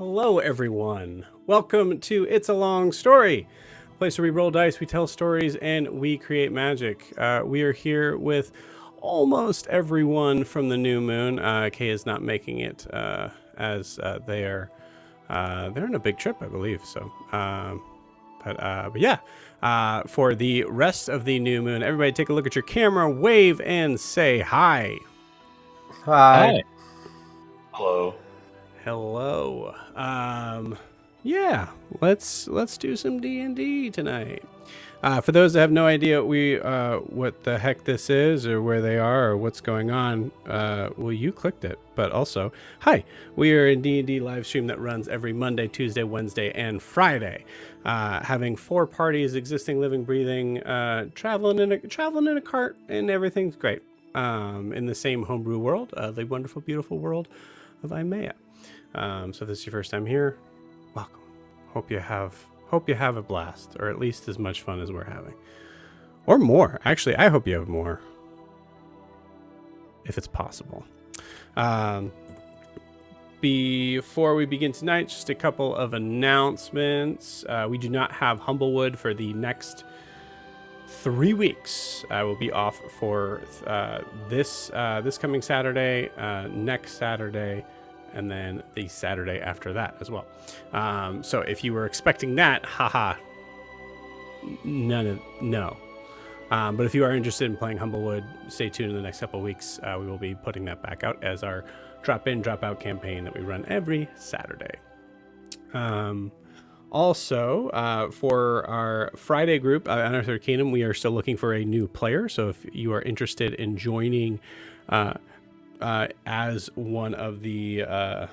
Hello, everyone. Welcome to It's a Long Story, a place where we roll dice, we tell stories, and we create magic. We are here with almost everyone from the new moon. Kay is not making it as they're in a big trip, I believe. So, but yeah, for the rest of the new moon, everybody take a look at your camera, wave, and say hi. Hi. Hi. Hello. Hello. Yeah, let's do some D&D tonight. For those that have no idea what the heck this is or where they are or what's going on, well, you clicked it. But also, hi, we are a D&D live stream that runs every Monday, Tuesday, Wednesday, and Friday, having 4 parties, existing, living, breathing, traveling in a cart, and everything's great. In the same homebrew world, the wonderful, beautiful world of Imea. So if this is your first time here, welcome. Hope you have a blast, or at least as much fun as we're having, or more. Actually, I hope you have more, if it's possible. Before we begin tonight, just a couple of announcements. We do not have Humblewood for the next 3 weeks. I will be off for this coming Saturday, next Saturday, and then the Saturday after that as well. So if you were expecting that, haha, no. But if you are interested in playing Humblewood, stay tuned in the next couple of weeks. We will be putting that back out as our drop-in, drop-out campaign that we run every Saturday. Also, for our Friday group, Unearthed Kingdom, we are still looking for a new player. So if you are interested in joining as one of the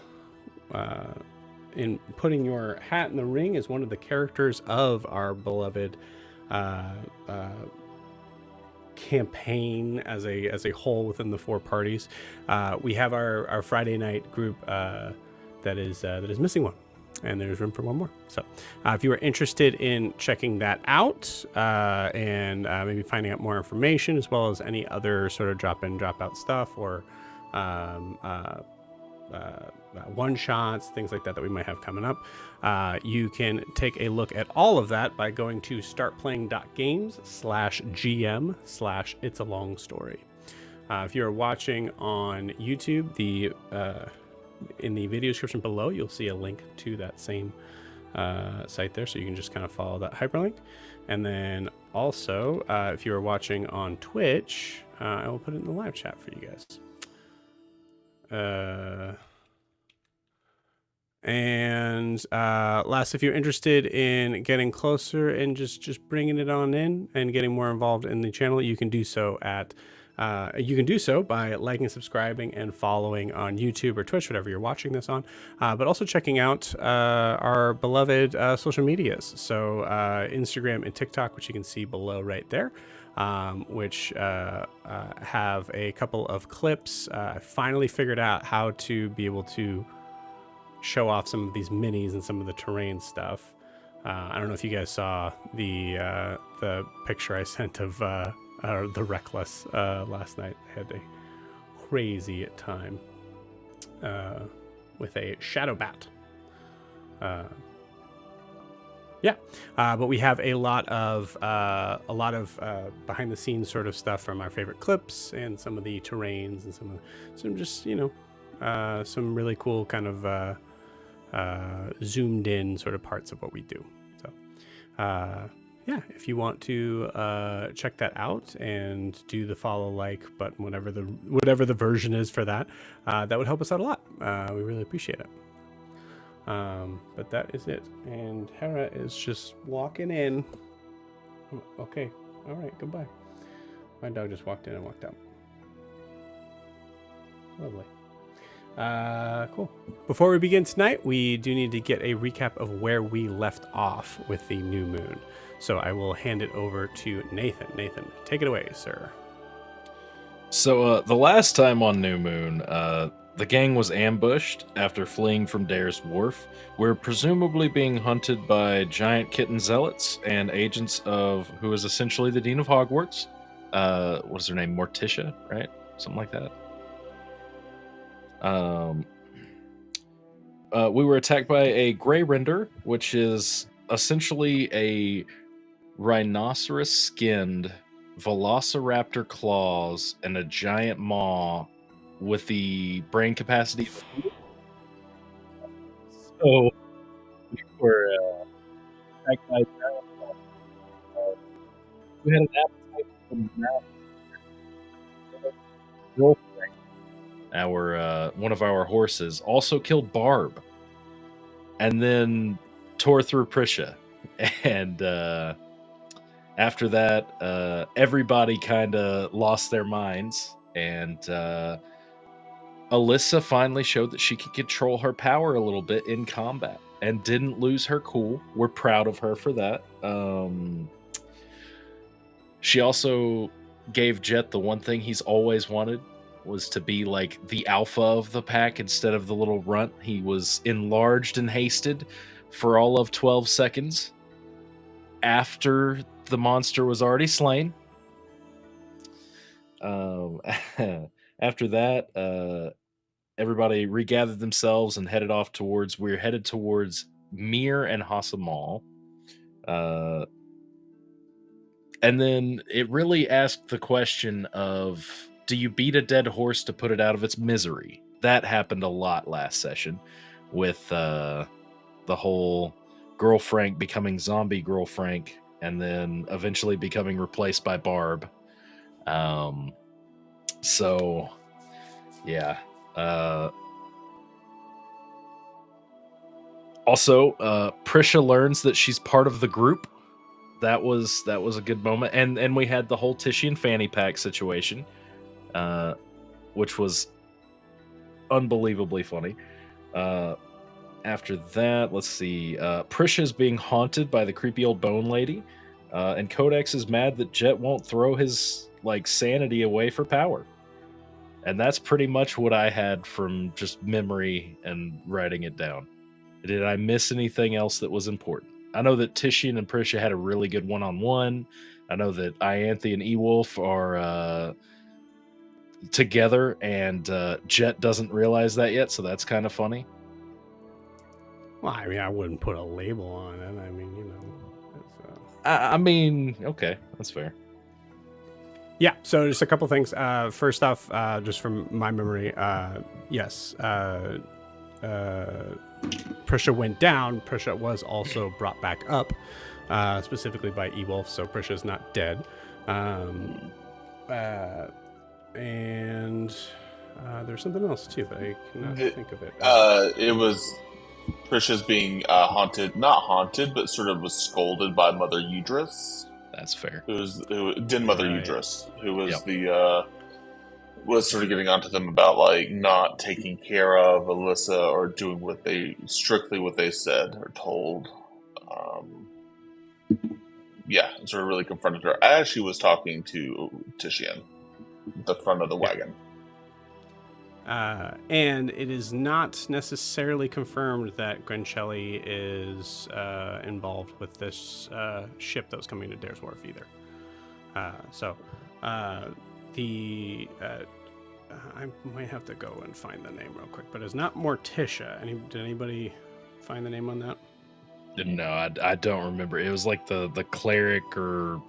in putting your hat in the ring as one of the characters of our beloved campaign as a whole within the 4 parties, we have our Friday night group that is missing one, and there's room for one more. So if you are interested in checking that out and maybe finding out more information, as well as any other sort of drop-in, drop-out stuff, or one-shots, things like that we might have coming up, you can take a look at all of that by going to startplaying.games/GM/It's a Long Story. If you're watching on YouTube, in the video description below, you'll see a link to that same site there, so you can just kind of follow that hyperlink. And then also, if you are watching on Twitch, I will put it in the live chat for you guys. Last, if you're interested in getting closer and just bringing it on in and getting more involved in the channel, you can do so by liking, subscribing, and following on YouTube or Twitch, whatever you're watching this on, but also checking out our beloved social medias. So Instagram and TikTok, which you can see below right there, which have a couple of clips. I finally figured out how to be able to show off some of these minis and some of the terrain stuff. I don't know if you guys saw the picture I sent of the Reckless last night. I had a crazy time with a shadow bat. But we have a lot of behind the scenes sort of stuff from our favorite clips and some of the terrains and some just some really cool kind of zoomed in sort of parts of what we do. So if you want to check that out and do the follow, like button, whatever the version is for that, that would help us out a lot. We really appreciate it. But that is it. And Hera is just walking in. Okay. All right. Goodbye. My dog just walked in and walked out. Lovely. Cool. Before we begin tonight, we do need to get a recap of where we left off with the new moon. So I will hand it over to Nathan. Nathan, take it away, sir. So the last time on New Moon, the gang was ambushed after fleeing from Dare's Wharf. We're presumably being hunted by giant kitten zealots and agents of who is essentially the Dean of Hogwarts. What is her name? Morticia, right? Something like that. we were attacked by a gray render, which is essentially a rhinoceros-skinned velociraptor claws and a giant maw with the brain capacity. So we were attacked by giant maw. We had an appetite for mouth. Our one of our horses also killed Barb, and then tore through Prisha, and after that, everybody kind of lost their minds, and Alyssa finally showed that she could control her power a little bit in combat and didn't lose her cool. We're proud of her for that. She also gave Jet the one thing he's always wanted, was to be like the alpha of the pack instead of the little runt. He was enlarged and hasted for all of 12 seconds after the monster was already slain. After that, everybody regathered themselves and headed off towards. We're headed towards Mir and Ha Samal. And then it really asked the question of, do you beat a dead horse to put it out of its misery? That happened a lot last session with the whole Girl Frank becoming zombie Girl Frank and then eventually becoming replaced by Barb. So, yeah. Also, Prisha learns that she's part of the group. That was a good moment, and we had the whole Tishy and fanny pack situation, which was unbelievably funny. After that, let's see. Prisha's being haunted by the creepy old bone lady, and Codex is mad that Jet won't throw his sanity away for power. And that's pretty much what I had from just memory and writing it down. Did I miss anything else that was important? I know that Tishian and Prisha had a really good one-on-one. I know that Ianthe and Ewolf are together, and Jet doesn't realize that yet, so that's kind of funny. Well, I mean, I wouldn't put a label on it. I mean, you know. It's, I mean, okay, that's fair. Yeah, so just a couple things. First off, just from my memory, yes, Prisha went down. Prisha was also brought back up, specifically by Ewolf, so Prisha's not dead. And there's something else too, but I cannot think of it. It was Prisha's being haunted, not haunted, but sort of was scolded by Mother Udris. That's fair. Din Mother Udris, who was Yep. was sort of getting onto them about not taking care of Alyssa or doing strictly what they said or told. Yeah, sort of really confronted her as she was talking to Tishian, the front of the wagon. And it is not necessarily confirmed that Grencelli is involved with this ship that was coming to Dare's Wharf either. I might have to go and find the name real quick, but it's not Morticia. Did anybody find the name on that? No, I don't remember. It was like the cleric or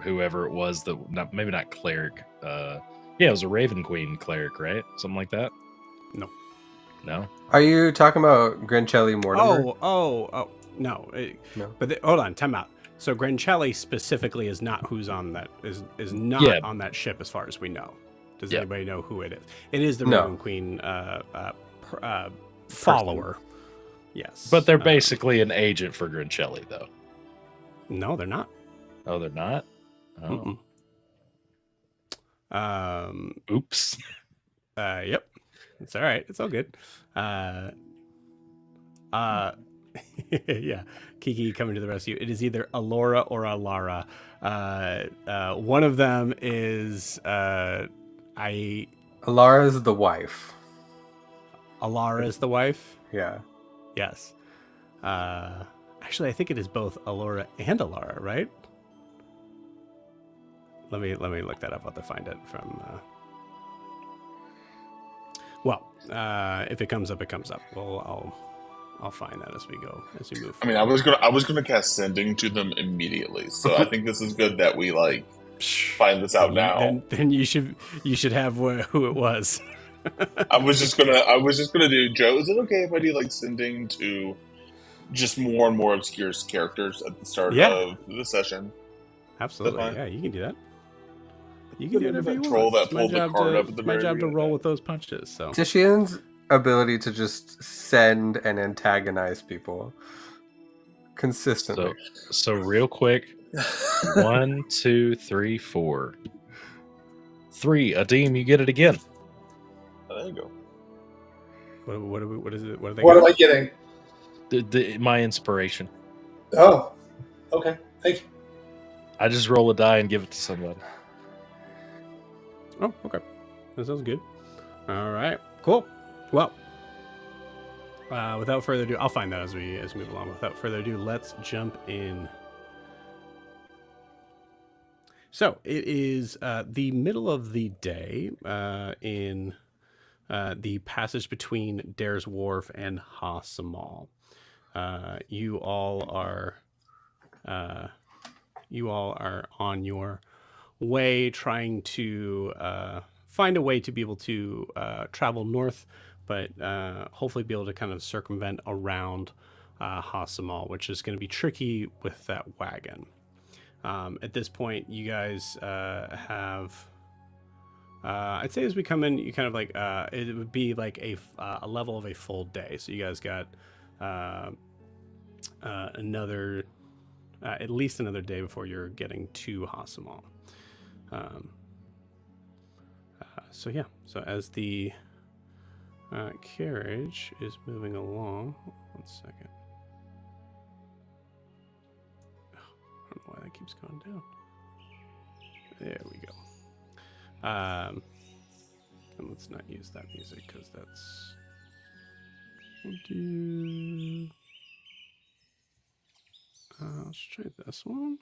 whoever it was that maybe not cleric. Yeah, it was a Raven Queen cleric, right? Something like that. No. No. Are you talking about Grencelli Mortimer? Oh, no. No. But hold on, time out. So Grencelli specifically is not who's on that is not on that ship as far as we know. Does anybody know who it is? It is the Raven Queen follower. Yes. But they're basically an agent for Grencelli, though. No, they're not. Oh, they're not? Oh. Oops. Yep. It's all right. It's all good. Yeah. Kiki coming to the rescue. It is either Alora or Alara. One of them is Alara is the wife. Alara is the wife? Yeah. Yes. Actually, I think it is both Alora and Alara, right? Let me look that up. I'll have to find it from. If it comes up, it comes up. Well, I'll find that as we go as we move. I mean, I was gonna cast sending to them immediately, so I think this is good that we like find this out now. Then you should have who it was. I was just gonna do, Joe. Is it okay if I do like sending to just more and more obscure characters at the start of the session? Absolutely, fine? yeah, you can do that. You can do whatever you troll want. that pulled the card up at the my very job to beginning. roll with those punches. So Tishian's ability to just send and antagonize people consistently. So real quick, 1, 2, 3, 4. 3, Adim, you get it again. There you go. what is it? What are they? What am I getting? My inspiration. Oh, okay. Thank you. I just roll a die and give it to somebody. Oh, okay. That sounds good. All right, cool. Well, without further ado, I'll find that as we move along. Without further ado, let's jump in. So it is the middle of the day in the passage between Dare's Wharf and Ha Samal. You all are on your way, trying to find a way to be able to travel north, but hopefully be able to kind of circumvent around Ha Samal, which is going to be tricky with that wagon. At this point, you guys have, I'd say as we come in, you kind of like, it would be like a level of a full day. So you guys got another, at least another day before you're getting to Ha Samal. So yeah, so as the carriage is moving along, 1 second. I don't know why that keeps going down. There we go. And let's not use that music because that's. We'll do. Let's try this one.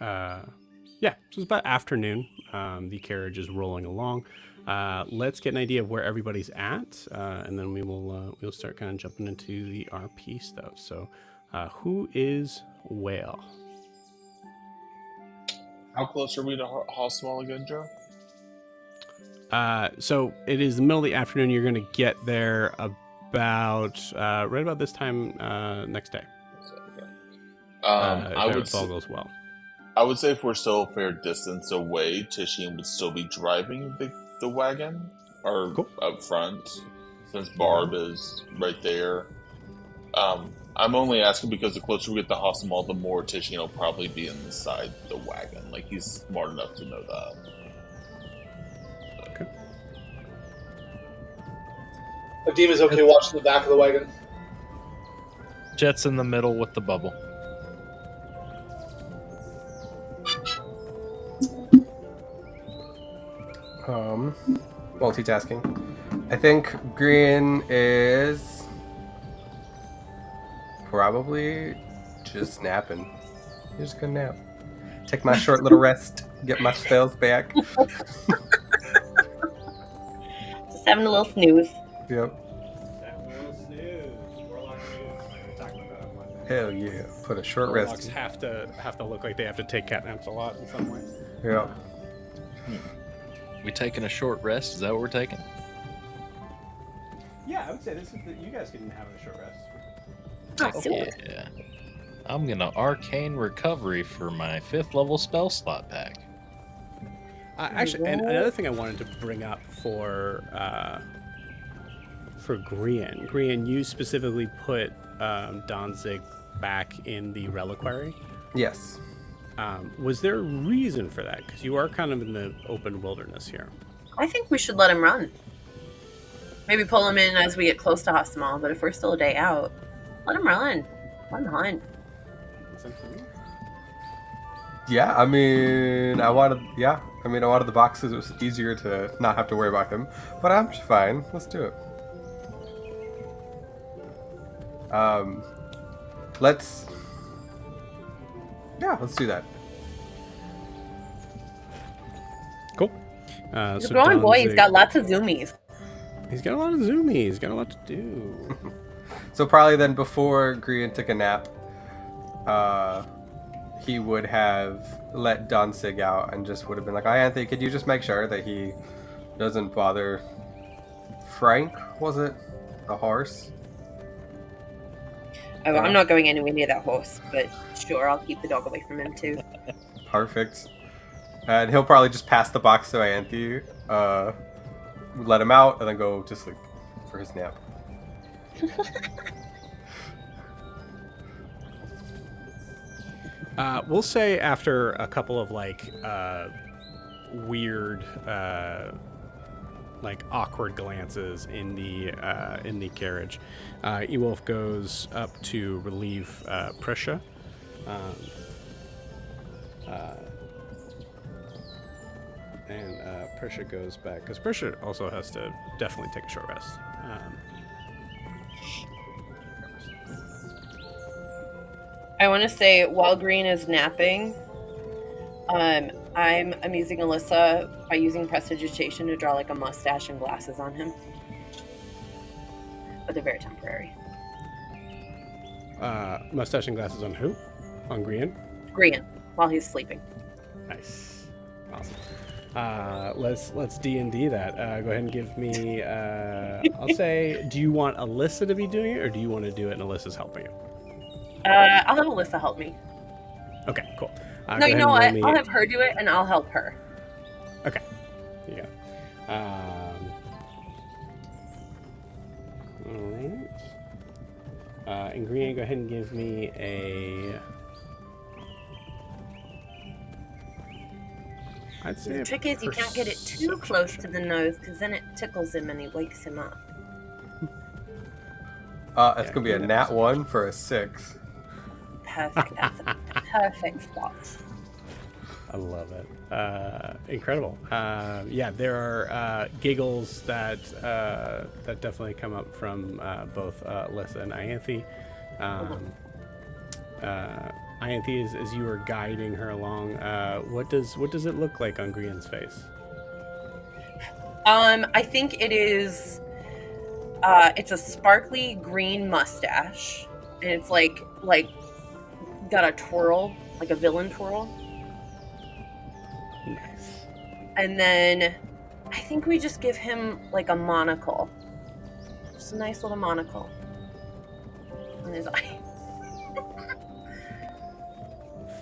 Yeah, so it's about afternoon. The carriage is rolling along. Let's get an idea of where everybody's at, and then we'll start kind of jumping into the RP stuff. So, who is Whale? How close are we to Hosmal again, Joe? So it is the middle of the afternoon. You're going to get there about right about this time next day. Okay. If all goes well. I would say if we're still a fair distance away, Tishian would still be driving the wagon or up front, since Barb is right there. I'm only asking because the closer we get to Hosmal, the more Tishian will probably be inside the wagon. Like, he's smart enough to know that. Okay. Adim is okay watching the back of the wagon. Jet's in the middle with the bubble. Multitasking. I think Green is probably just napping. He's just gonna nap. Take my short little rest. Get my spells back. Just having a little snooze. Yep. Hell yeah. Put a short Warlocks rest. have to look like they have to take cat naps a lot in some way. Yeah. We taking a short rest? Is that what we're taking? Yeah, I would say this is you guys can have a short rest. Oh, cool. Yeah. I'm gonna arcane recovery for my 5th level spell slot pack. Actually, and another thing I wanted to bring up for Grian. Grian, you specifically put Danzig back in the reliquary. Yes. Was there a reason for that? Because you are kind of in the open wilderness here. I think we should let him run. Maybe pull him in as we get close to Hasamal, but if we're still a day out, let him run. Let him hunt. Yeah, I mean, I wanted the boxes. It was easier to not have to worry about him. But I'm fine. Let's do it. Let's do that. Cool. He's a growing boy. He's got lots of zoomies. He's got a lot of zoomies. He's got a lot to do. So probably then before Grian took a nap, he would have let Dunsig out and just would have been like, Anthony, could you just make sure that he doesn't bother Frank, was it? The horse? Oh, I'm not going anywhere near that horse, but sure, I'll keep the dog away from him too. Perfect. And he'll probably just pass the box to Ianthe, let him out, and then go to sleep for his nap. We'll say after a couple of weird, awkward glances in the carriage, Ewolf goes up to relieve Prisha. And Prisha goes back because Prisha also has to definitely take a short rest. I want to say while Green is napping, I'm amusing Alyssa by using prestidigitation to draw a mustache and glasses on him, but they're very temporary. Mustache and glasses on who? On Green? Green, while he's sleeping. Nice, awesome. Let's D&D that. Go ahead and give me. I'll say, do you want Alyssa to be doing it, or do you want to do it and Alyssa's helping you? I'll have Alyssa help me. Okay, cool. No, you know what? I'll have her do it, and I'll help her. Okay. Here you go. All right. And Green, go ahead and give me a. I'd say The trick is you can't get it too close to the nose, because then it tickles him and he wakes him up. It's going to be a nat 1 for a 6. Perfect. That's a perfect spot. I love it. Incredible. Yeah, there are giggles that definitely come up from both Alyssa and Ianthe. Ianthe, as you were guiding her along, what does it look like on Grian's face? I think it is. It's a sparkly green mustache, and it's got a twirl, like a villain twirl. Nice. And then I think we just give him a monocle, just a nice little monocle on his eye.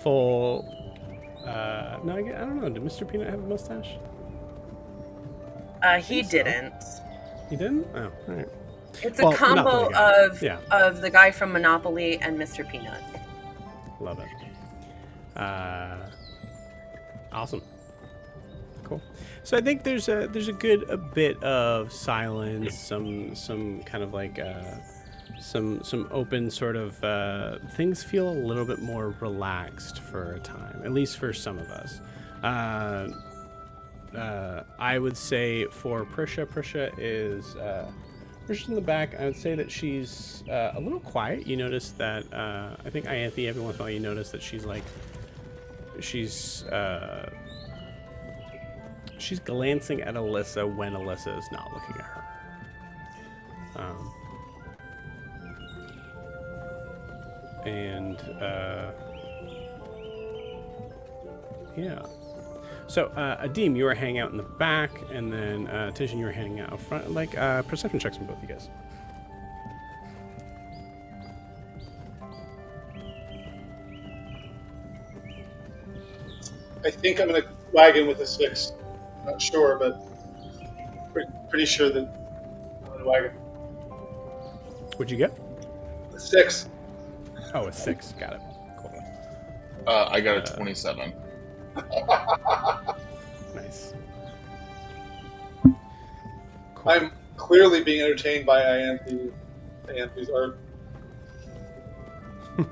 Full. No, I don't know. Did Mr. Peanut have a mustache? He didn't. He didn't? Oh, all right. It's a combo of the guy from Monopoly and Mr. Peanut. Love it. Awesome. Cool. So I think there's a good bit of silence, some kind of some open sort of things feel a little bit more relaxed for a time, at least for some of us. I would say for Prisha is Prisha's in the back. I would say that she's a little quiet. You notice that I think Ianthe, every once in a while you notice that she's glancing at Alyssa when Alyssa is not looking at her. Yeah. So, Adim, you were hanging out in the back, and then Tishan, you were hanging out up front. Perception checks from both of you guys. I think I'm going to wagon with a 6. Not sure, but pretty sure that I'm going to wagon. What'd you get? A 6. Oh, a 6. Got it. Cool. I got a 27. Nice. Cool. I'm clearly being entertained by Ianthe's art. I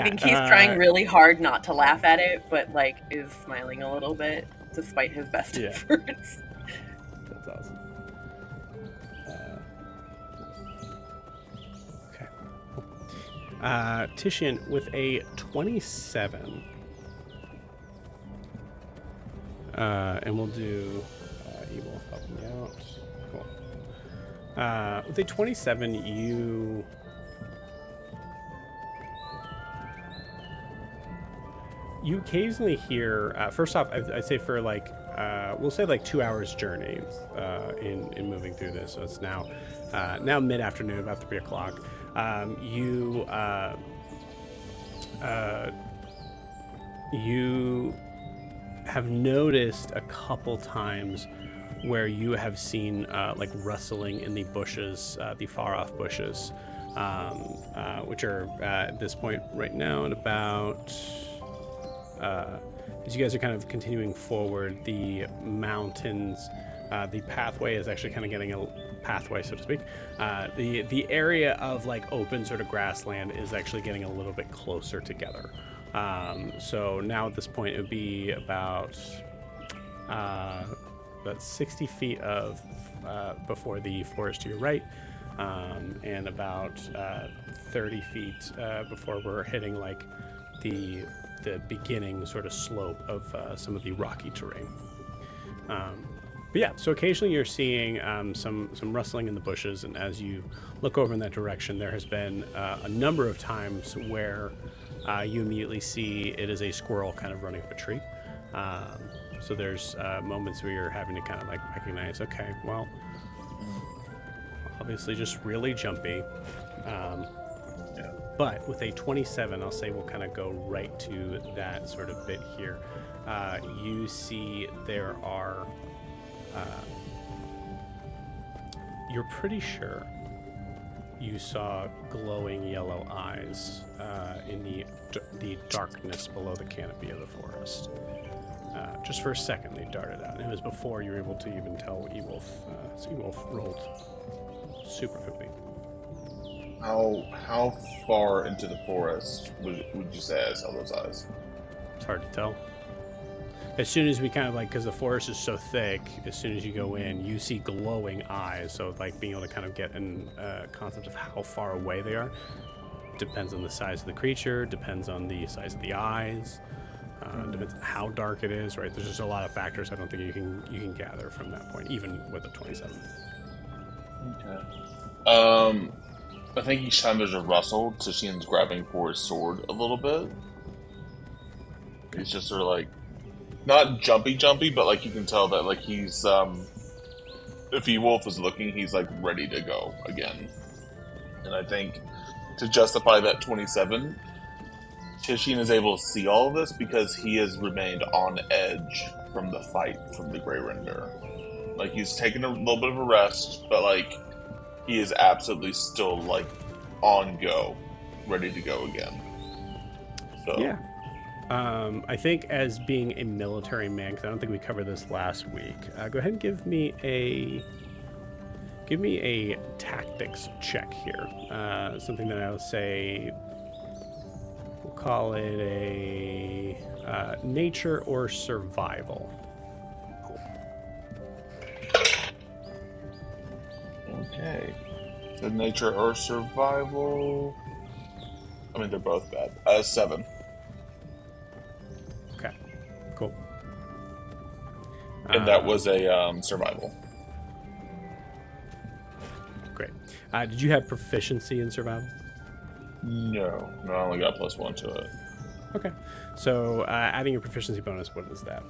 think he's trying really hard not to laugh at it, but is smiling a little bit despite his best efforts. That's awesome. Okay. Tishan with a 27. And we'll do Evil helping me out. Cool. With a 27, you occasionally hear, first off, I'd say for like, we'll say like 2 hours journey in moving through this. So it's now mid-afternoon, about 3 o'clock. You have noticed a couple times where you have seen like rustling in the bushes, the far-off bushes, which are at this point right now at about... as you guys are kind of continuing forward, the mountains, the pathway is actually kind of getting a pathway, so to speak. The area of like open sort of grassland is actually getting a little bit closer together. So now at this point it would be about 60 feet of before the forest to your right, and about 30 feet before we're hitting like the beginning sort of slope of some of the rocky terrain. But yeah, so occasionally you're seeing some rustling in the bushes, and as you look over in that direction, there has been a number of times where you immediately see it is a squirrel kind of running up a tree. So there's moments where you're having to kind of like recognize, okay, well, obviously just really jumpy. But with a 27, I'll say we'll kind of go right to that sort of bit here. You see there are, you're pretty sure you saw glowing yellow eyes in the darkness below the canopy of the forest. Just for a second, they darted out. And it was before you were able to even tell Ewolf. So Ewolf rolled super poopy. How far into the forest would you say I saw those eyes? It's hard to tell. As soon as we kind of like, because the forest is so thick, as soon as you go in, you see glowing eyes. So like being able to kind of get a concept of how far away they are depends on the size of the creature, depends on the size of the eyes, depends on how dark it is, right? There's just a lot of factors I don't think you can gather from that point, even with a 27. Okay. I think each time there's a rustle, Tashin's grabbing for his sword a little bit. He's just sort of like, not jumpy, but like you can tell that like he's, if Ewolf is looking, he's like ready to go again. And I think to justify that 27, Tishin is able to see all of this because he has remained on edge from the fight from the Grey Render. Like he's taken a little bit of a rest, but like he is absolutely still like on go, ready to go again. So yeah, I think as being a military man, because I don't think we covered this last week. Go ahead and give me a tactics check here. Something that I'll say, we'll call it a nature or survival. okay. So nature or survival. I mean, they're both bad. 7. Okay, cool. And that was a survival. Great. Did you have proficiency in survival? No, I only got +1 to it. Okay. So adding your proficiency bonus, what is that?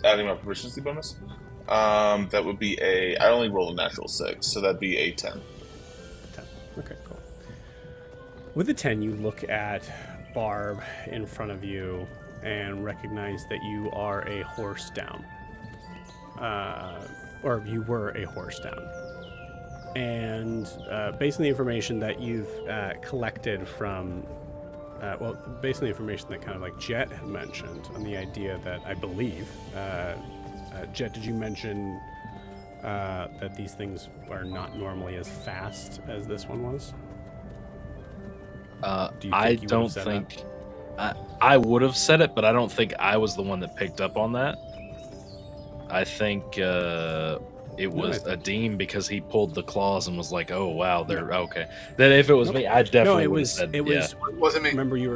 Adding my proficiency bonus? That would be I only rolled a natural 6, so that'd be a 10. 10. Okay, cool. With a 10, you look at Barb in front of you and recognize that you are a horse down. Or you were a horse down. And based on the information that you've collected from, based on the information that kind of like Jet had mentioned on the idea that I believe, Jet, did you mention that these things are not normally as fast as this one was? I don't think I would have said it, but I don't think I was the one that picked up on that. I think it was No, a Deem because he pulled the claws and was like, "Oh wow, they're okay." Then if it was me, I definitely it would have was said, it yeah. was. It wasn't me. Remember, you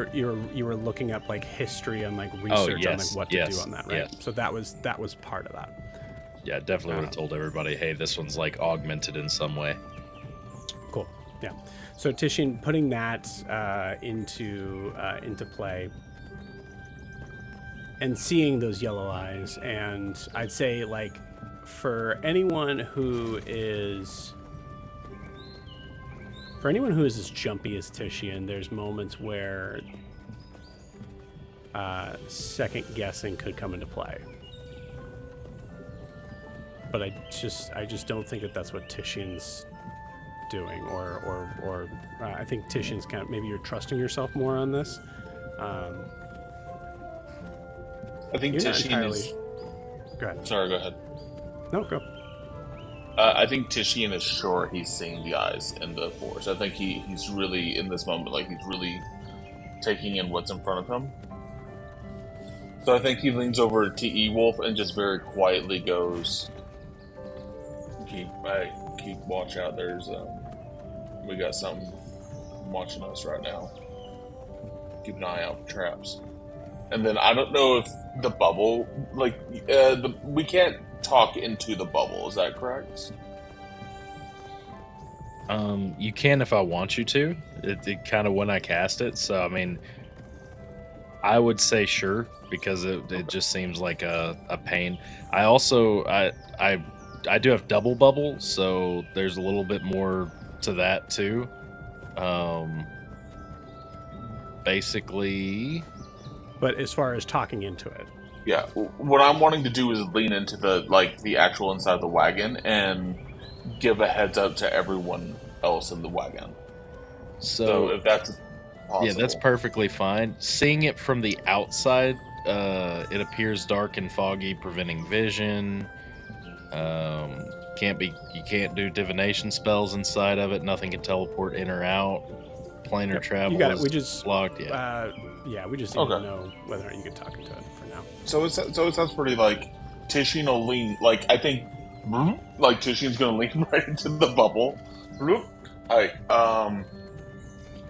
were looking up like history and like research on like yes, what to do yes, on that, right? yes. So that was part of that. Yeah, definitely would have told everybody, "Hey, this one's like augmented in some way." Cool. Yeah. So Tishin, putting that into play and seeing those yellow eyes, and I'd say like for anyone who is as jumpy as Tishian, there's moments where second guessing could come into play. But I just don't think that that's what Tishian's doing, or I think Tishian's kind of, maybe you're trusting yourself more on this. I think You're not Tishian entirely- is. Go ahead. Sorry, go ahead. No, go. I think Tishian is sure he's seeing the eyes in the forest. I think he's really in this moment, like he's really taking in what's in front of him. So I think he leans over to E-Wolf and just very quietly goes, "Keep watch out. There's we got something watching us right now. Keep an eye out for traps." And then I don't know if the bubble, like we can't talk into the bubble. Is that correct? You can if I want you to. It kind of when I cast it. So I mean, I would say sure because it just seems like a pain. I also I do have double bubble, so there's a little bit more to that too. Basically. But as far as talking into it, Yeah. What I'm wanting to do is lean into the actual inside of the wagon and give a heads up to everyone else in the wagon. So if that's possible. Yeah, that's perfectly fine. Seeing it from the outside, it appears dark and foggy, preventing vision. You can't do divination spells inside of it. Nothing can teleport in or out. Planar travel you got it. is We just blocked. Yeah. we just need to know whether or not you can talk into it for now. So it sounds pretty like Tishian will lean. Like I think, like Tishian's gonna lean right into the bubble. Hi,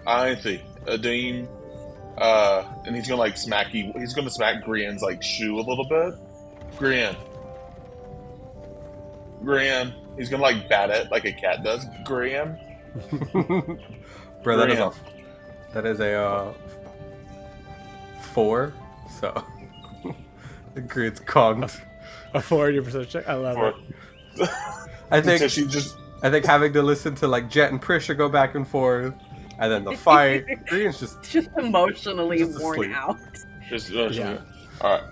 I think Adim, and he's gonna like he's gonna smack Grian's like shoe a little bit. Grian. He's gonna like bat it like a cat does. Grian. Bro, that is a 4. So agree, it's conked. A 40% check. I love it. I think Tishian just I think having to listen to like Jet and Prisha go back and forth, and then the fight, Grian's just emotionally just worn asleep. out. just Yeah. all right.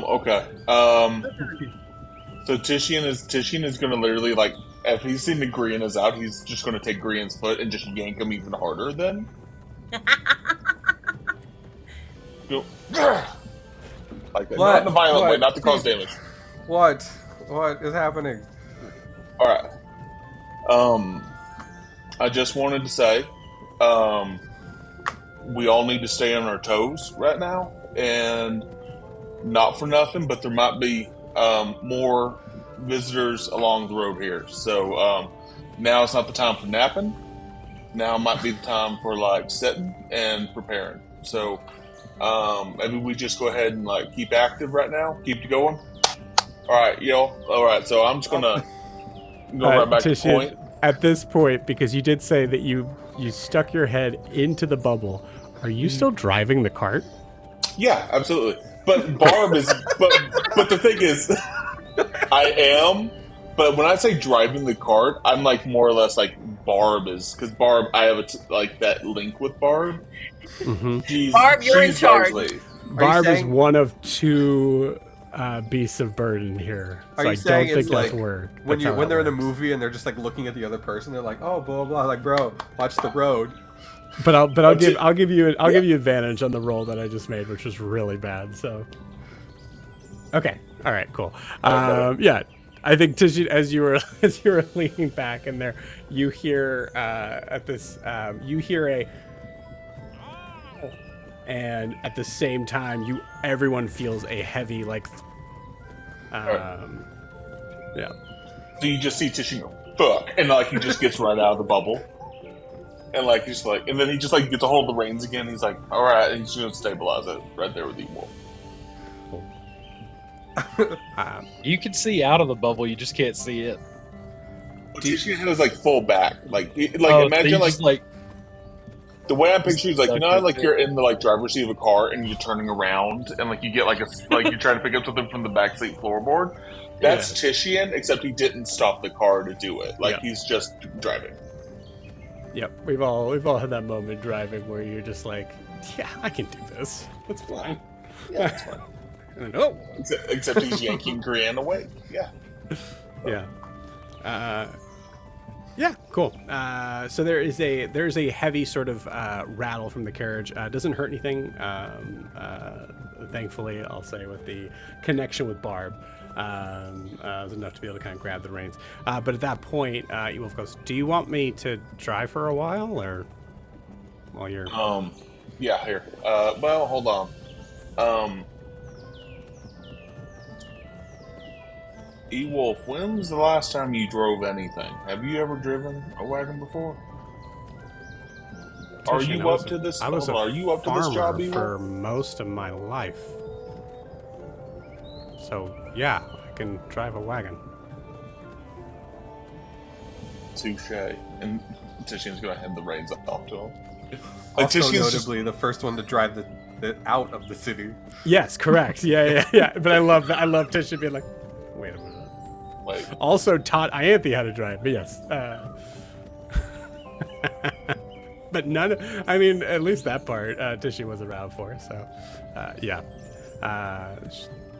Okay. So Tishian is gonna literally like if he's seen the Grian is out, he's just gonna take Grian's foot and just yank him even harder. Then. Go, like that. Not in a violent way, not to cause damage. What is happening? All right. I just wanted to say, we all need to stay on our toes right now, and not for nothing, but there might be more visitors along the road here. So now it's not the time for napping. Now might be the time for like sitting and preparing. So maybe we just go ahead and like keep active right now, keep it going. All right, y'all. All right, so I'm just gonna go right back to the Tishian, point. at this point, because you did say that you stuck your head into the bubble, are you still driving the cart? Yeah, absolutely. But Barb is, but the thing is, I am. But when I say driving the cart, I'm like more or less like Barb is, because Barb, I have like that link with Barb. Mm-hmm. Barb, you're in she's charge. largely- Barb is saying- one of 2 beasts of burden here. So Are you I saying don't think it's that's like word. when That's how that they're in a works. movie and they're just like looking at the other person, they're like, oh blah blah, like bro, watch the road. But I'll give you advantage on the roll that I just made, which was really bad. So, okay, all right, cool. Yeah, I think Tishian, as you were leaning back in there, you hear you hear a, and at the same time, everyone feels a heavy like, yeah. So you just see Tishin go, fuck, and like he just gets right out of the bubble. And like he's like, and then he just like gets a hold of the reins again. He's like, all right, and he's gonna stabilize it right there with the wolf. You can see out of the bubble, you just can't see it. Tishin has like full back, imagine so like just, like the way I picture is like you know how, like Okay. you're in the like driver's seat of a car and you're turning around and like you get like you're trying to pick up something from the backseat floorboard. That's Tishian, except he didn't stop the car to do it. Like he's just driving. Yep, we've all had that moment driving where you're just like, yeah, I can do this. That's fine. Yeah, that's fine. And then, Except he's yanking Grianne away. Yeah. yeah. Yeah, cool. So there's a heavy sort of rattle from the carriage. Doesn't hurt anything. Thankfully, I'll say, with the connection with Barb, was enough to be able to kind of grab the reins. But at that point, Wolf goes, "Do you want me to drive for a while, or while you're?" Yeah. Here. Well, hold on. E-Wolf, when was the last time you drove anything? Have you ever driven a wagon before? Are you up to this? I was a Are you up to this job, farmer for E-Wolf? most of my life. So yeah, I can drive a wagon. Touche. And Tishian's gonna hand the reins off to him. Also, Tishian's notably, the first one to drive the out of the city. Yes, correct. Yeah. But I love that. I love Tisha being like, "Wait a minute." like, Also taught Ianthe how to drive, but yes. But I mean, at least that part, Tishy was around for, so, yeah.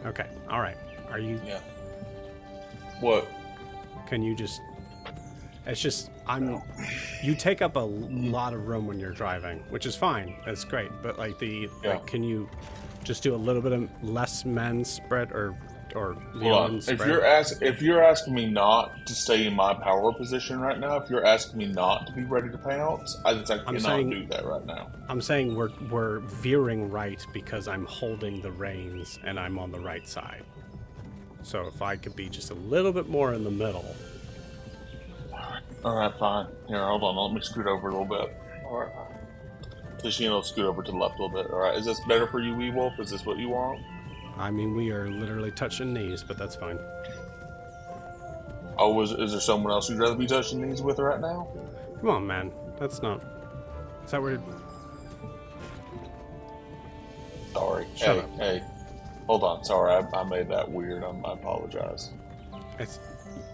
Okay, all right. Are you, yeah. What? can you just, it's just, you take up a lot of room when you're driving, which is fine, that's great, but like like, can you just do a little bit of less men spread, or Well, if you're asking me not to stay in my power position right now, if you're asking me not to be ready to pounce, I cannot do that right now. I'm saying we're veering right because I'm holding the reins and I'm on the right side. So if I could be just a little bit more in the middle. All right, fine. Here, hold on. Let me scoot over a little bit. All right. Tishina will scoot over to the left a little bit. All right. Is this better for you, Wee-Wolf? Is this what you want? I mean, we are literally touching knees, but that's fine. Oh, is there someone else you'd rather be touching knees with right now? Come on, man. That's not. Is that weird? Sorry. Shut up. Hey. Hold on. Sorry, I made that weird. I apologize.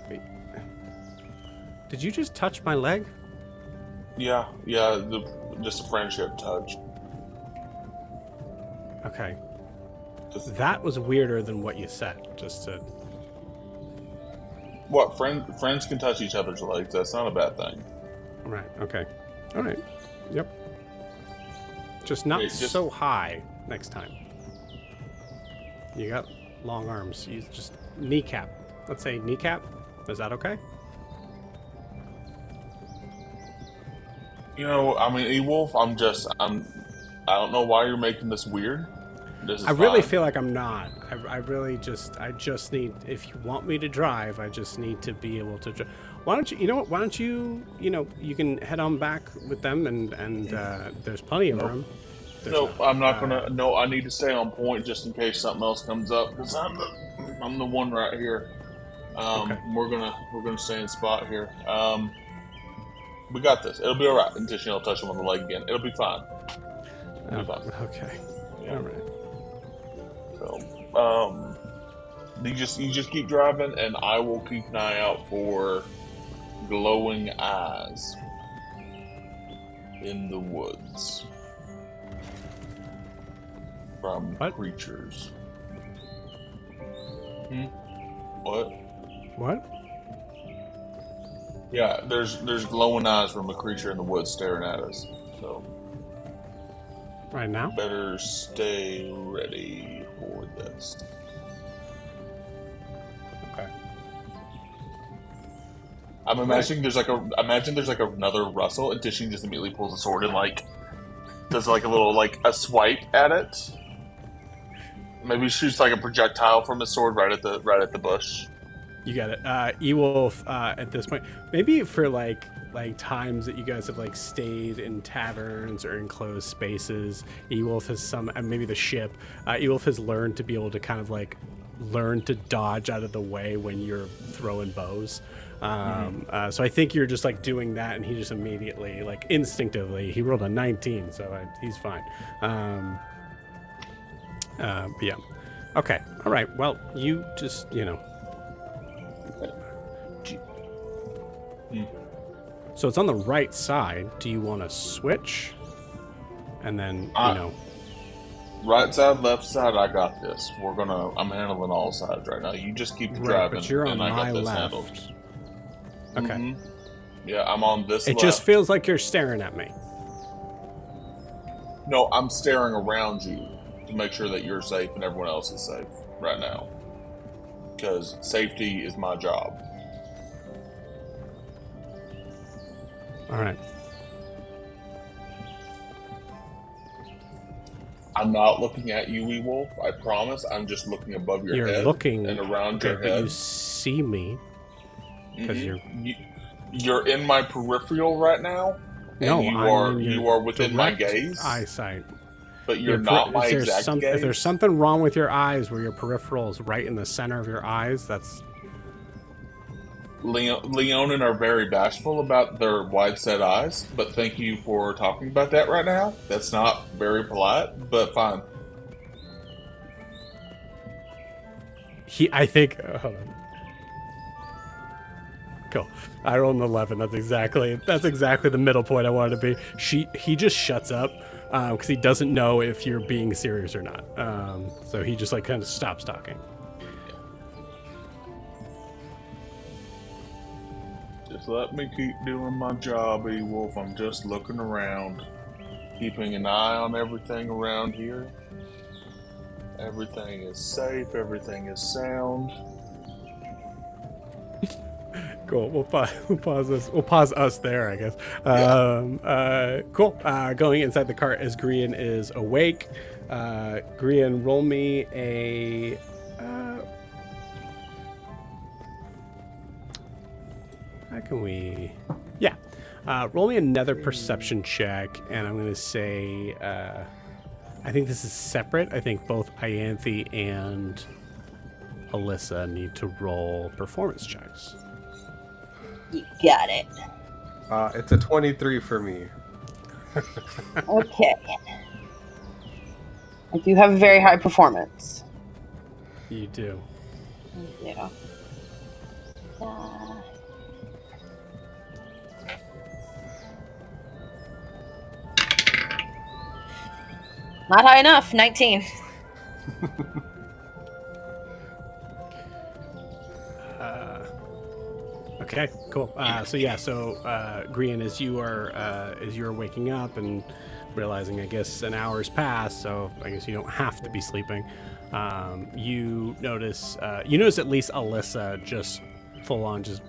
Wait. Did you just touch my leg? Yeah. Just a friendship touch. Okay. Just, That was weirder than what you said. Just to. what? Friends can touch each other's legs. That's not a bad thing. Right. Okay. All right. Yep. Just not so high next time. You got long arms. You just kneecap. Let's say kneecap. Is that okay? You know, I mean, E-Wolf, I don't know why you're making this weird. This is I really fine. feel like I'm not. I just need, if you want me to drive, I just need to be able to drive. Why don't you, why don't you, you can head on back with them and there's plenty of room. I'm not gonna. No, I need to stay on point just in case something else comes up because I'm the one right here. Okay. We're gonna stay in spot here. We got this. It'll be all right. And Tishin will touch him on the leg again. It'll be fine. It'll be fine. Okay. Yeah. All right. So, you just keep driving, and I will keep an eye out for glowing eyes in the woods from creatures. What? What? Yeah, there's glowing eyes from a creature in the woods staring at us. So Right now? better stay ready for this. Okay. I'm imagining there's like another rustle, and Tishin just immediately pulls a sword and like does like a little a swipe at it. Maybe shoots like a projectile from his sword right at the bush. You got it. Ewolf, at this point, maybe for like times that you guys have like stayed in taverns or enclosed spaces, Ewolf has and maybe the ship, Ewolf has learned to be able to kind of like learn to dodge out of the way when you're throwing bows. So I think you're just like doing that, and he just immediately, like instinctively, he rolled a 19, so he's fine. But yeah. Okay. All right. Well, you just, So it's on the right side. Do you want to switch? And then, Right side, left side, I got this. I'm handling all sides right now. You just keep driving, but you're on and I my got this left. handled. Okay. Mhm. Yeah, I'm on this It left. just feels like you're staring at me. No, I'm staring around you to make sure that you're safe and everyone else is safe right now. Because safety is my job. All right. I'm not looking at you, Ewolf. I promise. I'm just looking above your You're head looking and around okay, your but head. you see me because You're in my peripheral right now. No, and you are within my gaze. eyesight. But you're not my exact gaze. If there's something wrong with your eyes where your peripheral is right in the center of your eyes, that's... Leonin are very bashful about their wide-set eyes, but thank you for talking about that right now. That's not very polite, but fine. I think... hold on. Cool. I rolled an 11. That's exactly the middle point I wanted to be. He just shuts up because he doesn't know if you're being serious or not. So he just like kind of stops talking. Just let me keep doing my job, Ewolf. I'm just looking around, keeping an eye on everything around here. Everything is safe. Everything is sound. Cool. We'll pause this. We'll pause us there, I guess. Cool. Going inside the cart as Grian is awake. Grian, roll me a. How can we? Yeah. Roll me another perception check, and I'm going to say. I think this is separate. I think both Ianthe and Alyssa need to roll performance checks. You got it. It's a 23 for me. Okay. I do have a very high performance. You do. Yeah. Not high enough. 19. Okay, cool. So Grian, as you're waking up and realizing, I guess an hour's passed, so I guess you don't have to be sleeping. You notice at least Alyssa just full on just.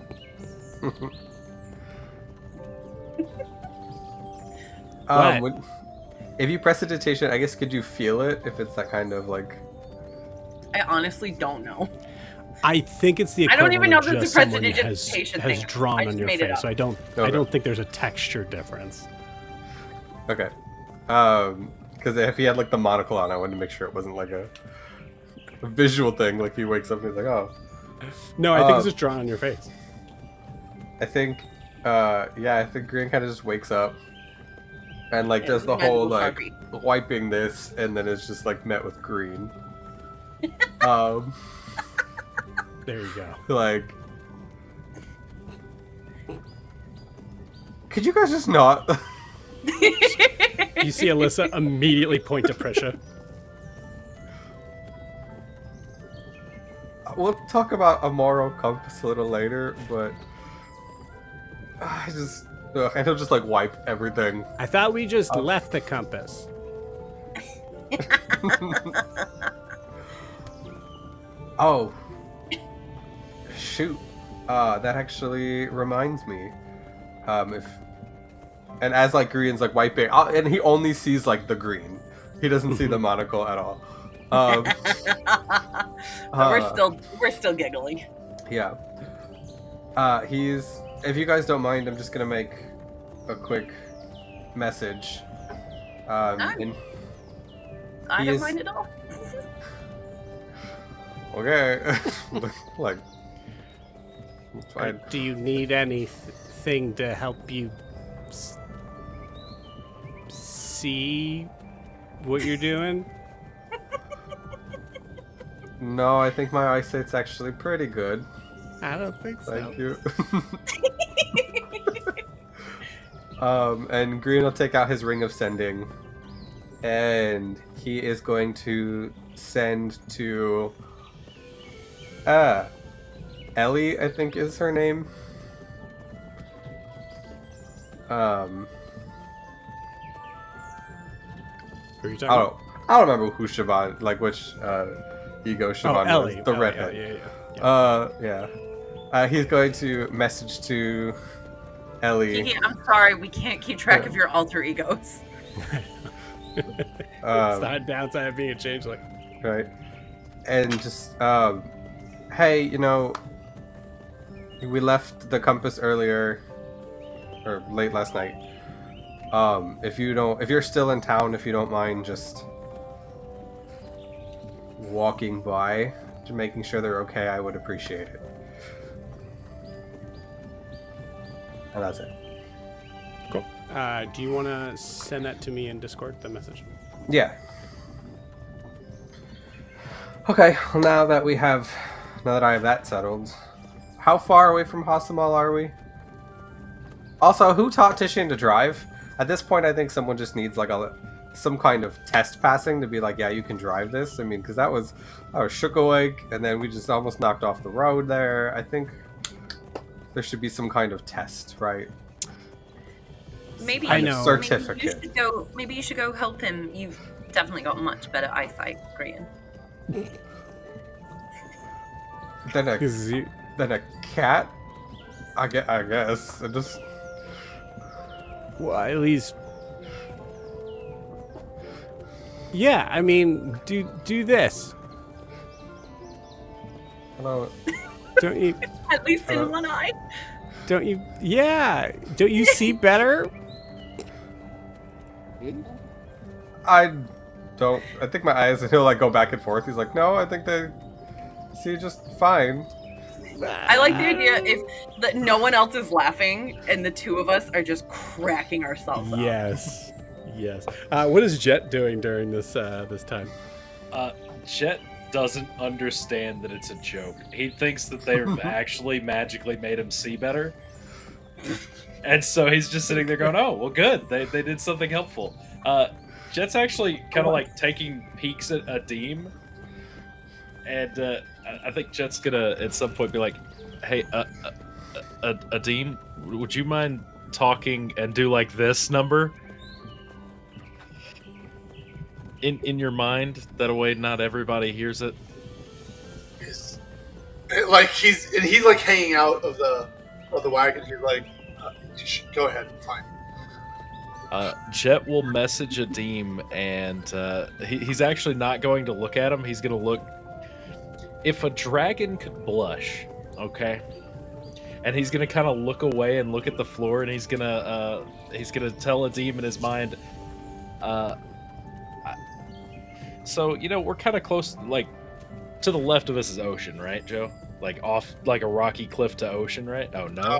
If you prestidigitation, I guess could you feel it if it's that kind of like? I honestly don't know. I think it's the I don't equivalent even know of if it's just a someone prestidigitation has thing. drawn I on just your made it face. up. So I don't think there's a texture difference. Okay. Because if he had like the monocle on, I wanted to make sure it wasn't like a visual thing. Like he wakes up and he's like, "Oh." No, I think it's just drawn on your face. I think Green kind of just wakes up and like does the whole like wiping this, and then it's just like met with green. There you go. Like, could you guys just not? You see Alyssa immediately point to Prisha. We'll talk about a moral compass a little later, but and he'll just like wipe everything. I thought we just left the compass. Oh, shoot! That actually reminds me. And as like Green's like wiping, and he only sees like the green. He doesn't see the monocle at all. But we're still giggling. Yeah. He's. If you guys don't mind, I'm just gonna make a quick message. And I he don't is- mind at all. Okay. Like. It's fine. Do you need anything to help you see what you're doing? No, I think my eyesight's actually pretty good. I don't think so. Thank you. And Green will take out his ring of sending, and he is going to send to Ellie, I think is her name. Who are you talking about? I don't remember who Siobhan, like which ego Siobhan Ellie. was. The Ellie, redhead. Yeah. He's going to message to Ellie. Kiki, I'm sorry, we can't keep track of your alter egos. It's the downside of being a changeling. Right. And just, hey, you know, we left the compass earlier, or late last night. If you're still in town, if you don't mind just walking by, to making sure they're okay, I would appreciate it. And that's it. Cool. Do you want to send that to me in Discord, the message? Yeah. Okay, well now that I have that settled, how far away from Ha Samal are we? Also, who taught Tishin to drive? At this point, I think someone just needs like some kind of test passing to be like, yeah, you can drive this. I mean, because I was shook awake, and then we just almost knocked off the road there. I think there should be some kind of test, right? Maybe I know. Certificate. Maybe you should go help him. You've definitely got much better eyesight, Graham. Then a cat? I guess. It just... Well, at least. Yeah, I mean, do this. Hello. Don't you? At least in one eye. Don't you? Yeah. Don't you see better? I don't. I think my eyes, and he'll like go back and forth. He's like, no, I think they see just fine. I like the idea that no one else is laughing and the two of us are just cracking ourselves up. Yes. Yes. What is Jet doing during this time? Jet doesn't understand that it's a joke. He thinks that they've actually magically made him see better. And so he's just sitting there going, oh, well, good. They did something helpful. Jet's actually kind of like taking peeks at Adim. And I think Jet's going to at some point be like, hey, Adim, would you mind talking and do like this number? In your mind, that way not everybody hears it. Like he's like hanging out of the wagon. He's like, you should go ahead, fine. Jet will message Adim, and he's actually not going to look at him. He's going to look. If a dragon could blush, okay, and he's going to kind of look away and look at the floor, and he's going to tell Adim in his mind, so, you know, we're kind of close, like, to the left of us is ocean, right, Joe? Like, off, like a rocky cliff to ocean, right? Oh, no?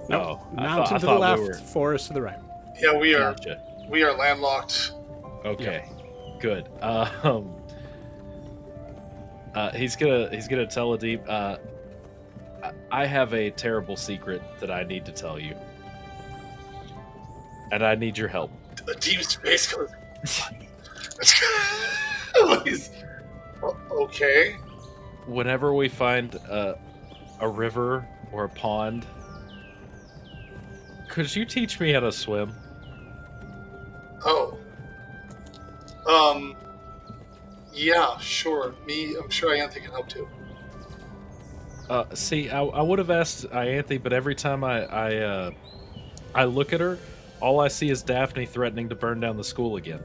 No. Oh, Mountain to the left, forest to the right. Yeah, we are. Gotcha. We are landlocked. Okay, good. He's gonna tell Adim, I have a terrible secret that I need to tell you. And I need your help. The deep space goes. Okay. Whenever we find a river or a pond, could you teach me how to swim? Oh. Yeah, sure. I'm sure Ianthe can help too. See, I would have asked Ianthe, but every time I look at her, all I see is Daphne threatening to burn down the school again.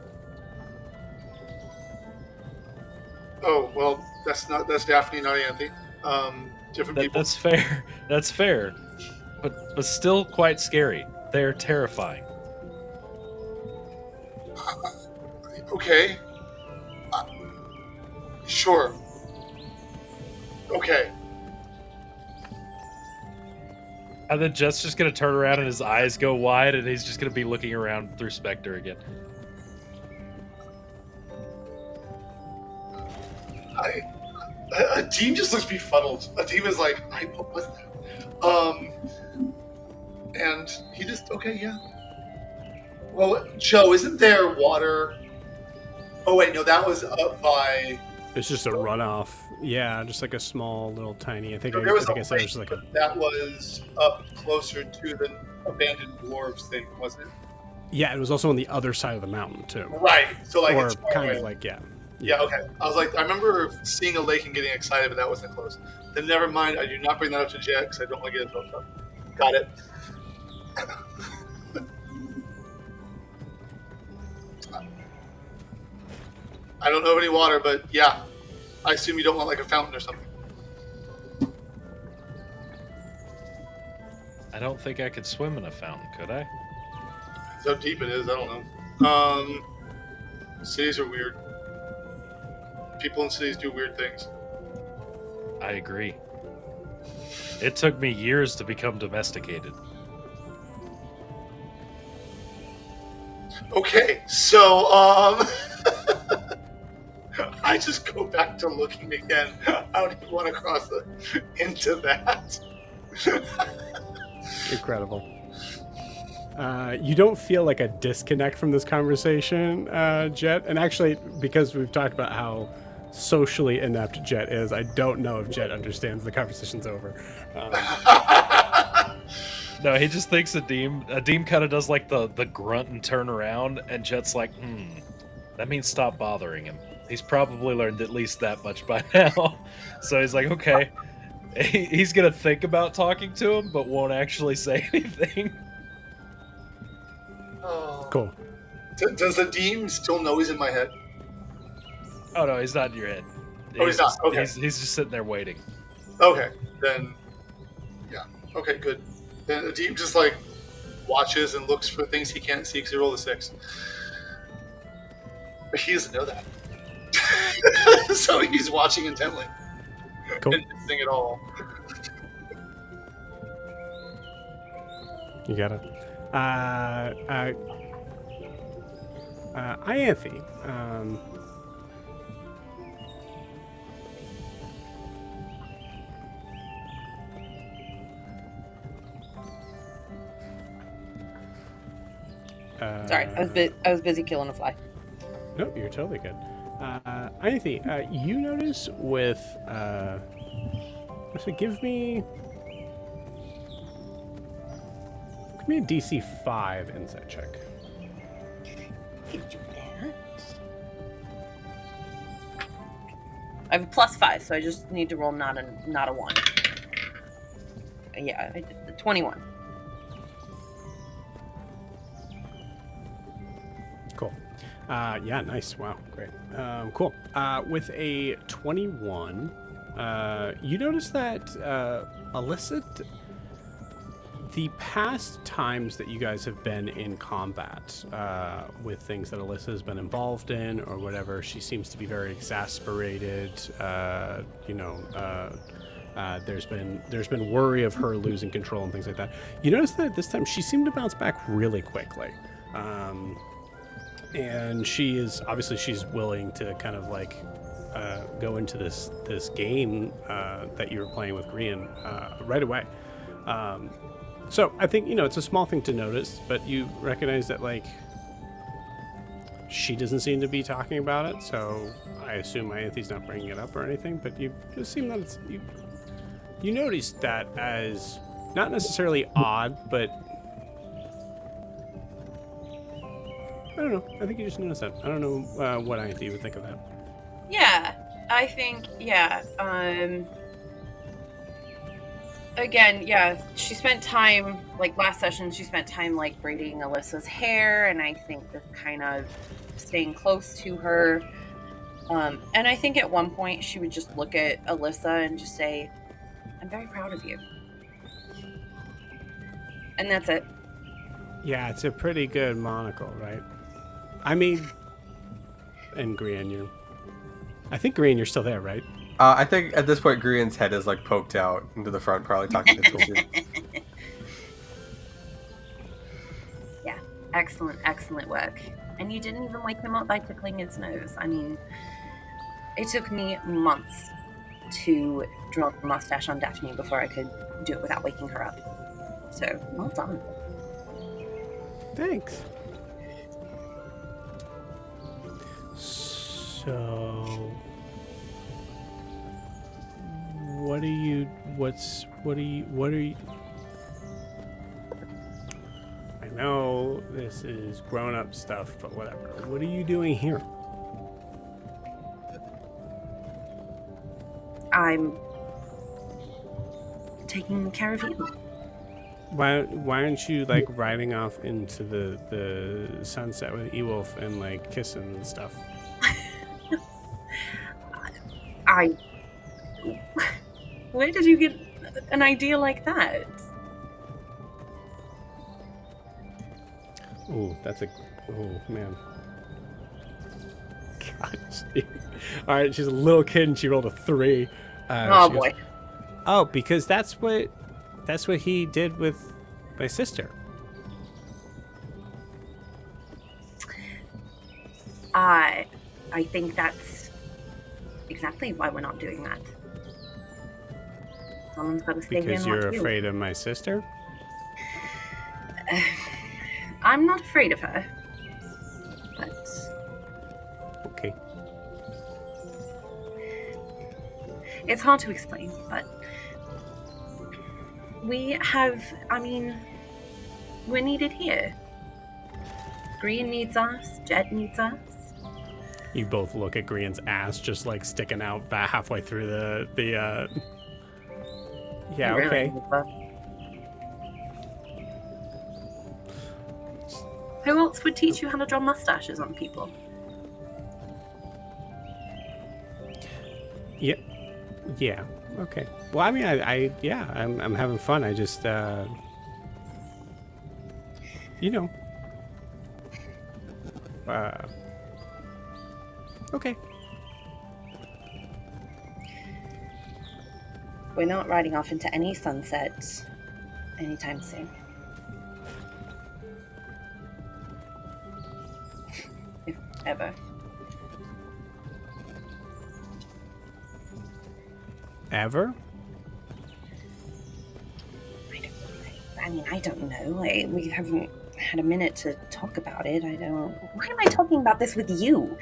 Oh, well, that's Daphne, not Ianthe. different people. That's fair. That's fair. But still quite scary. They're terrifying. Okay. Sure. Okay. And then Jet's just gonna turn around and his eyes go wide, and he's just gonna be looking around through Spectre again. Adim just looks befuddled. Adim is like, what was that? And he just, okay, yeah. Well, Joe, isn't there water? Oh wait, no, that was up by. It's just a runoff. Yeah, just like a small little tiny. I think I There was said a it was lake, just like a. but that was up closer to the abandoned dwarves thing, wasn't it? Yeah, it was also on the other side of the mountain too. Right. So like, Or it's far kind away. of like Yeah, okay. I was like, I remember seeing a lake and getting excited, but that wasn't close. Then never mind. I do not bring that up to Jet because I don't want to get his hopes up. Got it. I don't know of any water, but yeah, I assume you don't want like a fountain or something. I don't think I could swim in a fountain, could I? So deep it is, I don't know. Cities are weird. People in cities do weird things. I agree. It took me years to become domesticated. Okay, so I just go back to looking again. I don't even want to cross into that. incredible. You don't feel like a disconnect from this conversation, Jet. And actually, because we've talked about how socially inept Jet is, I don't know if Jet understands the conversation's over. No, he just thinks Adim kind of does like the grunt and turn around, and Jet's like, that means stop bothering him. He's probably learned at least that much by now. So he's like, okay. He's going to think about talking to him, but won't actually say anything. Oh. Cool. Does Adim still know he's in my head? Oh, no, he's not in your head. Oh, he's not. Okay. He's just sitting there waiting. Okay, then, yeah. Okay, good. Then Adim just like watches and looks for things he can't see because he rolled a 6. But he doesn't know that. So he's watching intently. Cool. And missing it all. You got it. Ianthe. Sorry, I was busy killing a fly. No, you're totally good. Ianthe, you notice with so give me a DC 5 insight check. I have a +5, so I just need to roll not a 1. Yeah, I did the 21. Cool. Yeah, nice. Wow, great. Cool. With a 21, you notice that Alyssa, the past times that you guys have been in combat with things that Alyssa has been involved in or whatever, she seems to be very exasperated. There's been worry of her losing control and things like that. You notice that this time she seemed to bounce back really quickly. And she's willing to kind of like go into this game that you were playing with Grian right away. So I think, it's a small thing to notice, but you recognize that like she doesn't seem to be talking about it. So I assume Ianthe's not bringing it up or anything, but you just seem that it's you notice that as not necessarily odd, but I don't know. I think you just noticed that. I don't know what Ianthe would think of that. Yeah, I think, again, yeah, she spent time, like last session, she spent time like braiding Alyssa's hair, and I think just kind of staying close to her. And I think at one point she would just look at Alyssa and just say, "I'm very proud of you." And that's it. Yeah, it's a pretty good monocle, right? I mean, and Grian, I think Grian, you're still there, right? I think at this point, Grian's head is like poked out into the front, probably talking to Tishin. Yeah, excellent work. And you didn't even wake him up by tickling his nose. I mean, it took me months to draw the mustache on Daphne before I could do it without waking her up. So, well done. Thanks. So, what are you? I know this is grown-up stuff, but whatever. What are you doing here? I'm taking care of you. Why aren't you like riding off into the sunset with Ewolf and like kissing and stuff? Where did you get an idea like that? Oh, man. God. All right, she's a little kid and she rolled a 3. Oh she goes, boy. Oh, because that's what he did with my sister. I think that's exactly why we're not doing that. Someone's got to stay here Because and you're watch you. afraid of my sister? I'm not afraid of her. But Okay. it's hard to explain, but we're needed here. Green needs us, Jet needs us. You both look at Grian's ass just like sticking out about halfway through the Yeah, Really okay. needs us. Who else would teach you how to draw mustaches on people? Yeah. Yeah. Okay. Well, I mean, I'm having fun. I just, okay. We're not riding off into any sunsets anytime soon. If ever. Ever? I don't know. We haven't had a minute to talk about it. Why am I talking about this with you?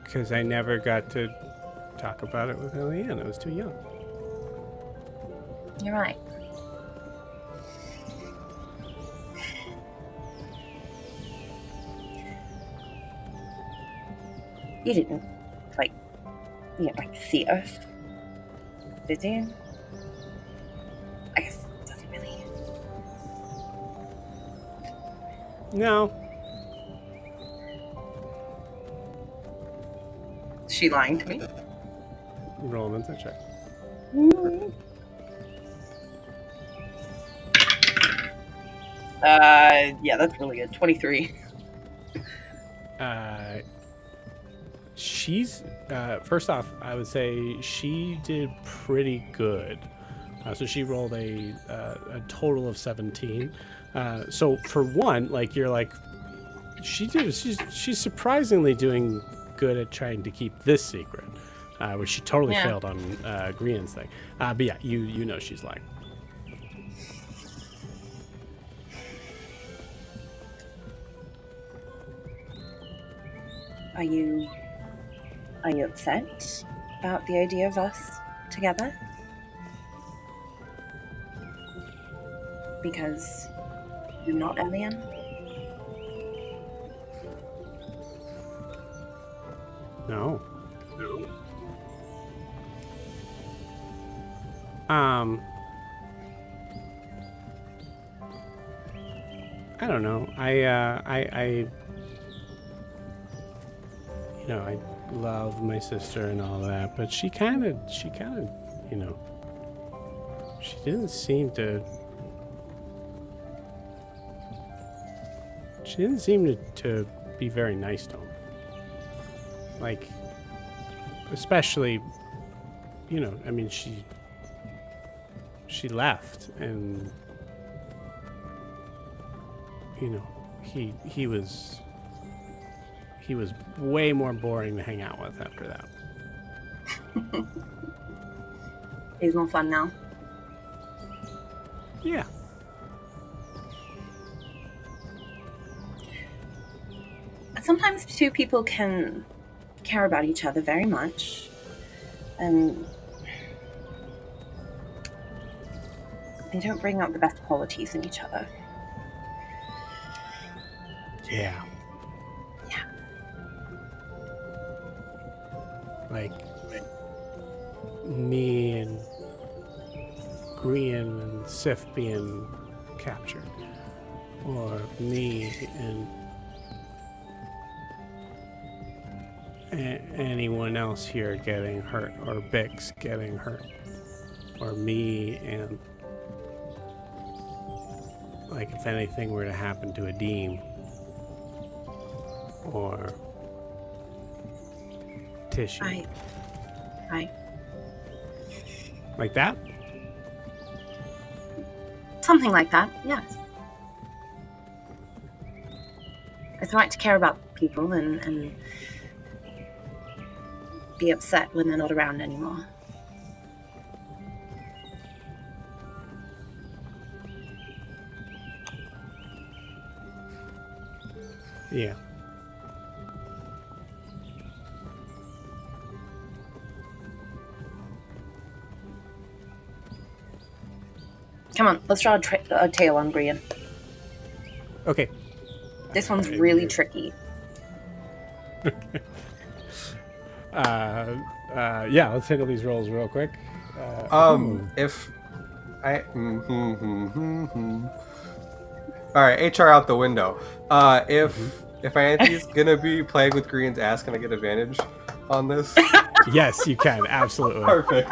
Because I never got to talk about it with Eliane. I was too young. You're right. You didn't, see us, did you? I guess it doesn't really. No. Is she lying to me? Roll an insight check. Yeah, that's really good. 23. She's first off, I would say she did pretty good. So she rolled a total of 17. So for one, she's surprisingly doing good at trying to keep this secret, which she totally failed on Grian's thing. But yeah, you know she's lying. Are you upset about the idea of us together? Because you're not Elian? No. I don't know. You know, I love my sister and all that, but she kind of, you know, she didn't seem to be very nice to him. Like, especially, you know, I mean, she left, and you know, he was way more boring to hang out with after that. He's more fun now. Yeah. Sometimes two people can care about each other very much, and they don't bring out the best qualities in each other. Yeah. Yeah. Like me and Grian and Sif being captured, or me and anyone else here getting hurt, or Bix getting hurt, or me and, like, if anything were to happen to Adim, or Tishy. Right. Like that? Something like that, yes. It's right to care about people and be upset when they're not around anymore. Yeah. Come on, let's draw a tail on Brian. Okay. This one's really tricky. Yeah, let's handle these rolls real quick. If I all right, HR out the window. If Ianthe's gonna be playing with Green's ass, can I get advantage on this? Yes, you can, absolutely. Perfect.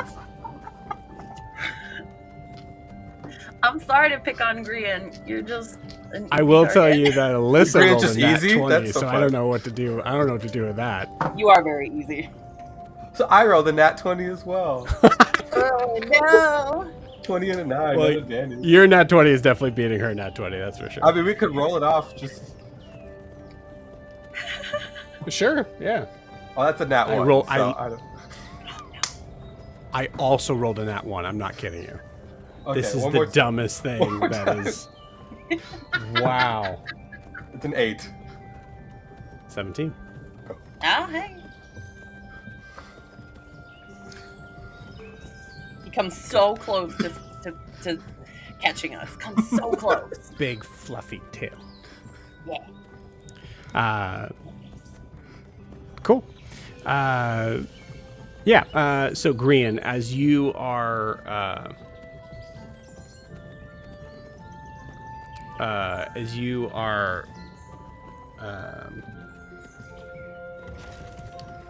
I'm sorry to pick on Grian. You're just. I will tell you that Alyssa Green's rolled just a nat easy? 20, That's so so I fun. don't know what to do. I don't know what to do with that. You are very easy. So I rolled a nat 20 as well. Oh no! 20 and a 9, Well, no advantage. Your nat 20 is definitely beating her nat 20, that's for sure. I mean, we could roll it off. Just Sure, yeah. oh, that's a nat 1. I also rolled a nat 1, I'm not kidding you. Okay, This is one the more dumbest thing more that time. is. Wow. It's an 8. 17. Oh hey. He comes so close to catching us. Comes so close. Big fluffy tail. Yeah. Cool. Yeah, so Grian, as you are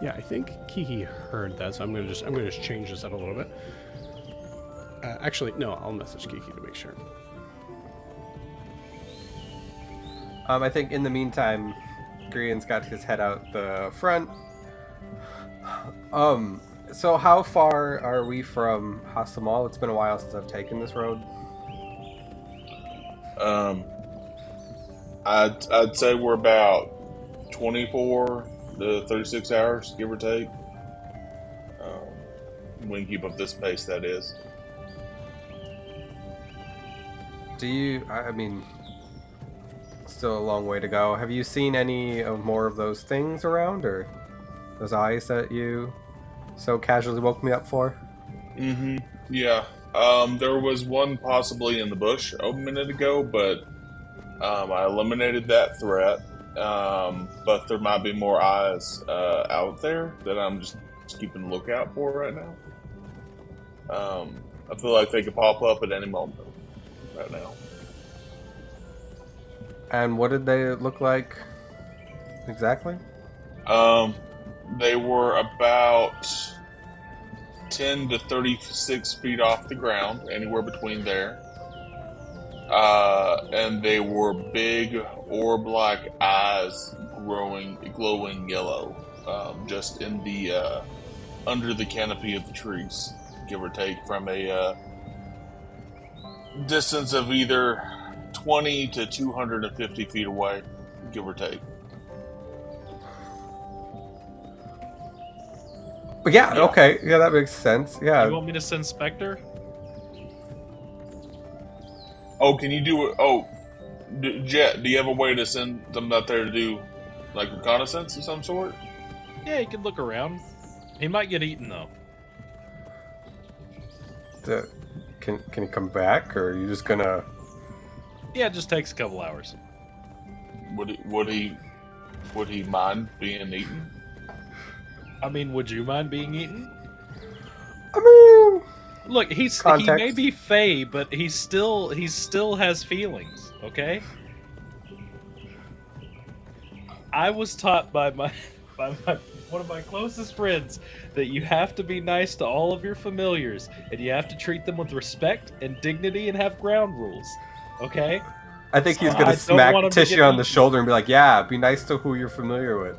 yeah, I think Kiki heard that, so I'm gonna just change this up a little bit. Actually, no, I'll message Kiki to make sure. I think in the meantime, Grian's got his head out the front. So how far are we from Ha Samal? It's been a while since I've taken this road. I'd say we're about 24 to 36 hours, give or take. We can keep up this pace, that is. Do you, I mean, still a long way to go. Have you seen any more of those things around, or those eyes that you so casually woke me up for? Mm-hmm. Yeah. There was one possibly in the bush a minute ago, but I eliminated that threat. But there might be more eyes out there that I'm just keeping a lookout for right now. I feel like they could pop up at any moment right now. And what did they look like exactly? They were about 10 to 36 feet off the ground, anywhere between there. And they were big orb-like eyes, glowing yellow, just in the under the canopy of the trees, give or take, from a distance of either 20 to 250 feet away, give or take. Yeah, Yeah. okay. Yeah, that makes sense. You Yeah. want me to send Spectre? Oh, can you do it? Oh, Jet, do you have a way to send them out there to do like reconnaissance of some sort? Yeah, he can look around. He might get eaten though. Can he come back, or are you just gonna... Yeah, it just takes a couple hours. Would he mind being eaten? I mean, would you mind being eaten? I mean... Look, he Context. may be Fey, but he still has feelings. Okay. I was taught by one of my closest friends that you have to be nice to all of your familiars, and you have to treat them with respect and dignity and have ground rules. Okay. I think he's I gonna don't smack want him to Tishy get on the eaten. shoulder and be like, "Yeah, be nice to who you're familiar with."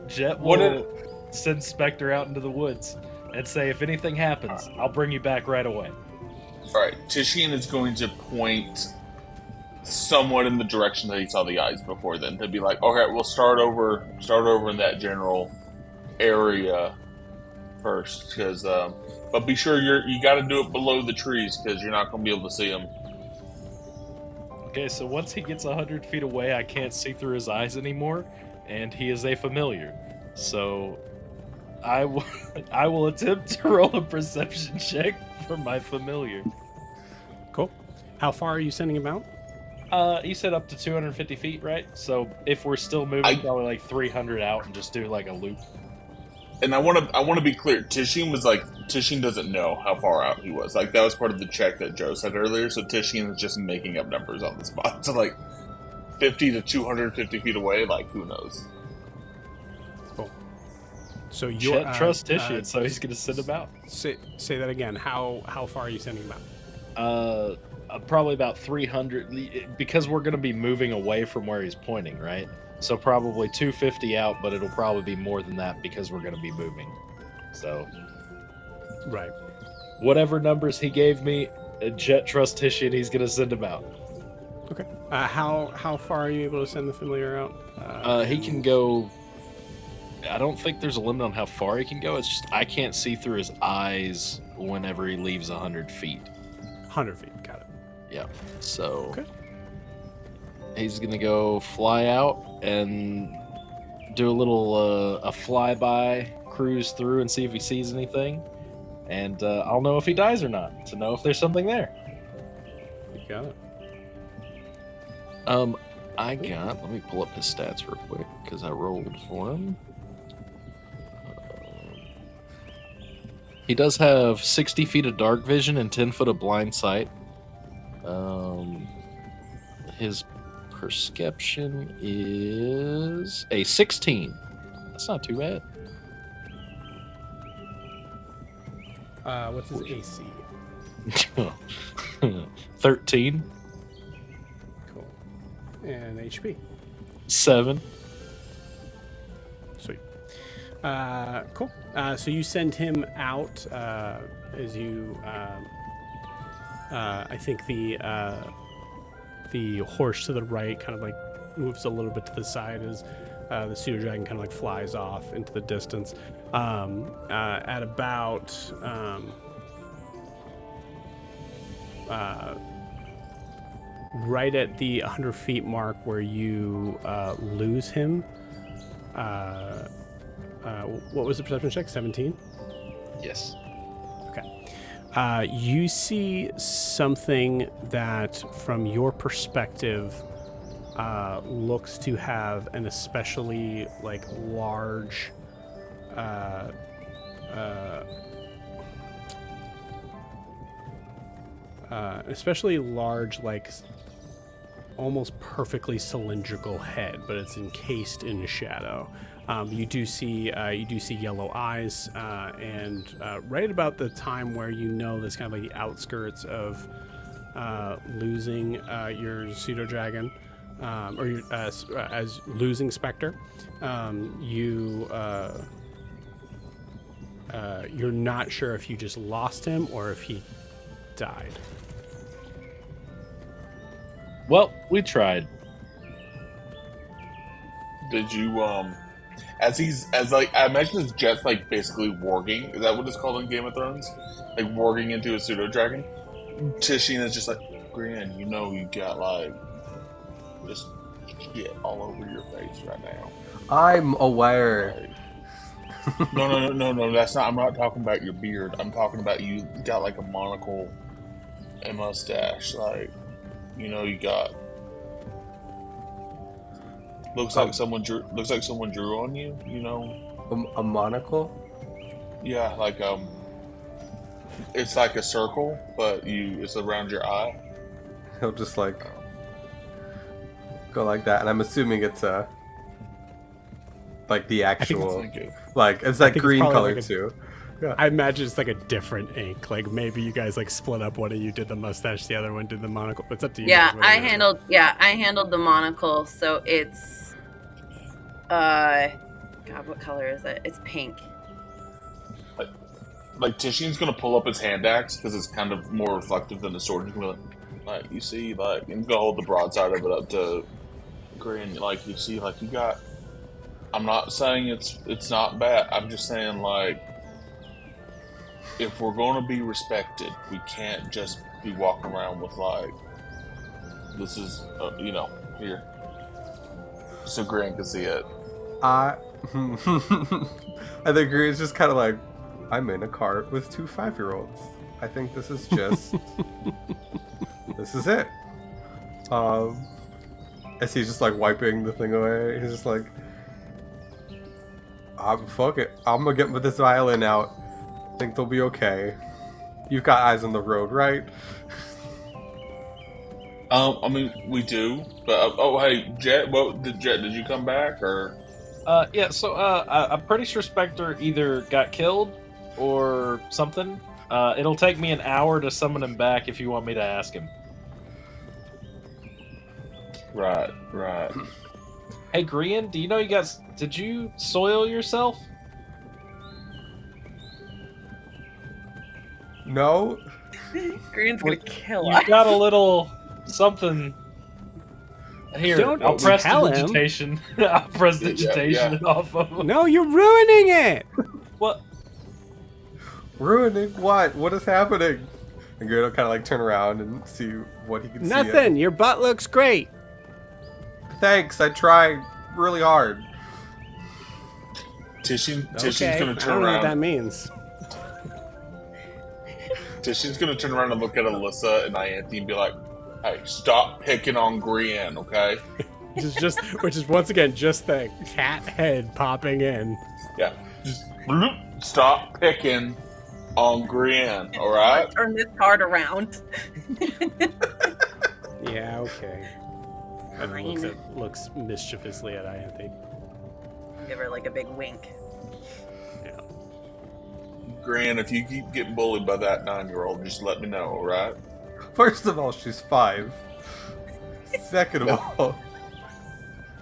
Jet What will send Spectre out into the woods and say, if anything happens, I'll bring you back right away. All right, Tishin is going to point somewhat in the direction that he saw the eyes before. Then to be like, okay, we'll start over in that general area first, because but be sure you got to do it below the trees because you're not going to be able to see them. Okay, so once he gets 100 feet away, I can't see through his eyes anymore, and he is a familiar. So I will attempt to roll a perception check for my familiar. Cool. How far are you sending him out? You said up to 250 feet, right? So if we're still moving, probably like 300 out and just do like a loop. And I want to be clear. Tishin doesn't know how far out he was. Like that was part of the check that Joe said earlier. So Tishin is just making up numbers on the spot. So like 50 to 250 feet away. Like who knows? Cool. So you're Trust Tishin, so he's gonna send him out. Say that again. How far are you sending him out? Probably about 300 because we're gonna be moving away from where he's pointing, right? So probably 250 out, but it'll probably be more than that because we're gonna be moving. So, Right. whatever numbers he gave me, Jet trust Tishin, he's gonna send him out. Okay. How far are you able to send the familiar out? He can go. I don't think there's a limit on how far he can go. It's just I can't see through his eyes whenever he leaves 100 feet. 100 feet. Got it. Yeah. So Okay. he's gonna go fly out and do a little a flyby cruise through and see if he sees anything, and I'll know if he dies or not to know if there's something there. You got it. Let me pull up his stats real quick because I rolled for him. He does have 60 feet of dark vision and 10 foot of blind sight. His perception is a 16. That's not too bad. What's his AC? 13. Cool. And HP. 7. Sweet. Cool. So you send him out as you. I think the horse to the right kind of like moves a little bit to the side as the pseudo dragon kind of like flies off into the distance. At about right at the 100 feet mark where you lose him. What was the perception check? 17? Yes. Okay. You see something that, from your perspective, looks to have an especially like large, almost perfectly cylindrical head, but it's encased in shadow. You do see yellow eyes, and right about the time where you know this kind of like the outskirts of losing your pseudo dragon, or your, as losing Spectre, you're not sure if you just lost him or if he died. Well, we tried. Did you I imagine this Jet's like basically warging. Is that what it's called in Game of Thrones? Like warging into a pseudo dragon. Tishine is just like, Gran, you know you got like just shit all over your face right now. I'm aware. Like, no. That's not. I'm not talking about your beard. I'm talking about you got like a monocle and mustache. Like, you know, you got. Looks like someone drew on you. You know, A monocle? yeah, like it's like a circle, but it's around your eye. He'll just like go like that, and I'm assuming it's like the actual like it's that green color like too. Yeah. I imagine it's like a different ink. Like maybe you guys like split up. One of you did the mustache, the other one did the monocle. It's up to you. Yeah, guys, I handled the monocle, so it's God, what color is it? It's pink. Like Tishine's gonna pull up his hand axe because it's kind of more reflective than the sword. He's gonna be like you see, like he's gonna hold the broadside of it up to Grin. Like you see, like you got. I'm not saying it's not bad. I'm just saying like if we're going to be respected, we can't just be walking around with like this is you know here, so Grin can see it. I think Green's just kind of like, I'm in a car with 2 5-year-olds. I think this is just this is it. As he's just like wiping the thing away, he's just like, fuck it, I'm gonna get this violin out. I think they'll be okay. You've got eyes on the road, right? I mean, we do, but hey, Jet, did you come back or? Yeah, so I'm pretty sure Spectre either got killed or something. It'll take me an hour to summon him back if you want me to ask him. Right. Hey, Grian, do you know did you soil yourself? No. Green's gonna kill You us. got a little something. Here, Don't I'll press tell the him. digitation. I'll press digitation Yeah. off of him. No, you're ruining it. What? Ruining what? What is happening? And Green will kind of like turn around and see what he can see. Nothing. Your butt looks great. Thanks, I tried really hard. Tishine's Okay. gonna I turn don't know what that around. means. Tishine's gonna turn around and look at Alyssa and Ianthe and be like, "Hey, stop picking on Grian, okay?" Which is once again just the cat head popping in. Yeah, just bloop, stop picking on Grian, all right? Turn this card around. Yeah. Okay. And then looks mischievously at Ianthe. Give her like a big wink. Yeah. Grian, if you keep getting bullied by that 9-year-old, just let me know, all right? First of all, she's 5. Second of all,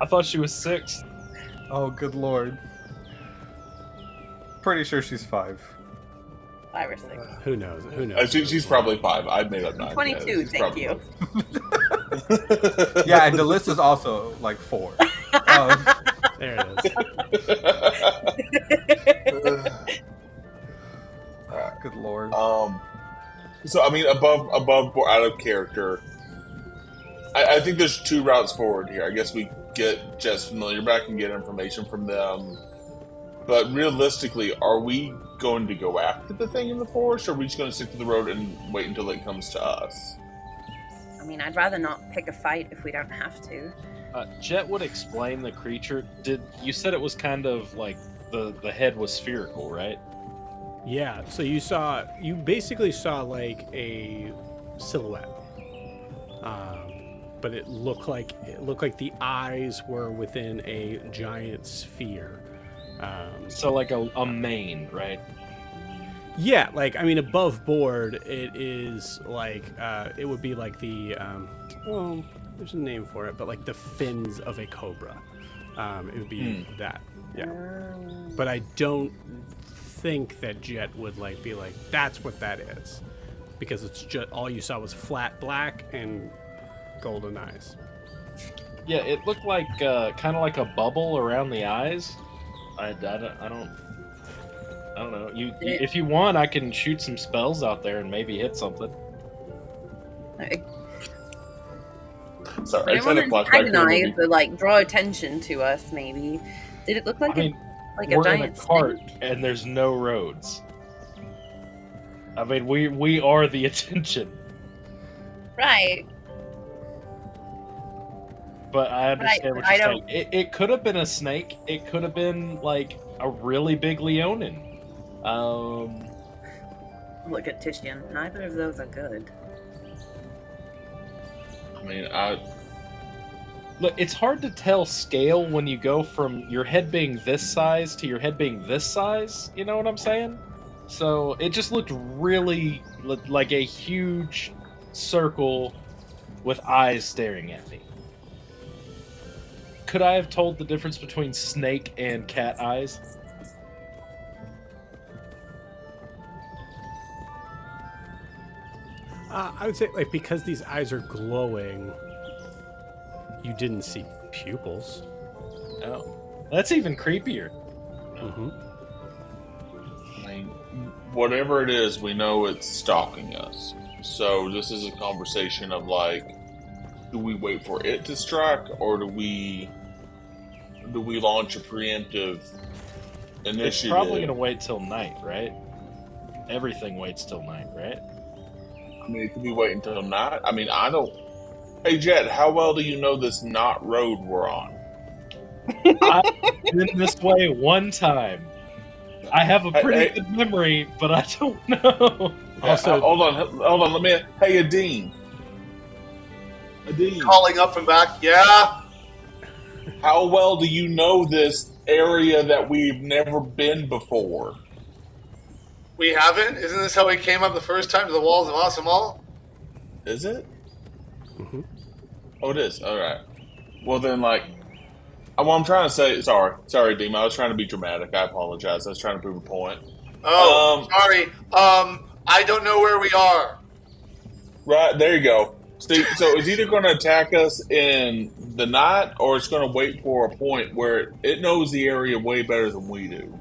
I thought she was 6. oh good lord. Pretty sure she's 5. 5 or 6. Who knows? Who knows? She's probably 5. I made up 9. 22, Yeah, she's thank probably you. 5. Yeah, and Delyssa's also like 4. There it is. Good lord. So I mean, above, out of character. I think there's 2 routes forward here. I guess we get Jess familiar back and get information from them. But realistically, are we going to go after the thing in the forest, or are we just going to stick to the road and wait until it comes to us? I mean, I'd rather not pick a fight if we don't have to. Jet would explain the creature. You said it was kind of like the head was spherical, right? Yeah. So you basically saw like a silhouette. but it looked like the eyes were within a giant sphere. So like a main, right? Yeah, like I mean, above board, it is like it would be like the well, there's a name for it, but like the fins of a cobra. It would be that, yeah. But I don't think that Jet would like be like that's what that is, because it's just all you saw was flat black and golden eyes. Yeah, it looked like kind of like a bubble around the eyes. I don't know. If you want, I can shoot some spells out there and maybe hit something. Sorry, I I want had a to flashback to the movie. recognize or like draw attention to us. Maybe did it look like I mean, a we're in a giant cart snake? and there's no roads. I mean, we are the attention, Right. but I understand what you're saying. don't- It could have been a snake. It could have been like a really big leonin. Look at Titian. Neither of those are good. I mean, Look, it's hard to tell scale when you go from your head being this size to your head being this size. You know what I'm saying? So it just looked really like a huge circle with eyes staring at me. Could I have told the difference between snake and cat eyes? I would say like because these eyes are glowing, you didn't see pupils. Oh, that's even creepier. Mm-hmm. I mean, whatever it is, we know it's stalking us. So this is a conversation of like, do we wait for it to strike, or do we launch a preemptive initiative? It's probably gonna wait till night, right? Everything waits till night, right? I mean, it could be waiting until night. I mean, I don't. Hey, Jet, how well do you know this not road we're on? I've been this way one time. I have a pretty good memory, but I don't know. Also, hold on. Let me. Hey, Adine. Calling up from back. Yeah. How well do you know this area that we've never been before? We haven't? Isn't this how we came up the first time to the walls of Ha Samal? Is it? Mm-hmm. Oh, it is. All right. Well, then, like, well, I'm trying to say. Sorry, Deem. I was trying to be dramatic. I apologize. I was trying to prove a point. Oh, sorry. I don't know where we are. Right there, you go. Steve, so it's either going to attack us in the night, or it's going to wait for a point where it knows the area way better than we do.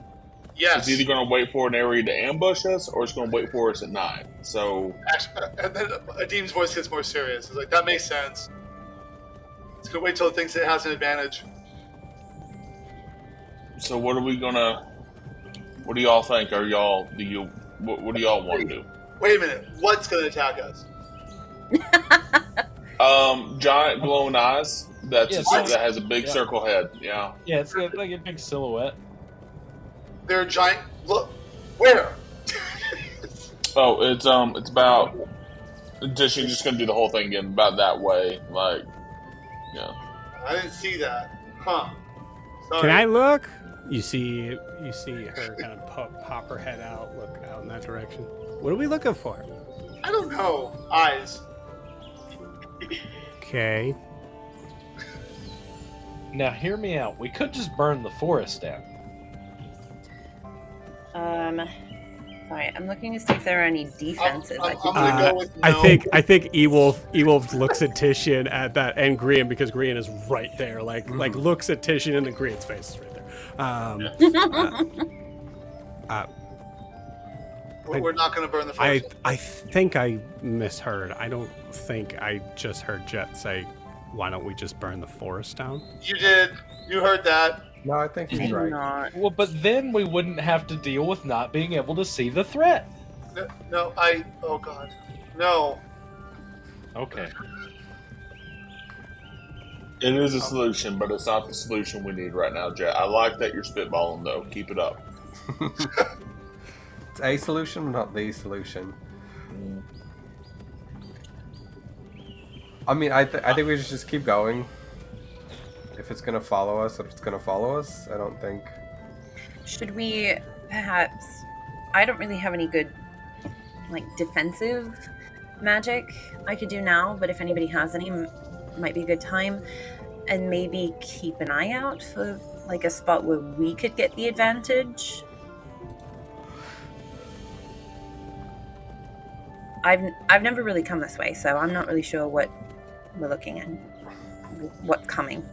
Yes. It's either going to wait for an area to ambush us, or it's going to wait for us at night. So, Actually, and then Adim's voice gets more serious. It's like, that makes sense. It's going to wait till it thinks it has an advantage. so what are we gonna? What do y'all think? What do y'all want to do? Wait a minute. What's going to attack us? Giant glowing eyes. That has a big Yeah. circle head. Yeah. Yeah, it's like a big silhouette. They're a giant. Look. Where? Oh, it's about. She's just gonna do the whole thing again, about that way, like, yeah. I didn't see that. Huh. Sorry. can I look? You see her kind of pop her head out, look out in that direction. What are we looking for? I don't know. Eyes. Okay. Now, hear me out. We could just burn the forest down. Sorry, I'm looking to see if there are any defenses. I'm could gonna do. go with no. I think Ewolf looks at Titian at that, and Grian, because Grian is right there, like looks at Titian, and then Grian's face is right there. We're not going to burn the forest. I think I misheard. I don't think I just heard Jet say, "Why don't we just burn the forest down?" You did. You heard that. No, I think he's right. Not. Well, but then we wouldn't have to deal with not being able to see the threat. No, oh God. No. Okay. It is a solution, but it's not the solution we need right now, Jet. I like that you're spitballing, though. Keep it up. It's a solution, not the solution. I mean, I think we should just keep going. If it's gonna follow us, if it's gonna follow us, I don't think. Should we perhaps? I don't really have any good, like, defensive magic I could do now, but if anybody has any, might be a good time. And maybe keep an eye out for, like, a spot where we could get the advantage. I've never really come this way, so I'm not really sure what we're looking at, what's coming.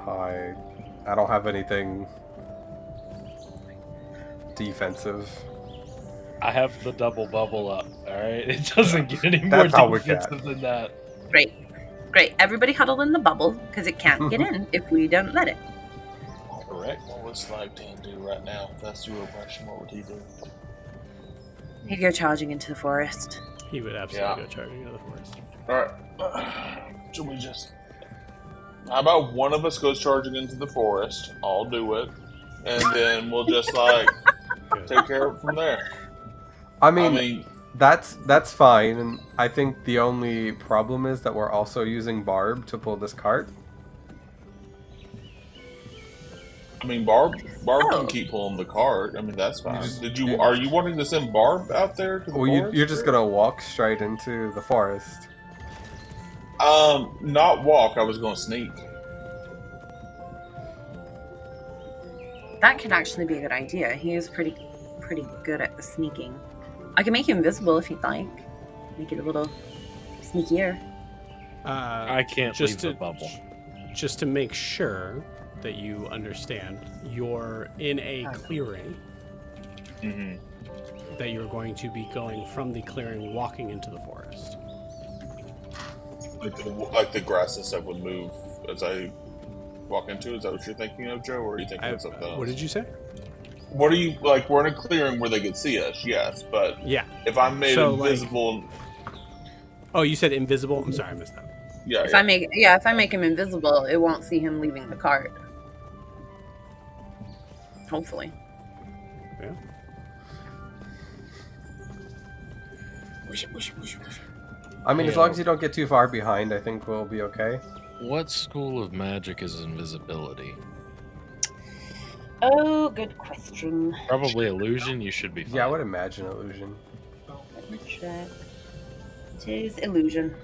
I don't have anything defensive. I have the double bubble up. All right, it doesn't get any more That's all we defensive got. than that. Great. Everybody huddle in the bubble, because it can't get in if we don't let it. Correct. What would Slag Dan do right now? If that's your question, what would he do? He'd go charging into the forest. He would absolutely go charging into the forest. Alright. Should we just... How about one of us goes charging into the forest? I'll do it. And then we'll just, like, take care of it from there. I mean, that's fine, and I think the only problem is that we're also using Barb to pull this cart. I mean, Barb can keep pulling the cart. I mean, that's fine. Are you wanting to send Barb out there to the forest? You're just gonna walk straight into the forest. Not walk. I was going to sneak. That could actually be a good idea. He is pretty good at the sneaking. I can make you invisible if you'd like. Make it a little sneakier. I can't leave the bubble. Just to make sure that you understand, you're in a clearing. Mm-hmm. That you're going to be going from the clearing, walking into the forest. Like the grass and stuff would move as I walk into. Is that what you're thinking of, Joe, or are you thinking of something else? What did you say? What are you like? We're in a clearing where they could see us, yes, but if I'm made invisible, oh, you said invisible. I'm sorry, I missed that. If I make him invisible, it won't see him leaving the cart. Hopefully. Yeah. I mean, as long as you don't get too far behind, I think we'll be okay. What school of magic is invisibility? Oh, good question. Probably illusion. You should be fine. Yeah, I would imagine illusion. Let me check. It is illusion.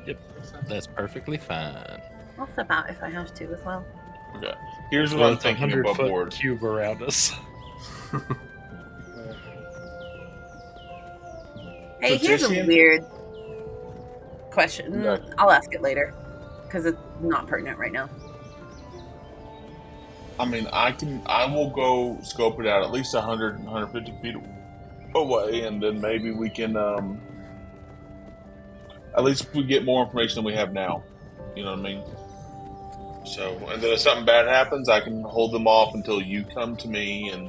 Yep, that's perfectly fine. I'll step out if I have to as well. Okay. Here's what I'm thinking above 100-foot board. cube around us. Hey, here's a weird question. Okay. I'll ask it later because it's not pertinent right now. I mean, I will go scope it out at least 100, 150 feet away, and then maybe we can, at least we get more information than we have now. You know what I mean? So, and then if something bad happens, I can hold them off until you come to me, and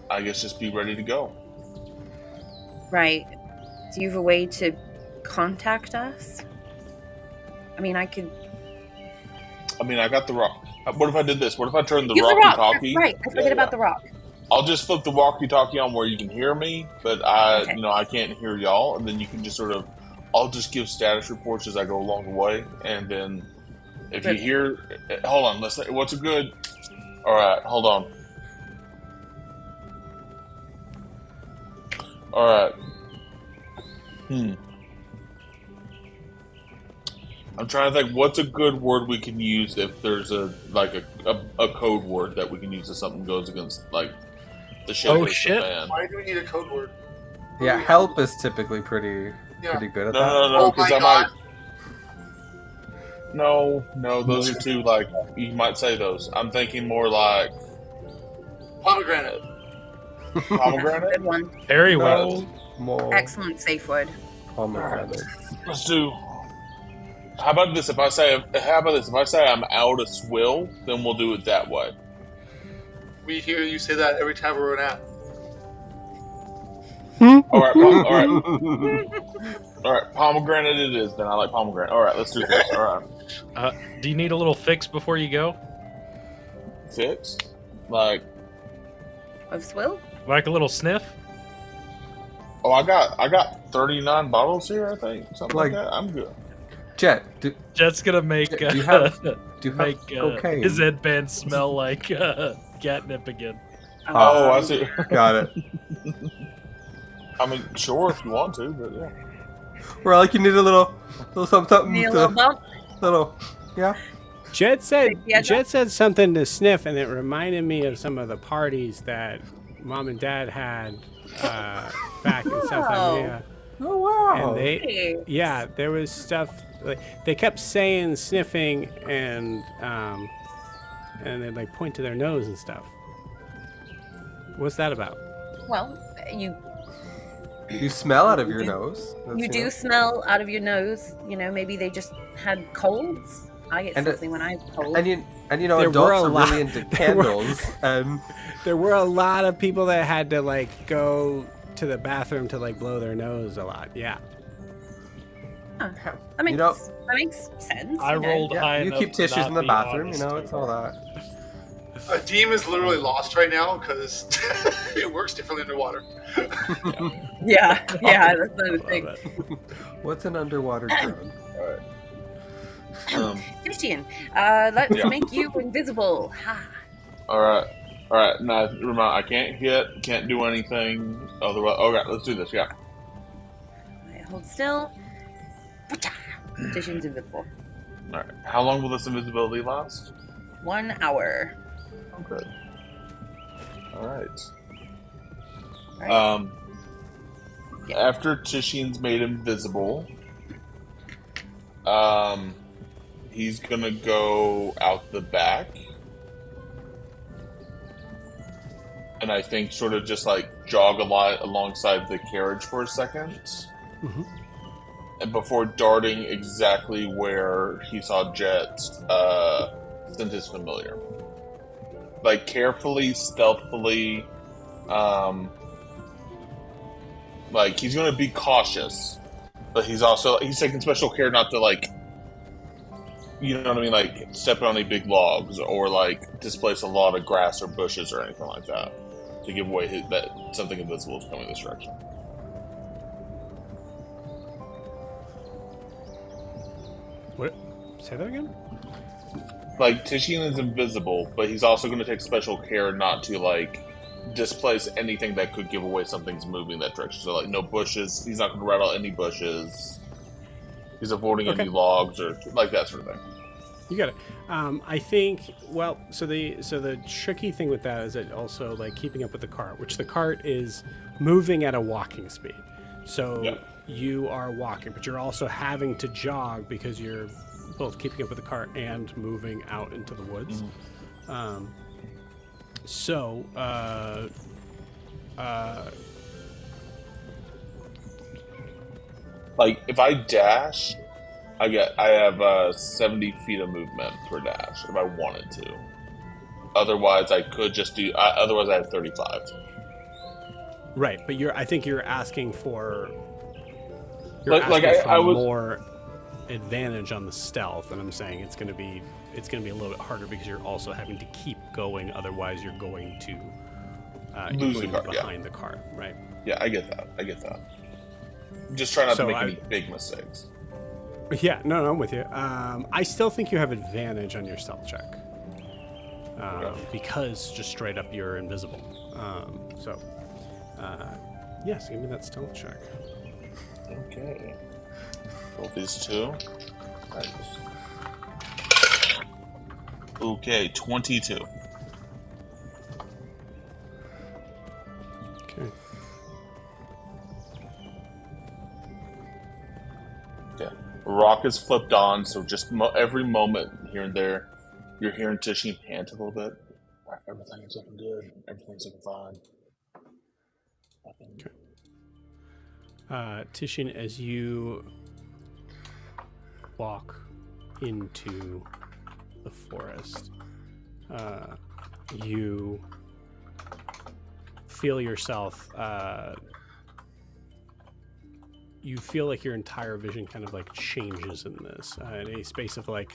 I guess just be ready to go. Right. Do you have a way to contact us? I mean, I could... I mean, I got the rock. What if I did this? What if I turned the Use the rock. walkie-talkie? Right, I forget about the rock. I'll just flip the walkie-talkie on where you can hear me, but I can't hear y'all, and then you can just sort of... I'll just give status reports as I go along the way, and then if you hear... Hold on, what's a good... Alright, hold on. Alright. I'm trying to think, what's a good word we can use if there's a code word that we can use if something goes against, like, the shit. Oh, shit. Fan. Why do we need a code word? Yeah, help is typically pretty good at that. No, because my God. No, those are two, like, you might say those. I'm thinking more like... Pomegranate. Pomegranate? Good one. Very well. More Excellent safe word. pomegranate. Let's do... How about this? If I say I'm out of swill, then we'll do it that way. We hear you say that every time we're in app. All right. Pomegranate it is. Then I like pomegranate. All right, let's do this. All right. Do you need a little fix before you go? Fix? Like, Of swill? Like a little sniff? Oh, I got 39 bottles here. I think something like Like- that. I'm good. Jet, Jet's gonna make do you have make cocaine? his headband smell like catnip again. Oh, I see. Got it. I mean, sure if you want to, but yeah. We're like, you need a little something Need a little bump. little, yeah. Jet said Yeah, Jet said something to sniff, and it reminded me of some of the parties that Mom and Dad had back in South Wow. America. Oh wow. And they, Hey. yeah, there was stuff like they kept saying sniffing, and they'd like point to their nose and stuff. What's that about? Well, you You smell out of your nose. That's, you do smell out of your nose. You know, maybe they just had colds. I get And, something when I have cold. And you know, There were adults a are lot- really into there were- candles, and There were a lot of people that had to like go to the bathroom to like blow their nose a lot. Yeah. That makes, you know- that makes sense. I you know. rolled high you enough keep to tissues not in the be bathroom. You honest. know, it's all that. Deem is literally lost right now because it works differently underwater. Yeah, yeah, that's the thing. Love it. What's an underwater drug? Christian, let's Yeah. make you invisible. Ha. All right. Now remember, I can't hit, can't do anything. Otherwise, okay, let's do this. Yeah. Alright, hold still. Titian's invisible. All right. How long will this invisibility last? 1 hour. Okay. All right. Right. Yeah. After Tishine's made invisible, he's gonna go out the back, and I think sort of just like jog alongside the carriage for a second, Mhm. and before darting exactly where he saw Jet send his familiar, like carefully, stealthily. Like he's gonna be cautious, but he's taking special care not to like, you know what I mean, like step on any big logs or like displace a lot of grass or bushes or anything like that to give away that something invisible is coming this direction. What? Say that again? Like Tishine is invisible, but he's also going to take special care not to like displace anything that could give away something's moving that direction. So like no bushes. He's not going to rattle any bushes. He's avoiding Okay. any logs or like that sort of thing. You got it. I think. Well, so the tricky thing with that is it also like keeping up with the cart, which the cart is moving at a walking speed. So Yeah. you are walking, but you're also having to jog because you're both keeping up with the cart and moving out into the woods. Like if I dash, I have 70 feet of movement per dash if I wanted to. Otherwise, I could just do. Otherwise, I have 35. Right, but I think you're asking for. I was more advantage on the stealth, and I'm saying it's going to be a little bit harder because you're also having to keep going. Otherwise, you're going to Lose the cart, behind the cart, right? Yeah, I get that. Just try not So to make any big mistakes. Yeah, no, I'm with you. I still think you have advantage on your stealth check because just straight up you're invisible. Yes, give me that stealth check. Okay. Roll these two. Nice. Okay, 22. Okay. Yeah. Rock is flipped on, so just every moment here and there, you're hearing Tishine pant a little bit. Everything's looking good. Everything's looking fine. Okay. Titian, as you walk into the forest, you feel yourself. You feel like your entire vision kind of like changes in this. In a space of like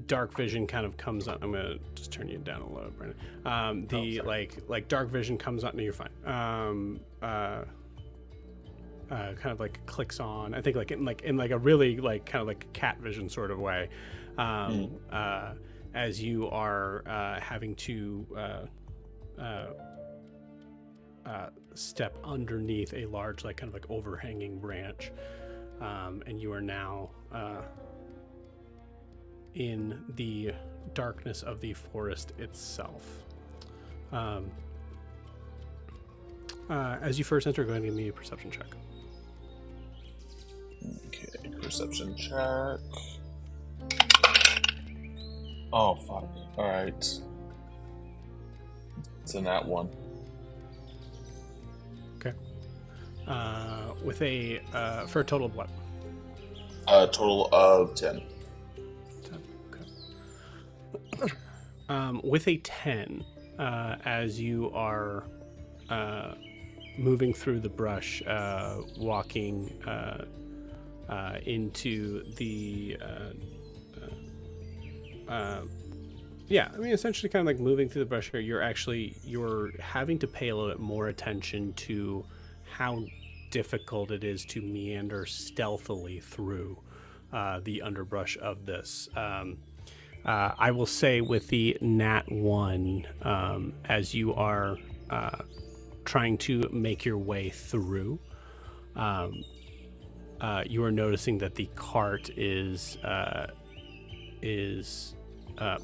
dark vision kind of comes on. I'm gonna just turn you down a little, Brandon. Like dark vision comes on. No, you're fine. kind of like clicks on. I think like in a really like kind of like cat vision sort of way, as you are having to step underneath a large like kind of like overhanging branch, and you are now in the darkness of the forest itself. As you first enter, go ahead and give me a perception check. Okay, perception check. Oh, fuck. Alright. It's in that one. Okay. With a for a total of what? A total of 10. 10. Okay. With a 10, as you are moving through the brush, walking into the yeah, I mean, essentially kind of like moving through the brush here, you're having to pay a little bit more attention to how difficult it is to meander stealthily through the underbrush of this. I will say with the Nat 1, as you are trying to make your way through, you are noticing that the cart is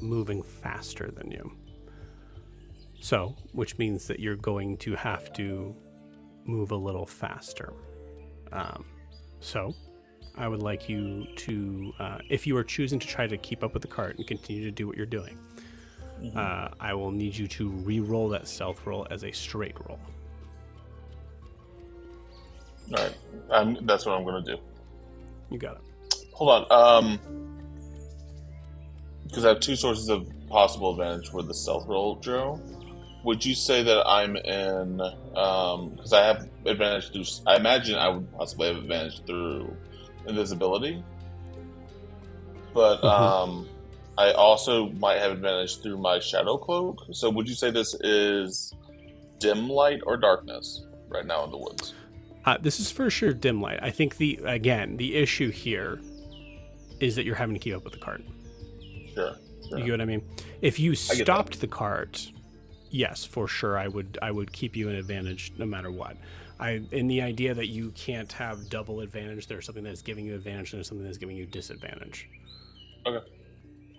moving faster than you. So, which means that you're going to have to move a little faster. So, I would like you to, if you are choosing to try to keep up with the cart and continue to do what you're doing, I will need you to re-roll that stealth roll as a straight roll. Alright, that's what I'm going to do. You got it. Hold on, because I have two sources of possible advantage for the stealth roll, Joe. Would you say that I'm in, because I have advantage through, I imagine I would possibly have advantage through invisibility, but I also might have advantage through my shadow cloak. So would you say this is dim light or darkness right now in the woods? This is for sure dim light. I think the issue here is that you're having to keep up with the cart. Sure. You get what I mean? If you stopped the cart, yes, for sure, I would keep you an advantage no matter what. In the idea that you can't have double advantage, there's something that's giving you advantage and there's something that's giving you disadvantage. Okay.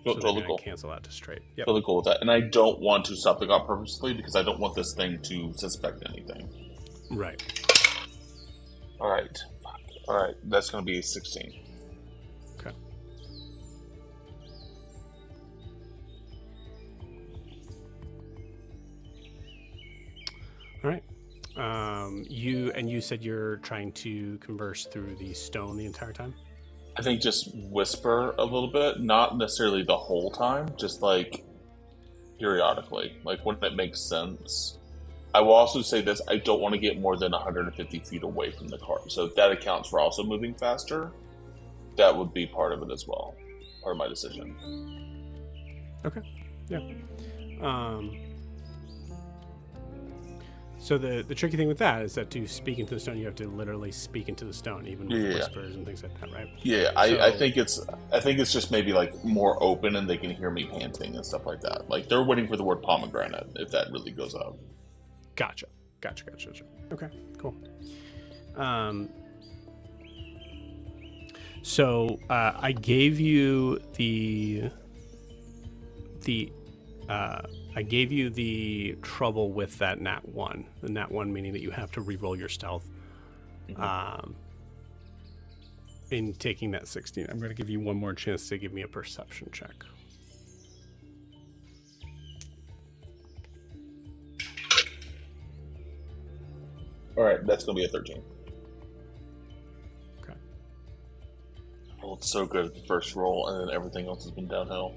So totally cool. Cancel out to straight. Yep. Totally cool with that. And I don't want to stop the cart purposely because I don't want this thing to suspect anything. Right. Alright. Alright, that's going to be 16. Okay. All right. You said you're trying to converse through the stone the entire time? I think just whisper a little bit, not necessarily the whole time, just like periodically, like when it makes sense. I will also say this, I don't want to get more than 150 feet away from the cart. So if that accounts for also moving faster, that would be part of it as well. Part of my decision. Okay. Yeah. So the tricky thing with that is that to speak into the stone, you have to literally speak into the stone, even with whispers and things like that, right? Yeah, I think it's just maybe like more open and they can hear me panting and stuff like that. Like they're waiting for the word pomegranate if that really goes up. Gotcha. Okay, cool. So I gave you the trouble with that nat 1. The nat 1 meaning that you have to re-roll your stealth. In taking that 16, I'm going to give you one more chance to give me a perception check. All right, that's going to be a 13. Okay. I rolled so good at the first roll, and then everything else has been downhill.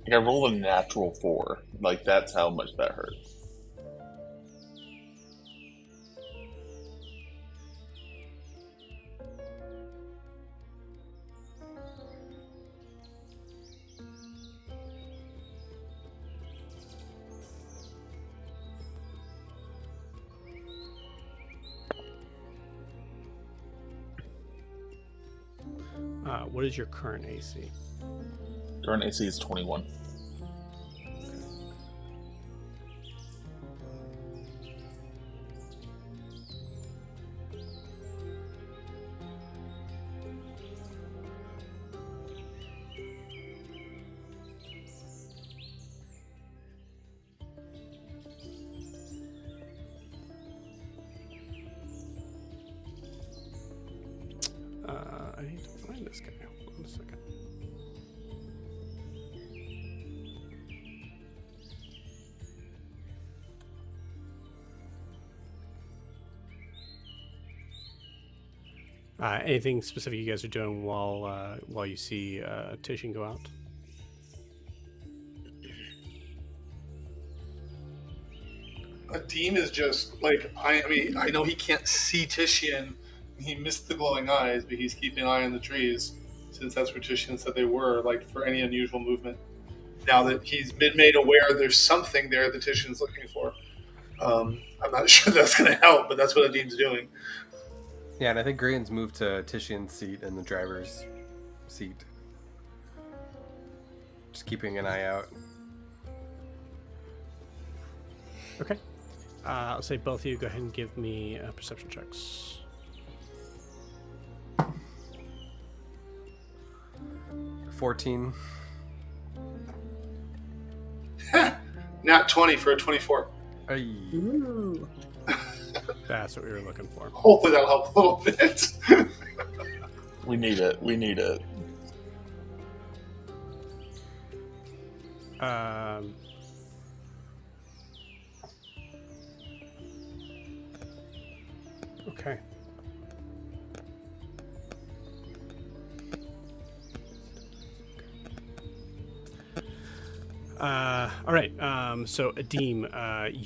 Like I rolled a natural 4. Like that's how much that hurt. What is your current AC? Current AC is 21. I need to find this guy. Hold on a second. Anything specific you guys are doing while you see Tishin go out? Adim is just like I mean, I know he can't see Titian. He missed the glowing eyes, but he's keeping an eye on the trees, since that's where Titian said they were, like for any unusual movement. Now that he's been made aware there's something there that Titian's looking for. I'm not sure that's going to help, but that's what Adim's doing. Yeah, and I think Green's moved to Titian's seat in the driver's seat. Just keeping an eye out. Okay. I'll say both of you go ahead and give me perception checks. 14. Nat 20 for a 24. Ay. Ooh. That's what we were looking for. Hopefully that'll help a little bit. We need it. We need it. Okay. All right. So Adim,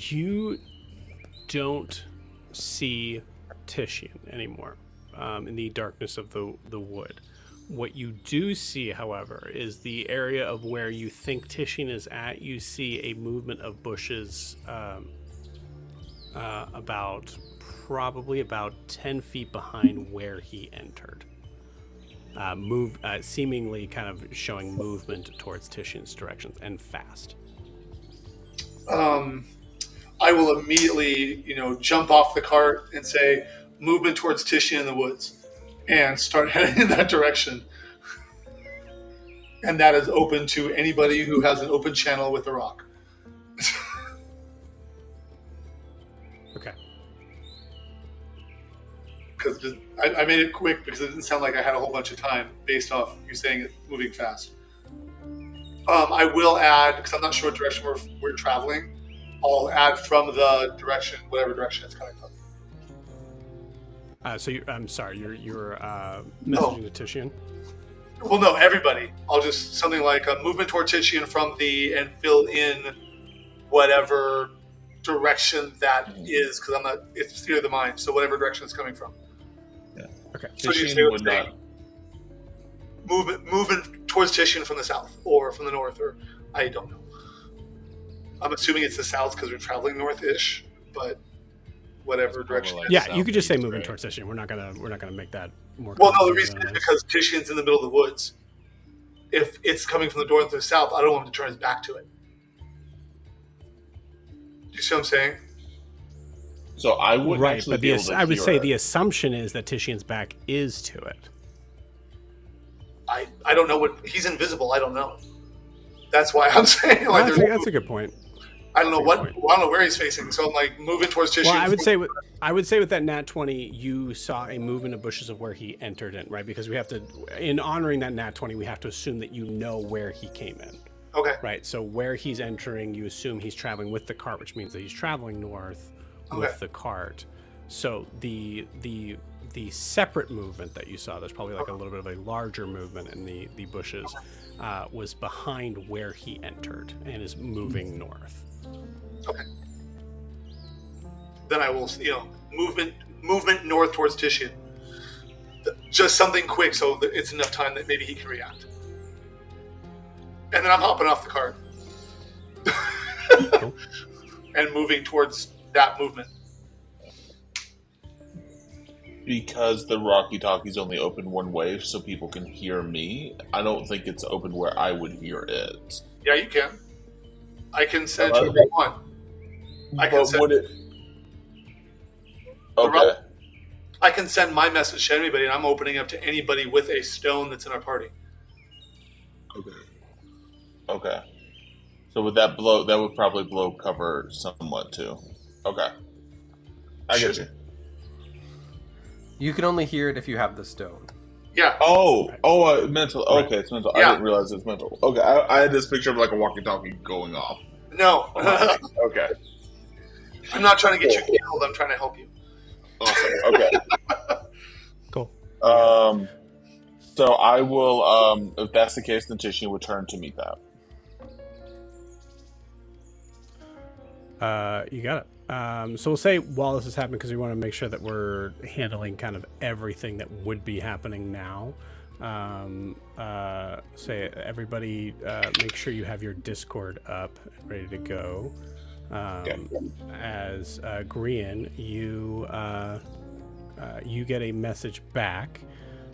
you don't see Titian anymore in the darkness of the wood. What you do see, however, is the area of where you think Titian is at. You see a movement of bushes probably about 10 feet behind where he entered. Seemingly kind of showing movement towards Titian's directions, and fast. I will immediately, jump off the cart and say, movement towards Titian in the woods, and start heading in that direction. And that is open to anybody who has an open channel with a rock. Okay. Because I made it quick because it didn't sound like I had a whole bunch of time based off you saying it moving fast. I will add, because I'm not sure what direction we're traveling, I'll add from the direction, whatever direction it's coming from. I'm sorry, you're messaging the Titian? Well, no, everybody. I'll just, something like a movement toward Titian and fill in whatever direction that is, because it's through the mind, so whatever direction it's coming from. Yeah. Okay. So you Titian say would not. Moving towards Titian from the south or from the north, or I don't know. I'm assuming it's the south because we're traveling north-ish, but whatever direction. like Yeah, you could just say southeast, moving right? towards Titian. We're not gonna make that more. Well, no, the complicated reason than is it is. because Titian's in the middle of the woods. If it's coming from the north or the south, I don't want him to turn his back to it. Do you see what I'm saying? So I wouldn't Right, actually but be able to I would hear say it. the assumption is that Titian's back is to it. I don't know what he's invisible. I don't know. That's why I'm saying like That's a good point. I don't know that's a what good I don't know where he's facing. So I'm like moving towards Titian. Well, I would say with that nat 20, you saw a movement of bushes of where he entered in, right? Because we have to, in honoring that nat 20, we have to assume that you know where he came in, Okay. right? So where he's entering, you assume he's traveling with the cart, which means that he's traveling north with the cart. So the separate movement that you saw, there's probably like a little bit of a larger movement in the bushes, was behind where he entered and is moving north. Okay. Then I will, movement north towards Titian. Just something quick so that it's enough time that maybe he can react. And then I'm hopping off the cart. Cool. And moving towards that movement. because the Rocky Talkie's only open one way, so people can hear me. I don't think it's open where I would hear it. Yeah, you can. I can send Hello? you if you want. I can But send. would it? Okay. I can send my message to anybody, and I'm opening up to anybody with a stone that's in our party. Okay. Okay. So would that blow? That would probably blow cover somewhat too. Okay. I get you. You can only hear it if you have the stone. Yeah. Mental. Right. Okay, it's mental. Yeah. I didn't realize it's mental. Okay, I had this picture of like a walkie-talkie going off. No. Okay. I'm not trying to get you killed. I'm trying to help you. Awesome. Okay. Cool. So I will. If that's the case, then Tishy would turn to meet that. You got it. So we'll say while this is happening, because we want to make sure that we're handling kind of everything that would be happening now. Say everybody, make sure you have your Discord up and ready to go. As Grian, you get a message back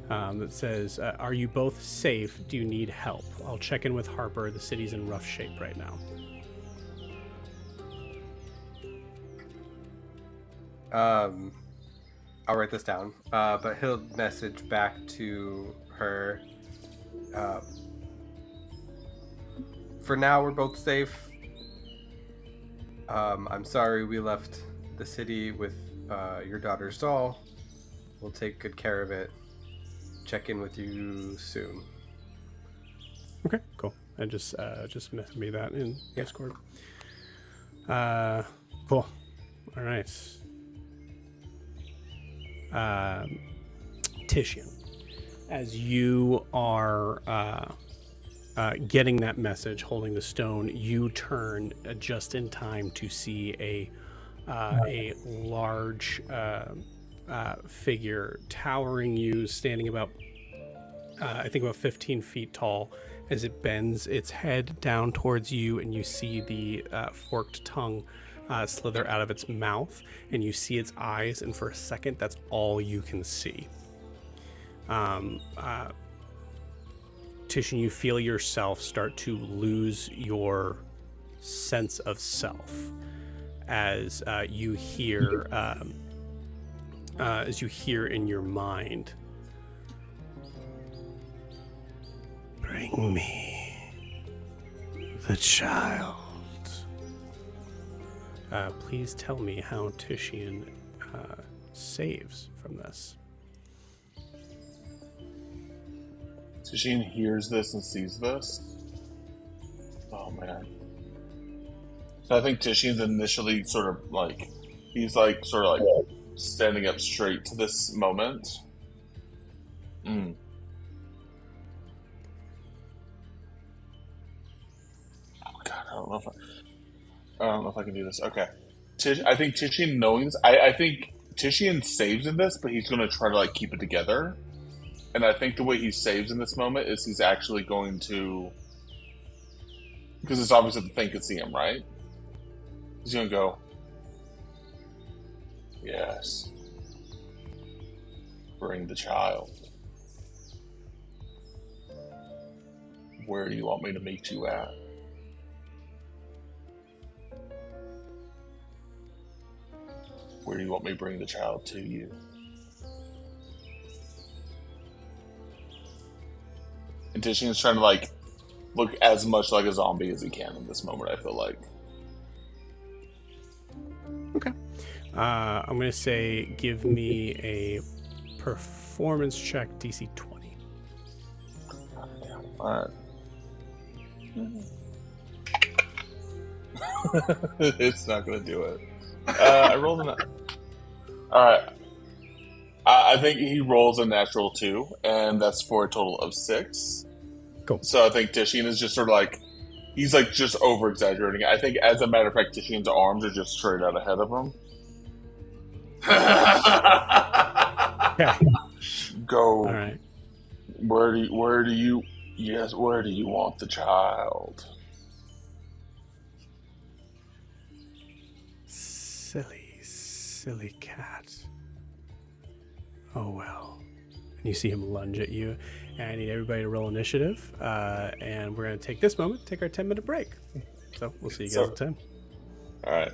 that says, "Are you both safe? Do you need help? I'll check in with Harper. The city's in rough shape right now." I'll write this down. But he'll message back to her. For now, we're both safe. I'm sorry we left the city with your daughter's doll. We'll take good care of it. Check in with you soon. Okay, cool. And just message me that in Discord. Cool. All right. Titian, as you are getting that message, holding the stone, you turn just in time to see a large figure towering you, standing about I think about 15 feet tall, as it bends its head down towards you, and you see the forked tongue slither out of its mouth, and you see its eyes, and for a second, that's all you can see. Titian, you feel yourself start to lose your sense of self as you hear in your mind, "Bring me the child." Please tell me how Titian saves from this. Tishin hears this and sees this. Oh man. So I think Tishin's initially sort of like standing up straight to this moment. Oh god, I don't know if I can do this. Okay. I think Tishin knowing this, I think Tishin saves in this, but he's gonna try to like keep it together. And I think the way he saves in this moment is he's actually going to, because it's obvious that the thing can see him, right? He's going to go, "Yes, bring the child. Where do you want me to meet you at?" Where do you want me to bring the child to you? And Tishin is trying to like look as much like a zombie as he can in this moment, I feel like. Okay. I'm going to say give me a performance check, DC 20. Alright. It's not going to do it. I rolled an... Alright. I think he rolls a natural 2, and that's for a total of 6. Cool. So I think Tishin is just sort of like, he's like just over exaggerating. I think, as a matter of fact, Tishin's arms are just straight out ahead of him. Okay. Go. All right. Where do you want the child? Silly cat. Oh, well. And you see him lunge at you. And I need everybody to roll initiative. And we're going to take this moment, take our 10-minute break. So we'll see you guys in 10. All right.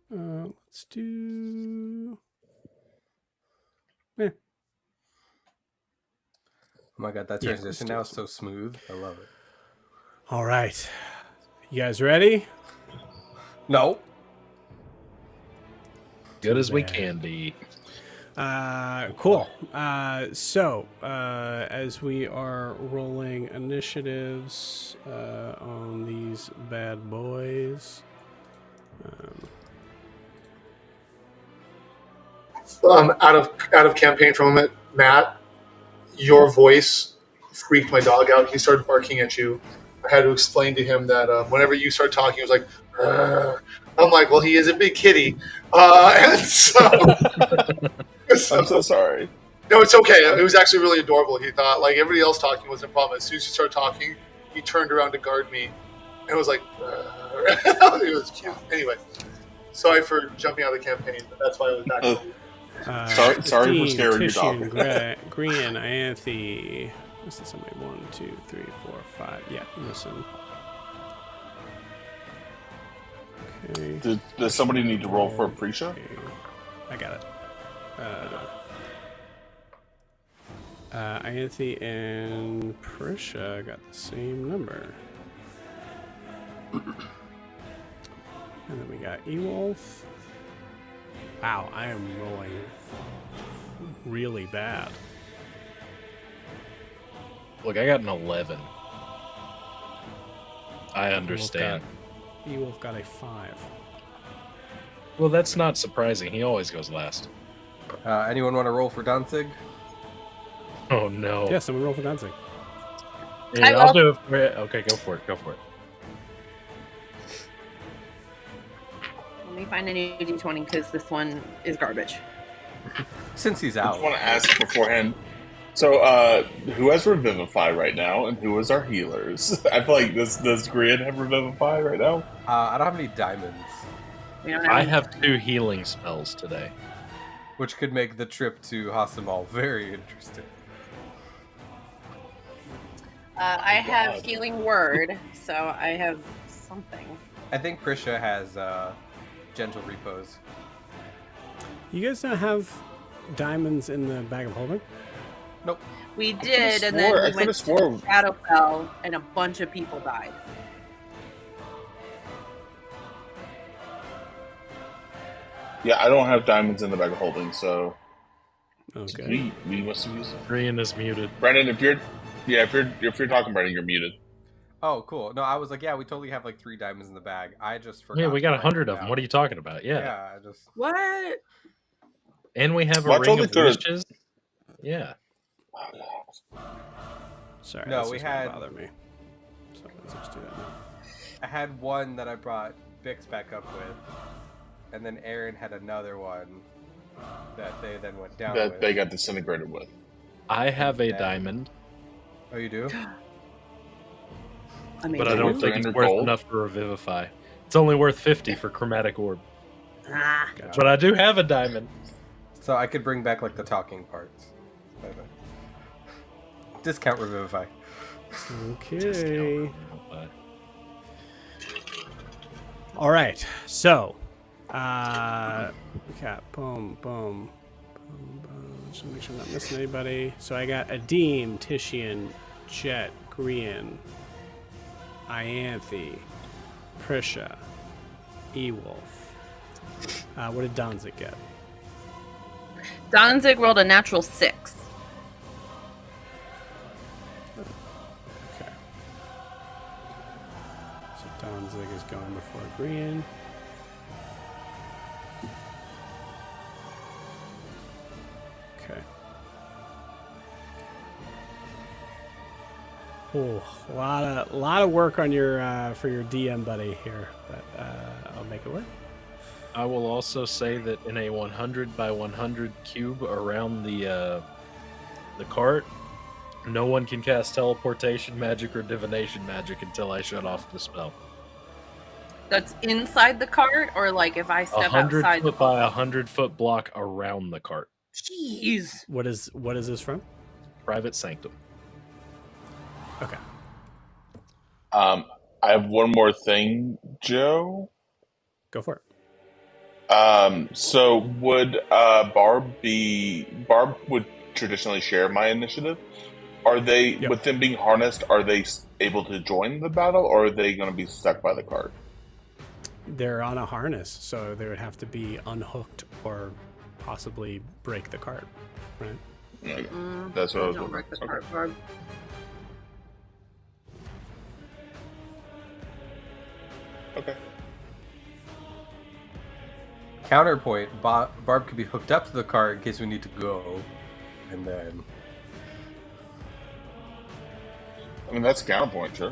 Let's do. Oh my god, that Yeah, let's transition do now is this so smooth. I love it. All right. You guys ready? No. Good Too as we bad. can be. Cool. So, as we are rolling initiatives on these bad boys, Out of campaign for a moment, Matt, your voice freaked my dog out. He started barking at you. I had to explain to him that whenever you start talking, he was like, "Arr." I'm like, well, he is a big kitty, and so I'm so sorry. no, it's okay. It was actually really adorable. He thought like everybody else talking wasn't a problem. As soon as you started talking, he turned around to guard me, and was like, "Arr." It was cute. Anyway, sorry for jumping out of the campaign, but that's why I was back. Sorry for Dean, scaring your Titian, dog. Green, Ianthe. This is somebody. 1, 2, 3, 4, 5. Yeah, listen. Okay. Does somebody need to roll for a pre-show? Okay. I got it. Ianthe and Prisha got the same number. And then we got Ewolf. Wow, I am rolling really bad. Look, I got an 11. I understand. Ewolf got a 5. Well, that's not surprising. He always goes last. Anyone want to roll for Danzig? Oh, no. Yeah, someone roll for Danzig. Yeah, I I'll will. do it for you. Okay, go for it. Go for it. Let me find a new D20 because this one is garbage. Since he's I out. just want to ask beforehand. So, who has Revivify right now, and who is our healers? I feel like does Grid have Revivify right now? I don't have any diamonds, We don't have I any- have 2 healing spells today. which could make the trip to Ha Samal very interesting. I have God. healing word, so I have something. I think Prisha has gentle repose. You guys don't have diamonds in the bag of holding? Nope. We did, and then I we coulda went swore- to Shadowfell, and a bunch of people died. Yeah, I don't have diamonds in the bag of holding, so Okay. we must have used them. Brian is muted. Brandon, if you're talking, Brandon, you're muted. Oh, cool. No, I was like, yeah, we totally have like 3 diamonds in the bag. I just forgot. Yeah, we to got write 100 them of them. down. What are you talking about? Yeah. Yeah, I just. What? And we have a Well, I ring totally of could've- wishes. Yeah. Sorry, No, this we is gonna had- bother me. So let's just do that now. I had one that I brought Bix back up with, and then Aaron had another one that they then went down That with. they got disintegrated with. I have a Yeah. diamond, Oh, you do? Amazing. but I don't think it's 300 worth gold? enough for Revivify. It's only worth 50 for Chromatic Orb. Ah. Gotcha. But I do have a diamond. So I could bring back like the talking parts. Discount Revivify. Okay. All right. So, we got boom, boom, boom, boom. Just make sure I'm not missing anybody. So I got Adim, Titian, Jet, Grian, Ianthe, Prisha, Ewolf. What did Danzig get? Danzig rolled a natural 6. Okay. So Danzig is going before Grian. Okay. Oh, a lot of work on your for your DM buddy here, but I'll make it work. I will also say that in a 100 by 100 cube around the cart, no one can cast teleportation magic or divination magic until I shut off the spell. That's inside the cart, or like if I step 100 outside the foot by 100 foot block around the cart. Jeez. What is this from? Private sanctum. Okay. I have one more thing, Joe. Go for it. So would Barb would traditionally share my initiative. Are they, Yep. with them being harnessed, are they able to join the battle, or are they going to be stuck by the cart? They're on a harness, so they would have to be unhooked or possibly break the cart, right? Okay. That's what I was Don't wondering. break the Okay. cart, Barb. Okay. Counterpoint: Barb could be hooked up to the cart in case we need to go, and then I mean, that's a counterpoint, sure.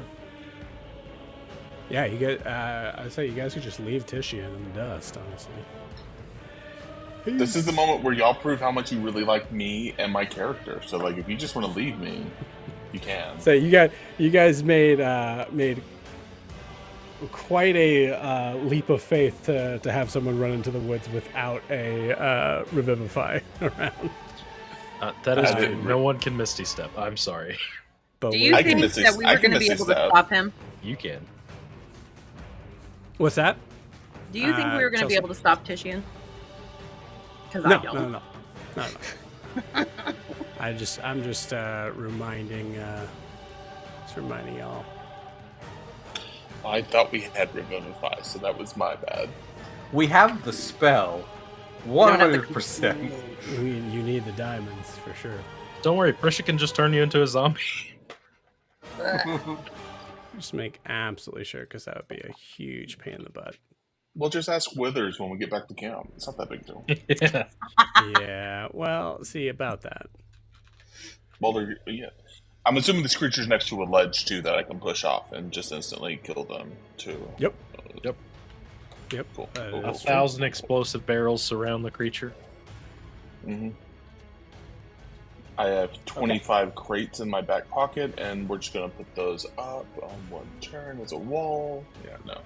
Yeah, you get. I'd say you guys could just leave Titian in the dust, honestly. This is the moment where y'all prove how much you really like me and my character. So, like, if you just want to leave me, you can. So you guys made quite a leap of faith to have someone run into the woods without a revivify around. That is didn't- no one can Misty Step. I'm sorry. But Do you I can think miss that this- we I were can going to be miss able this to out. stop him? You can. What's that? Do you think we were going to be Chelsea? able to stop Titian? Because No, I don't. no. I'm just reminding y'all. I thought we had Revivify, so that was my bad. we have the spell. don't have the- 100%. You need the diamonds for sure. Don't worry, Prisha can just turn you into a zombie. Just make absolutely sure, because that would be a huge pain in the butt. We'll just ask Withers when we get back to camp. It's not that big a deal. Yeah. Yeah, well, see about that. Well, yeah. I'm assuming this creature's next to a ledge, too, that I can push off and just instantly kill them, too. Yep. Yep. Yep. Cool. That Cool. A is true. 1,000 explosive barrels surround the creature. Mm-hmm. I have 25 crates in my back pocket, and we're just going to put those up on one turn as a wall. Yeah, no.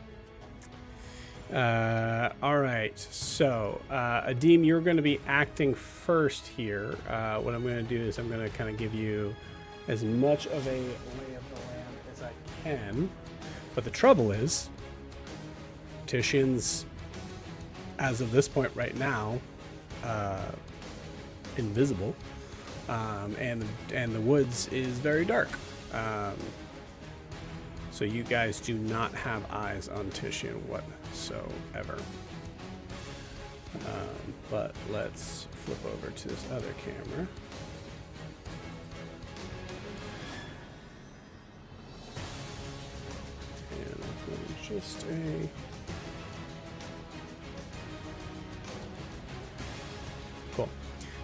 All right. So, Adim, you're going to be acting first here. What I'm going to do is I'm going to kind of give you as much of a lay of the land as I can. But the trouble is, Titian's, as of this point right now, invisible, and the woods is very dark. So you guys do not have eyes on Titian whatsoever. But let's flip over to this other camera. And I'll put just a... Cool.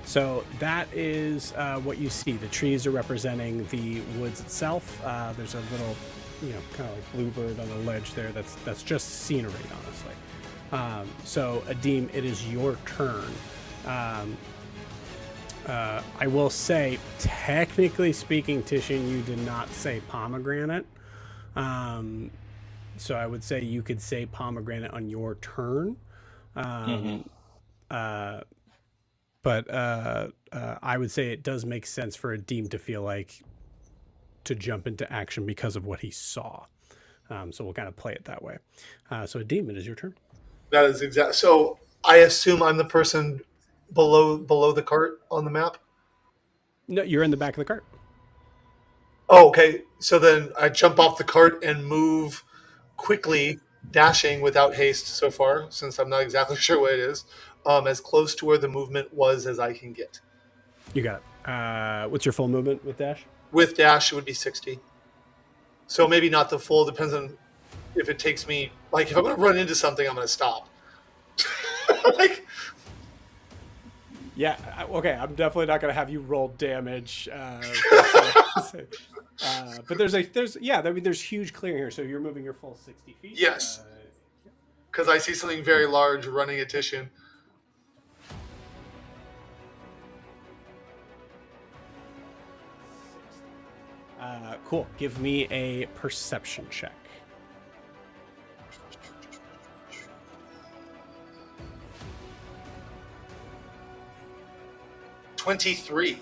So that is what you see. The trees are representing the woods itself. There's a little, kind of like bluebird on the ledge there. That's just scenery, honestly. So Adim, it is your turn. I will say, technically speaking, Titian, you did not say pomegranate. So I would say you could say pomegranate on your turn. But I would say it does make sense for Adim to feel like to jump into action because of what he saw. So we'll kind of play it that way. So Adim, it is your turn. That is exact. So I assume I'm the person below the cart on the map. No, you're in the back of the cart. Oh, okay. So then I jump off the cart and move quickly, dashing without haste so far, since I'm not exactly sure what it is, as close to where the movement was as I can get. You got it. What's your full movement with dash? With dash, it would be 60. So maybe not the full, depends on if it takes me, like if I'm going to run into something, I'm going to stop. Like, Yeah. Okay. I'm definitely not going to have you roll damage. But there's huge clearing here. So you're moving your full 60 feet. yes, because I see something very large running at Titian. Cool. Give me a perception check. $23.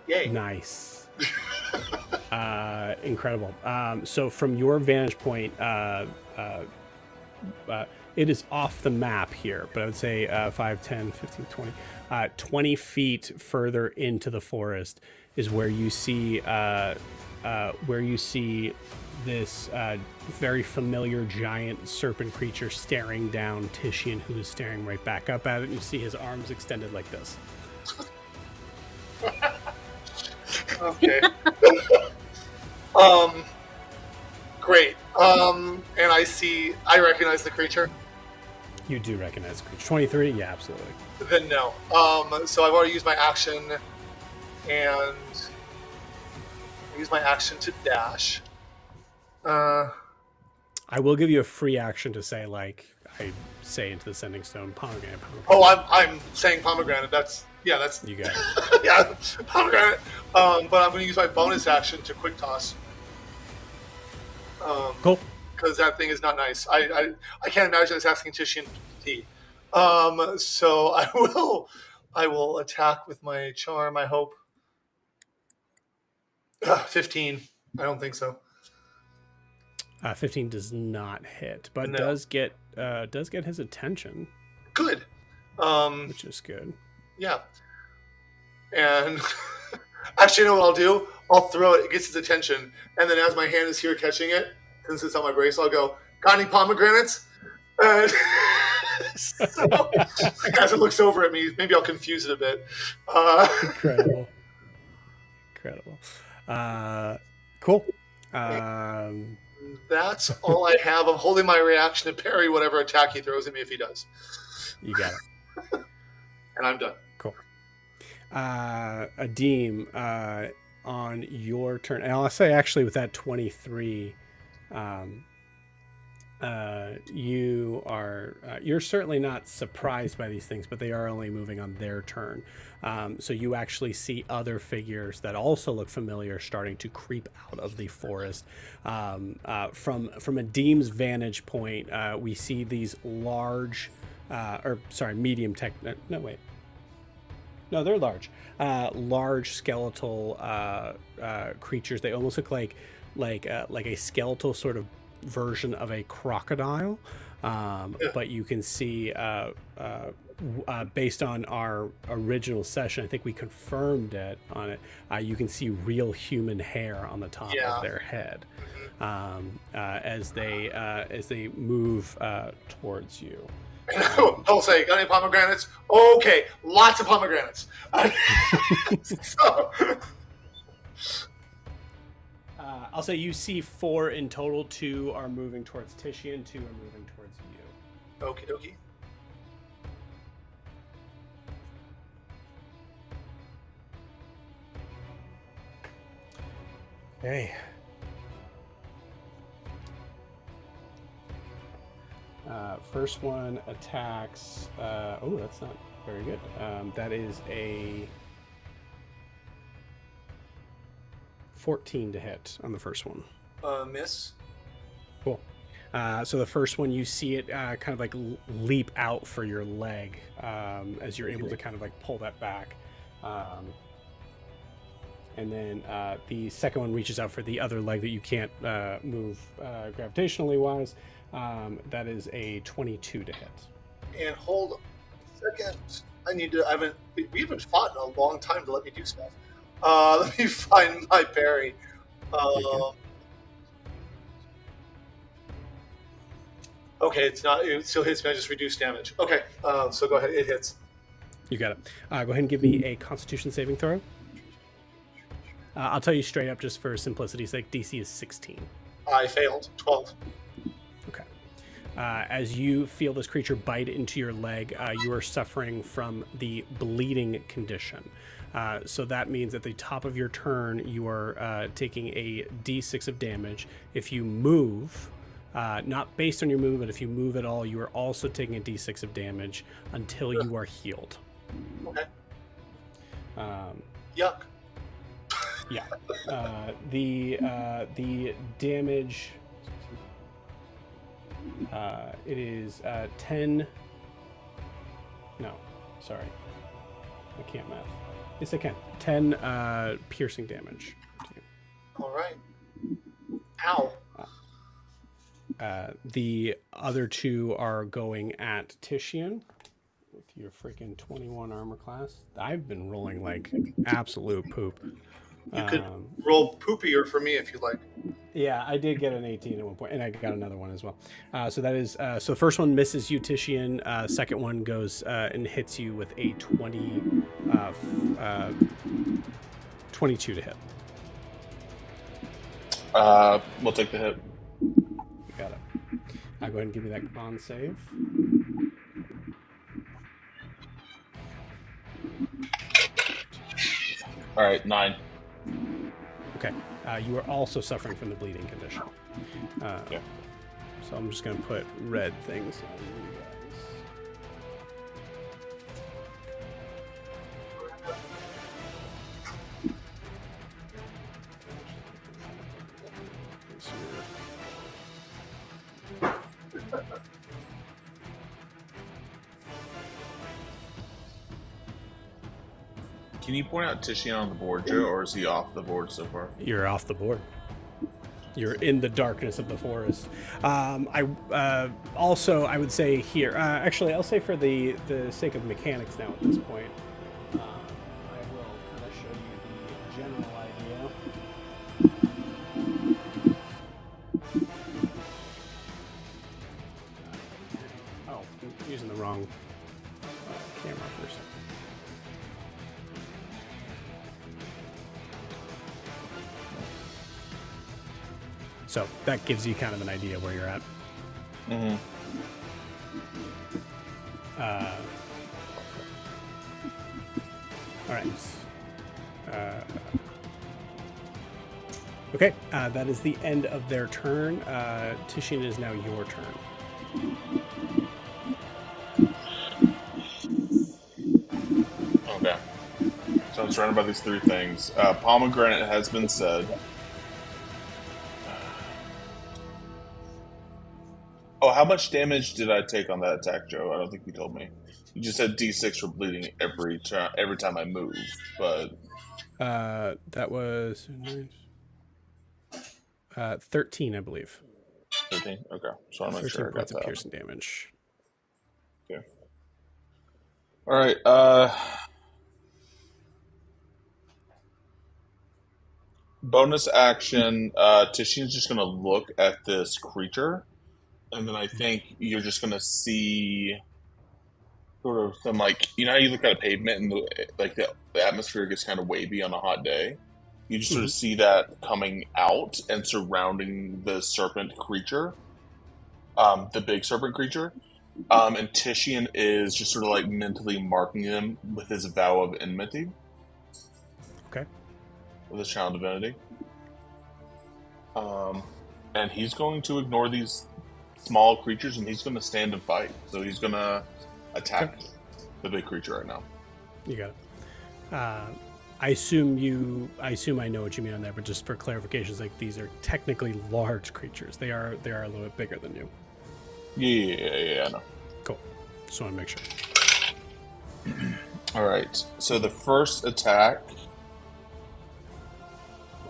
Yay. Nice. Incredible. So from your vantage point, it is off the map here, but I would say 5, 10, 15, 20, 20 feet further into the forest is where you see this very familiar giant serpent creature staring down Titian, who is staring right back up at it. You see his arms extended like this. Okay. Great. And I recognize the creature. You do recognize the creature. 23? Yeah, absolutely. Then no. So I've already used my action, and I use my action to dash. I will give you a free action to say, like I say into the sending stone, pomegranate. Oh, I'm saying pomegranate. That's you got it. yeah, pomegranate. But I'm going to use my bonus action to quick toss. Cool. Because that thing is not nice. I can't imagine us asking Titian tea. So I will attack with my charm. I hope. 15. I don't think so. 15 does not hit, but No. does get his attention. Good. Which is good. Yeah. And actually, you know what I'll do? I'll throw it. It gets his attention, and then as my hand is here catching it, since it's on my brace, I'll go, "Got any pomegranates?" And so, as it looks over at me, maybe I'll confuse it a bit. Incredible. Cool. That's all I have. I'm holding my reaction to parry whatever attack he throws at me if he does. You got it. And I'm done. Cool. Adim, on your turn, and I'll say actually with that 23, you're certainly not surprised by these things, but they are only moving on their turn. So you actually see other figures that also look familiar starting to creep out of the forest. From Adim's vantage point, we see these large, medium tech. No, wait. No, they're large. Large skeletal creatures. They almost look like a skeletal sort of version of a crocodile. But you can see, based on our original session, I think we confirmed it on it. You can see real human hair on the top of their head as they move towards you. I'll say, "Got any pomegranates?" Okay, lots of pomegranates. So, I'll say you see 4 in total. 2 are moving towards Titian, 2 are moving towards you. okie dokie. Okay. First one attacks. That's not very good. That is a 14 to hit on the first one. Miss. Cool. So the first one, you see it kind of like leap out for your leg as you're able to kind of like pull that back. And then the second one reaches out for the other leg that you can't move gravitationally wise. That is a 22 to hit. And hold a second. We haven't fought in a long time to let me do stuff. Let me find my parry. Okay, it's not. It still hits me. I just reduced damage. Okay, so go ahead. It hits. You got it. Go ahead and give me a Constitution saving throw. I'll tell you straight up, just for simplicity's sake, DC is 16. I failed. 12. Okay. As you feel this creature bite into your leg, you are suffering from the bleeding condition. So that means at the top of your turn, you are taking a D6 of damage. If you move, not based on your movement, but if you move at all, you are also taking a D6 of damage until you are healed. Okay. Yuck. Yeah. The damage. It is 10. No, sorry. I can't math. Yes, I can. 10 piercing damage. All right. Ow. The other two are going at Titian with your freaking 21 armor class. I've been rolling like absolute poop. You could roll poopier for me if you like. Yeah, I did get an 18 at one point, and I got another one as well. So that is so the first one misses you, Titian. Second one goes and hits you with a 22 to hit. We'll take the hit. You got it. Go ahead and give me that con save. All right, 9. Okay. You are also suffering from the bleeding condition. Yeah. So I'm just going to put red things on you guys. Can you point out Titian on the board, Joe, or is he off the board so far? You're off the board. You're in the darkness of the forest. I would say here. Actually, I'll say for the sake of mechanics now at this point, I will kind of show you the general idea. Oh, I'm using the wrong camera for a second. So that gives you kind of an idea where you're at. Mm-hmm. All right. Okay, that is the end of their turn. Titian, it is now your turn. Okay. So I'm surrounded by these 3 things. Pomegranate has been said. Oh, how much damage did I take on that attack, Joe? I don't think you told me. You just said D6 for bleeding every time I move, but That was 13, I believe. 13. Okay, so I'm not 13 sure I got points of that. piercing damage. Okay. All right. Bonus action. Titian's just gonna look at this creature. And then I think you're just going to see sort of some, like, you know how you look at a pavement and the atmosphere gets kind of wavy on a hot day? You just sort of see that coming out and surrounding the serpent creature, the big serpent creature. And Titian is just sort of like mentally marking him with his vow of enmity. Okay. With his channel divinity. And he's going to ignore these small creatures, and he's going to stand and fight. So he's going to attack the big creature right now. You got it. I assume I know what you mean on that, but just for clarifications, like these are technically large creatures. They are a little bit bigger than you. Yeah, I know. Cool. Just want to make sure. All right. So the first attack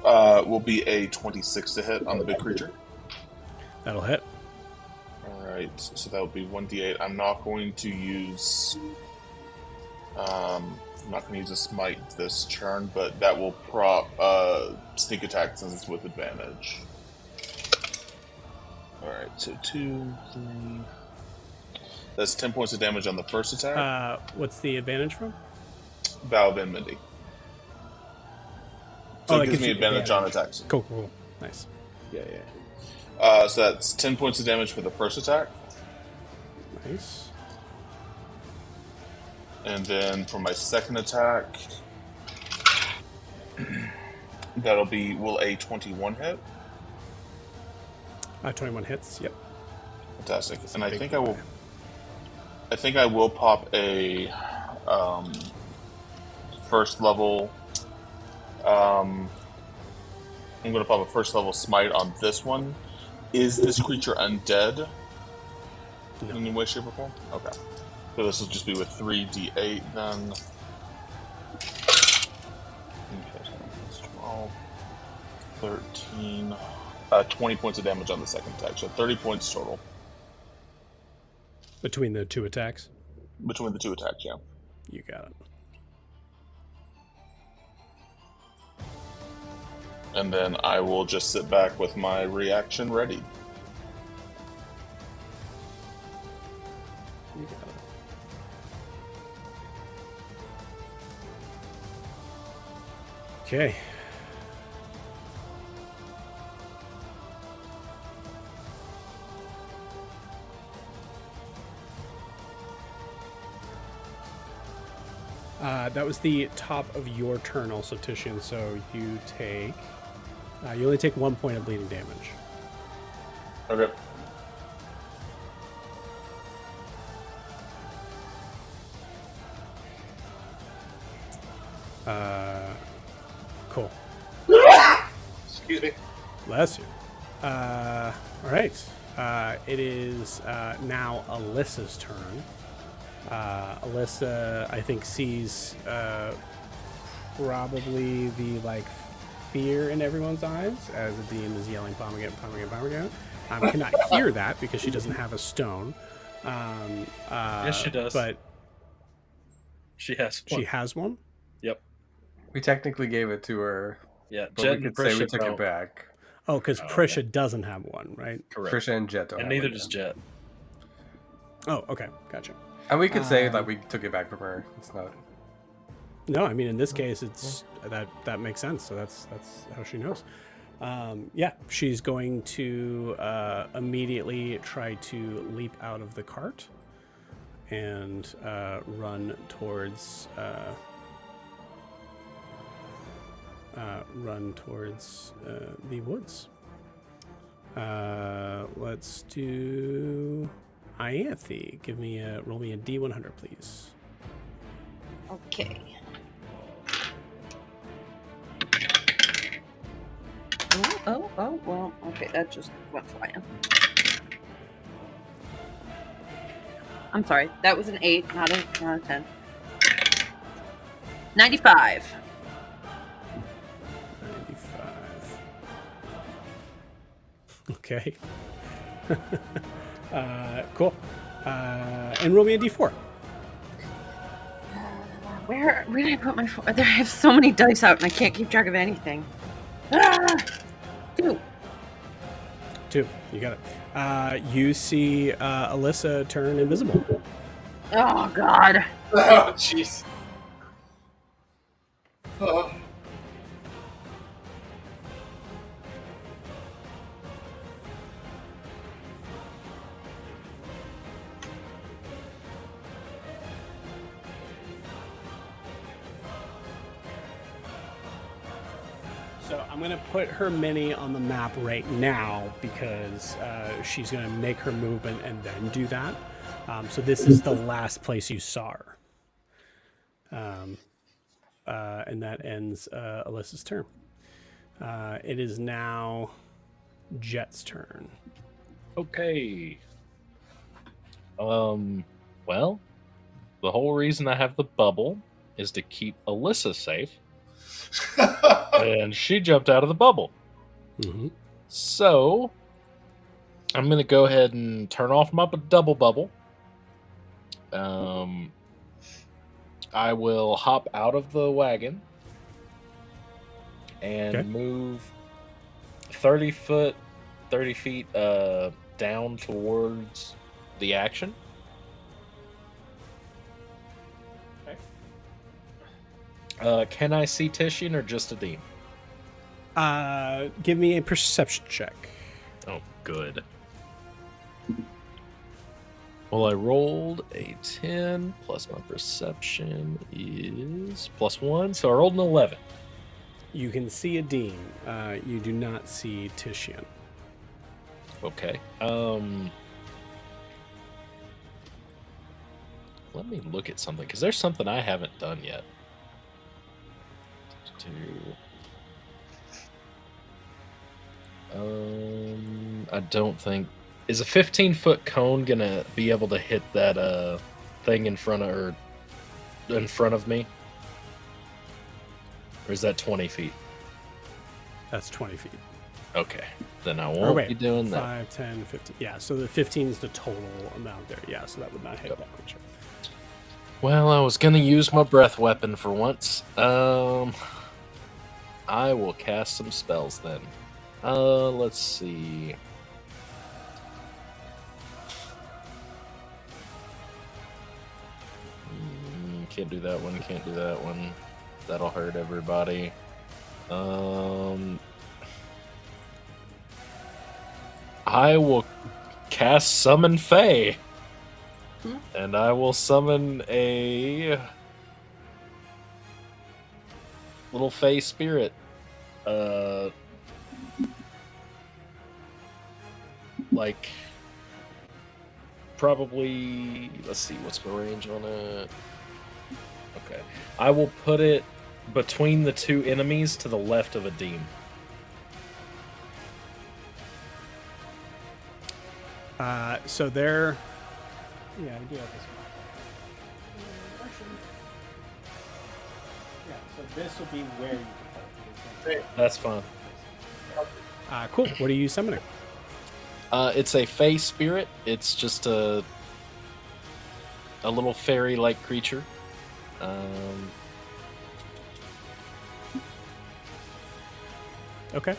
will be a 26 to hit on the big creature. That'll hit. Alright, so that would be 1d8. I'm not going to use a smite this turn, but that will prop sneak attack since it's with advantage. Alright, so 2, 3. That's 10 points of damage on the first attack. What's the advantage from? Vow of enmity. So it gives me advantage on attacks. Cool. Nice. Yeah. So that's 10 points of damage for the first attack. Nice. And then for my second attack, will a 21 hit? 21 hits, yep. Fantastic. And I think I will pop a first level. I'm going to pop a first level smite on this one. Is this creature undead? No. In any way, shape, or form? Okay. So this will just be with 3d8 then. Okay, so that's 12, 13, 20 points of damage on the second attack, so 30 points total Between the two attacks? between the two attacks. Yeah. You got it. And then I will just sit back with my reaction ready. You got it. Okay. That was the top of your turn also, Titian, so you take... you only take 1 point of bleeding damage. Okay. Cool. Excuse me. Bless you. All right. It is now Alyssa's turn. Alyssa, I think, sees probably the fear in everyone's eyes as the demon is yelling "Pomegranate, pomegranate, pomegranate." Cannot hear that because she doesn't have a stone. Yes, she does. But She has one. she has one. Yep. We technically gave it to her, Yeah. but Jet we and could say we Prisha took don't. it back. Oh, because Oh, Prisha doesn't have one, right? Correct. Prisha and Jet don't And have neither one does yet. Jet. Oh, okay, gotcha. And we could say that we took it back from her. It's not. No, I mean in this case, it's that makes sense. So that's how she knows. Yeah, she's going to immediately try to leap out of the cart and run towards the woods. Let's do Ianthe. Roll me a D100, please. Okay. Oh, well, okay, that just went flying. I'm sorry, that was an 8, not a 10. 95. 95. Okay. Cool. And roll me a D4. Where did I put my phone? I have so many dice out and I can't keep track of anything. 2. 2. You got it. You see Alyssa turn invisible. Oh, God. Oh, jeez. Oh. So I'm going to put her mini on the map right now because she's going to make her movement and then do that. So this is the last place you saw her. And that ends Alyssa's turn. It is now Jet's turn. Okay. Well, the whole reason I have the bubble is to keep Alyssa safe. And she jumped out of the bubble. Mm-hmm. So I'm going to go ahead and turn off my double bubble. I will hop out of the wagon and move 30 feet down towards the action. Can I see Titian or just Adim? Give me a perception check. Oh, good. Well, I rolled a 10, plus my perception is +1, so I rolled an 11. You can see Adim. You do not see Titian. Okay. Let me look at something, because there's something I haven't done yet. I don't think... Is a 15-foot cone gonna be able to hit that thing in front of me? Or is that 20 feet? That's 20 feet. Okay, then I Or won't wait, be doing that. 5, 10, 15. Yeah, so the 15 is the total amount there. Yeah, so that would not hit Yep. that creature. Well, I was gonna use my breath weapon for once. I will cast some spells then. Let's see. Can't do that one. Can't do that one. That'll hurt everybody. I will cast Summon Fae. And I will summon a little Fae spirit. Like, probably, let's see, what's my range on it? Okay. I will put it between the two enemies to the left of a Deem. So they're... Yeah, I do have this one. Yeah, so this will be where you can put it. That's fine. Cool. What are you summoning? It's a Fae spirit. It's just a little fairy-like creature. Okay.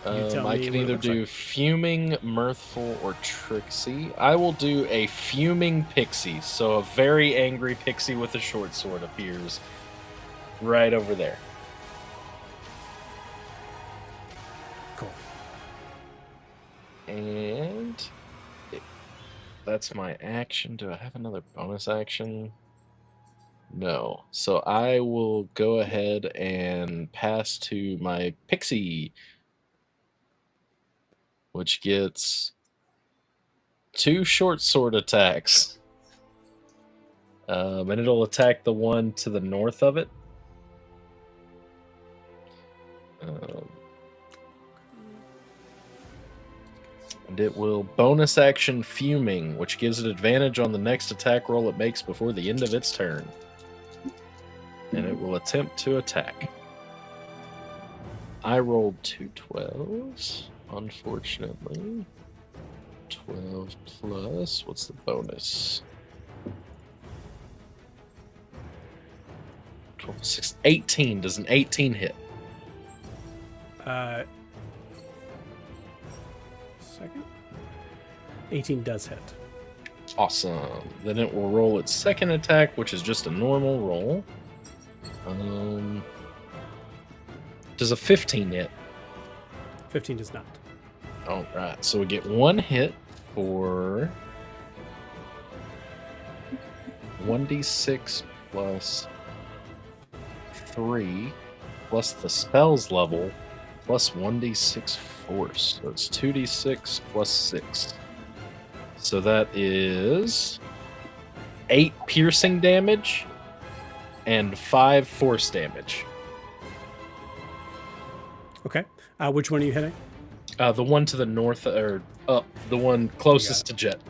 tell I me can what it either looks do like. Fuming, Mirthful, or Tricksy. I will do a Fuming Pixie. So a very angry pixie with a short sword appears right over there. Cool. And that's my action. Do I have another bonus action? No. So I will go ahead and pass to my Pixie, which gets 2 short sword attacks. And it'll attack the one to the north of it. And it will bonus action Fuming, which gives it advantage on the next attack roll it makes before the end of its turn. And it will attempt to attack. I rolled 2 12s, unfortunately. 12 plus, what's the bonus? 12, 6, 18. Does an 18 hit? Second. 18 does hit. Awesome. Then it will roll its second attack, which is just a normal roll. Does a 15 hit? 15 does not. All right. So we get 1 hit for 1d6 plus 3 plus the spell's level plus 1d6 force. So it's 2d6 plus 6. So that is 8 piercing damage and 5 force damage. Okay. Which one are you hitting? The one to the north, or up, the one closest to Jet.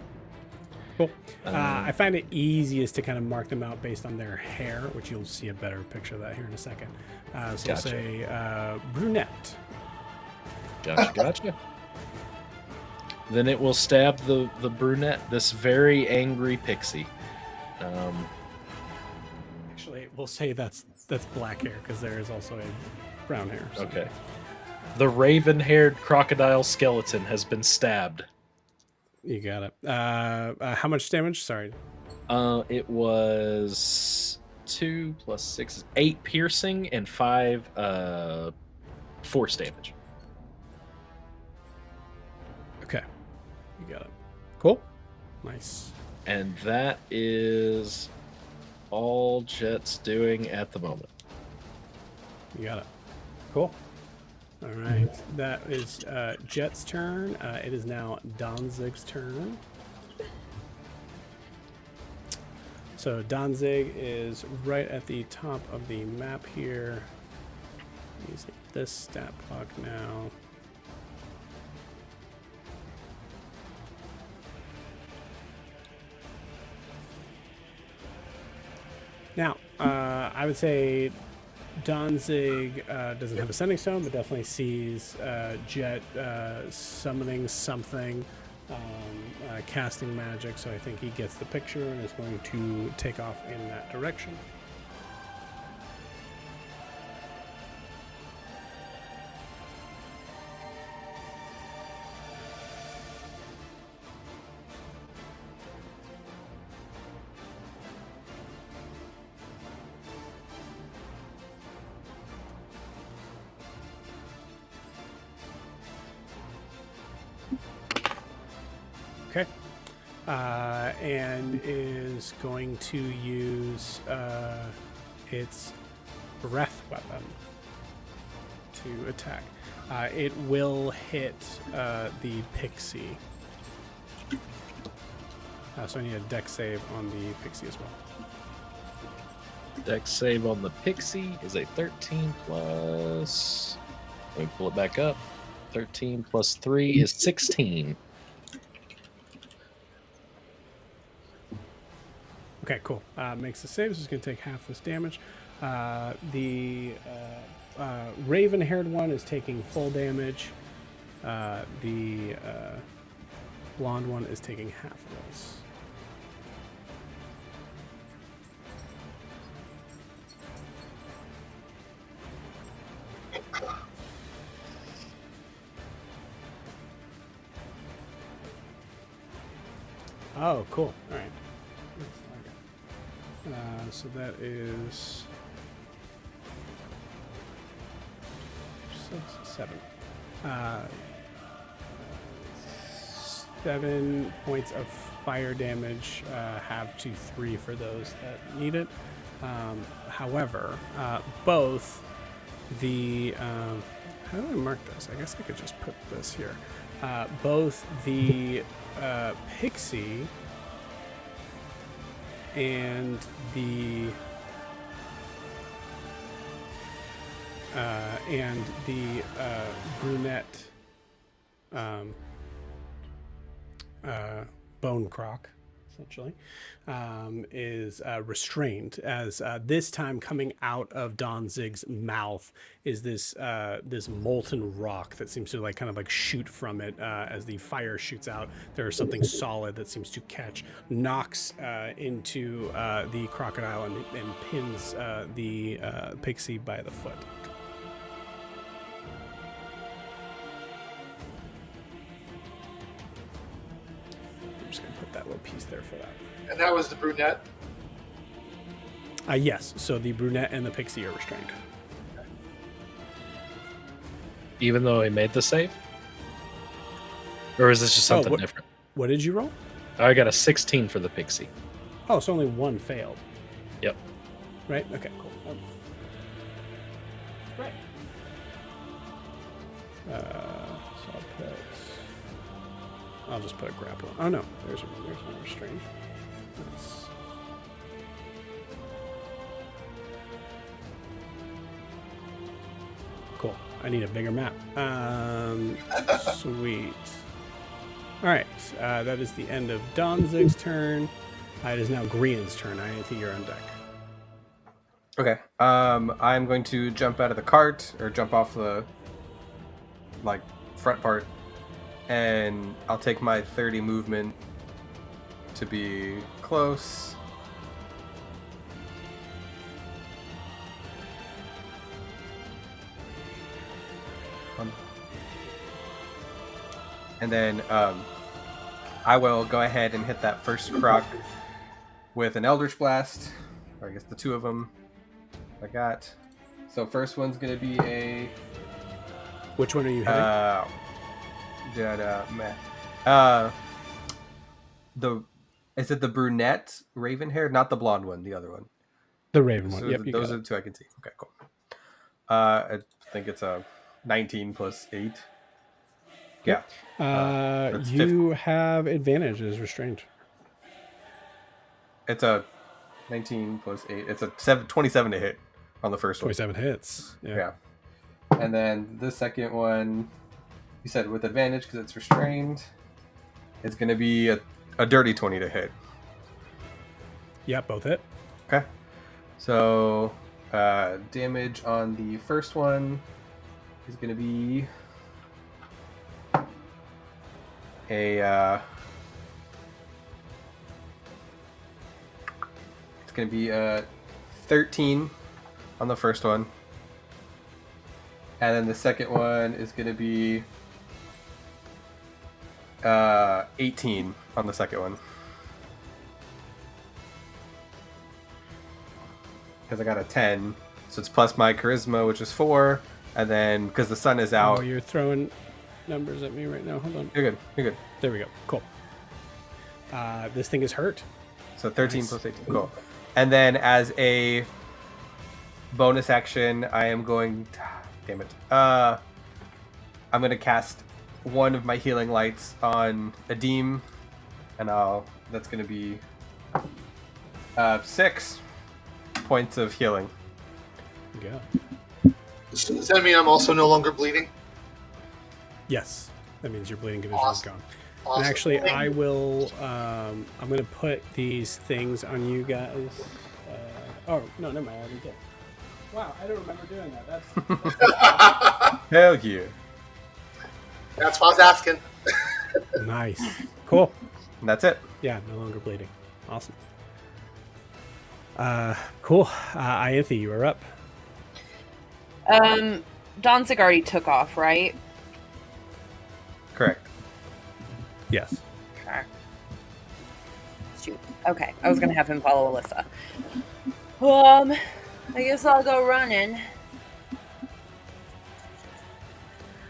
Cool. I find it easiest to kind of mark them out based on their hair, which you'll see a better picture of that here in a second. So Gotcha. we'll say brunette. Gotcha. Then it will stab the brunette, this very angry pixie. Actually, we'll say that's black hair because there is also a brown hair. So. Okay. The raven-haired crocodile skeleton has been stabbed. You got it. How much damage? Sorry. It was 2 plus 6, 8 piercing and 5 force damage. Okay. You got it. Cool. Nice. And that is all Jet's doing at the moment. You got it. Cool. All right. That is Jet's turn. It is now Danzig's turn. So Danzig is right at the top of the map here. Using this stat block now. Now, I would say Danzig doesn't have a sending stone, but definitely sees Jet summoning something, casting magic. So I think he gets the picture and is going to take off in that direction. Okay. And is going to use its breath weapon to attack. It will hit the pixie. So I need a dex save on the pixie as well. Dex save on the pixie is a 13 plus. Let me pull it back up. 13 plus 3 is 16. Okay, cool. Makes the save, so it's going to take half this damage. The raven-haired one is taking full damage. The blonde one is taking half of this. Oh, cool. All right. So that is 7. 7 points of fire damage, half to 3 for those that need it. However, both the how do I mark this? I guess I could just put this here. Both the pixie and the brunette bone croc, essentially, is restrained, as this time coming out of Danzig's mouth is this this molten rock that seems to like kind of like shoot from it as the fire shoots out. There's something solid that seems to catch, knocks into the crocodile and pins the pixie by the foot. I'm just gonna put that little piece there for that. And that was the brunette. Yes, so the brunette and the pixie are restrained. Even though he made the save? Or is this just something what- different? What did you roll? I got a 16 for the pixie. Oh, so only one failed. Yep. Right? Okay, cool. Right. So I'll just put a grapple. Oh no, there's no restraint. That's... Cool. I need a bigger map. Sweet. All right, that is the end of Danzig's turn. It is now Grian's turn. I think you're on deck. Okay. I'm going to jump out of the cart or jump off the front part, and I'll take my 30 movement to be close. And then I will go ahead and hit that first croc with an Eldritch Blast, or I guess the two of them I got. So first one's gonna be a. Which one are you hitting? Is it the brunette raven hair? Not the blonde one, the other one. The raven one. So Yep, those are the two I can see. Okay, cool. I think it's a 19 plus 8. Yeah. That's You have advantage as restrained. It's a 19 plus 8. It's a 27 to hit on the first one. 27 hits. Yeah. And then the second one, you said with advantage because it's restrained. It's going to be a dirty 20 to hit. Yeah, both hit. Okay. So Damage on the first one is going to be it's going to be 13 on the first one. And then the second one is going to be 18 on the second one. Because I got a 10. So it's plus my charisma, which is 4. And then, because the sun is out. Oh, you're throwing numbers at me right now. Hold on. You're good. You're good. There we go. Cool. This thing is hurt. So 13 Nice. plus 18. Cool. And then as a bonus action, I am going... Damn it. I'm going to cast one of my healing lights on Adim. And that's going to be 6 points of healing. Yeah. Does that mean I'm also no longer bleeding? Yes. That means your bleeding condition Awesome. is gone. Awesome. And actually, Thank I you. will. I'm going to put these things on you guys. Oh, no, never mind. I already did. Wow, I don't remember doing that. That's Hell yeah. That's what I was asking. nice. Cool. And that's it. Yeah, no longer bleeding. Awesome. Cool. Ianthe, you are up. Donzig already took off, right? Correct. Yes. Okay. Shoot. Okay, I was gonna have him follow Alyssa. I guess I'll go running.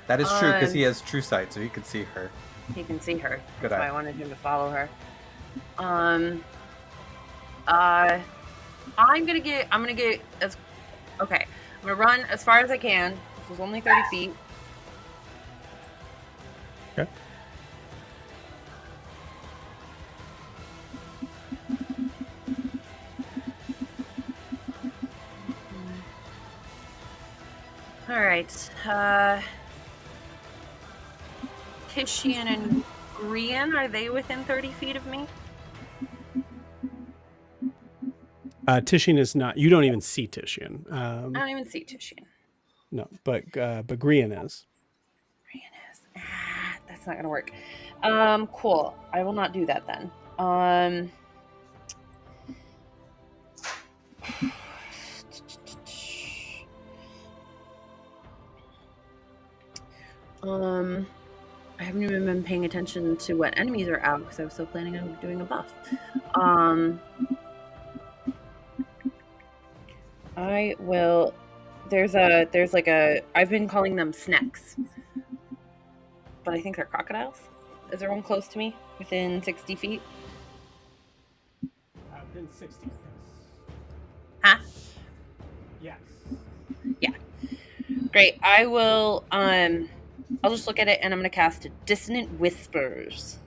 That is true because he has true sight, so he can see her. He can see her. Good That's why eye. I wanted him to follow her. I'm gonna get as okay. I'm gonna run as far as I can. It was only 30 feet. Okay. All right. Kishian and Grian, are they within 30 feet of me? Tishian is not. You don't even see Tishian. I don't even see Tishian. No, but Grian is. Grian is. That's not gonna work. Cool. I will not do that then. I haven't even been paying attention to what enemies are out because I was still planning on doing a buff. I will. There's like a. I've been calling them snacks, but I think they're crocodiles. Is there one close to me within 60 feet? Within 60. Huh? Yes. Great. I will. I'll just look at it and I'm gonna cast Dissonant Whispers.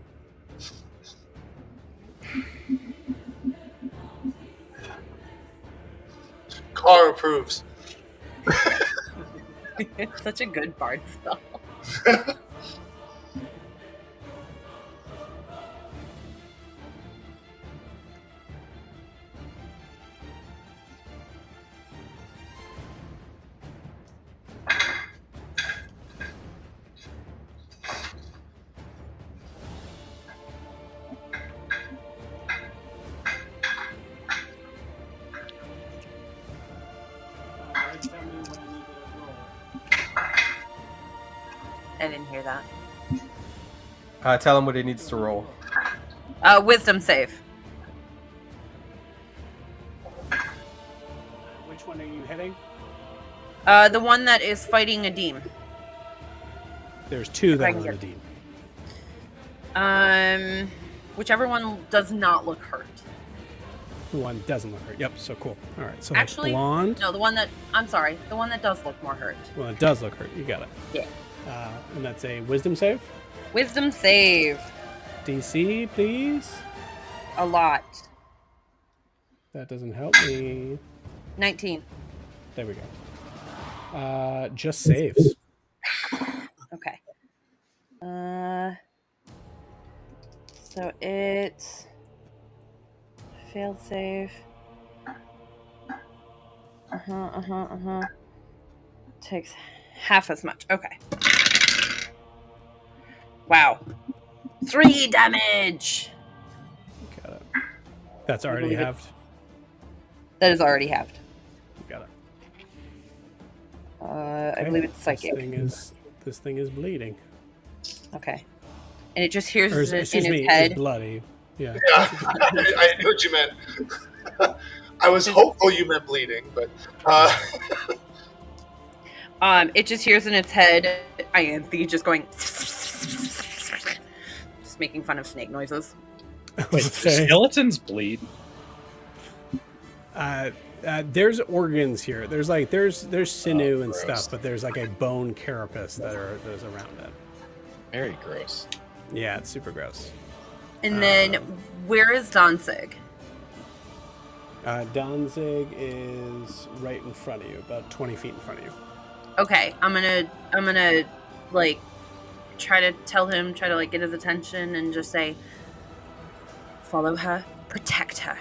Car approves. It's such a good bard spell. I didn't hear that. Tell him what he needs to roll. Wisdom save. Which one are you hitting? The one that is fighting Adim. There's two If I that can are get- redeemed. Whichever one does not look hurt. The one doesn't look hurt. Yep. So cool. All right. So Actually, that's blonde. No, the one that I'm sorry, the one that does look more hurt. Well, it does look hurt. You got it. Yeah. And that's a wisdom save. Wisdom save. DC, please. A lot. That doesn't help me. 19. There we go. Just saves. Okay. So it's failed save. Takes half as much. Okay. Wow. 3 damage. Got it. That's I already believe it. halved. That is already halved. Got it. I Okay. believe it's psychic. This thing is bleeding. Okay. And it just hears Or it in excuse its me, head. is bloody. Yeah. Yeah, I knew what you meant. I was hopeful you meant bleeding, but It just hears in its head Ianthe just going just making fun of snake noises. Wait, do skeletons bleed? There's organs here. There's sinew and gross. stuff, but there's like a bone carapace that's around it. Very gross. Yeah, it's super gross. And then where is Danzig? Danzig is right in front of you, about 20 feet in front of you. Okay, I'm gonna like try to get his attention and just say, follow her, protect her.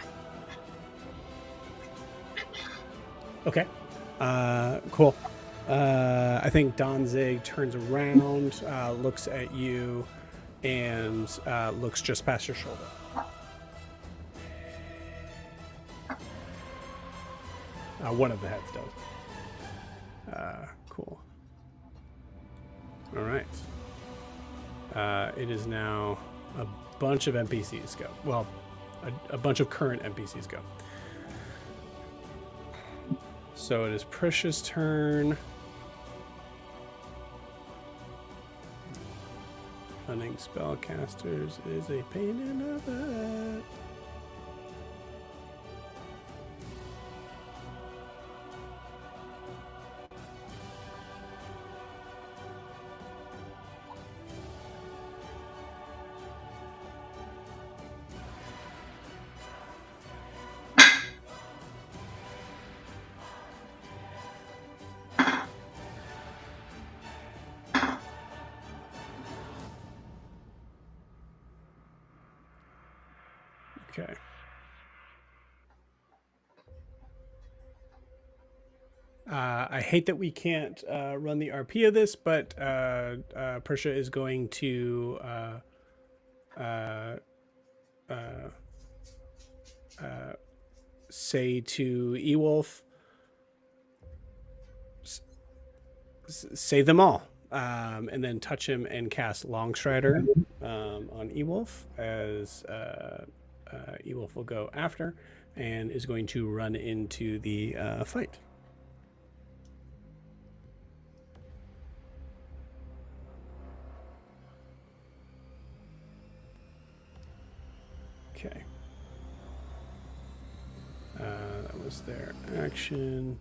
Okay. Cool. I think Danzig turns around, looks at you, and looks just past your shoulder. One of the heads does. Cool. All right. It is now a bunch of NPCs go. Well, a bunch of current NPCs go. So it is Prisha's turn. Hunting spellcasters is a pain in the butt. Okay. I hate that we can't run the RP of this, but Prisha is going to say to Ewolf, save them all, and then touch him and cast Longstrider on Ewolf as Ewolf will go after and is going to run into the fight. Okay. That was their action.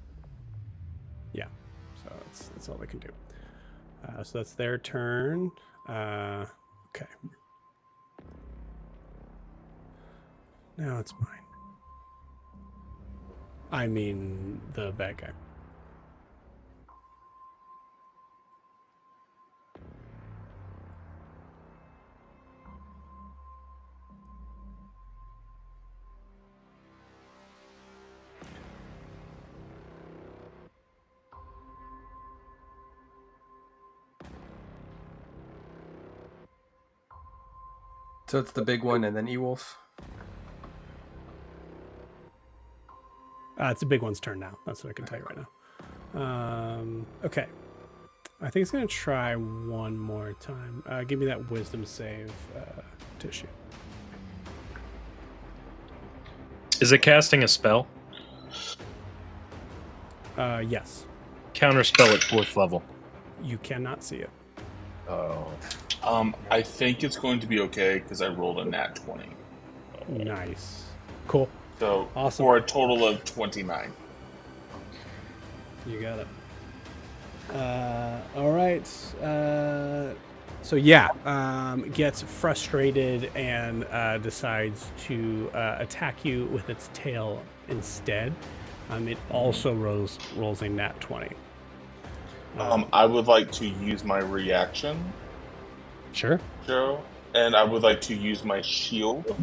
Yeah, so that's all they can do. So that's their turn. Okay. Now it's mine. I mean, the bad guy. So it's the big one and then Ewolf. It's the big one's turn now. That's what I can tell you right now. Okay. I think it's going to try one more time. Give me that wisdom save, Tissue. Is it casting a spell? Yes. Counter spell at 4th level. You cannot see it. Oh. I think it's going to be okay because I rolled a nat 20. Nice. Cool. So, Awesome. for a total of 29. You got it. All right. So yeah, gets frustrated and decides to attack you with its tail instead. It also rolls a nat 20. I would like to use my reaction, Sure. Joe, and I would like to use my shield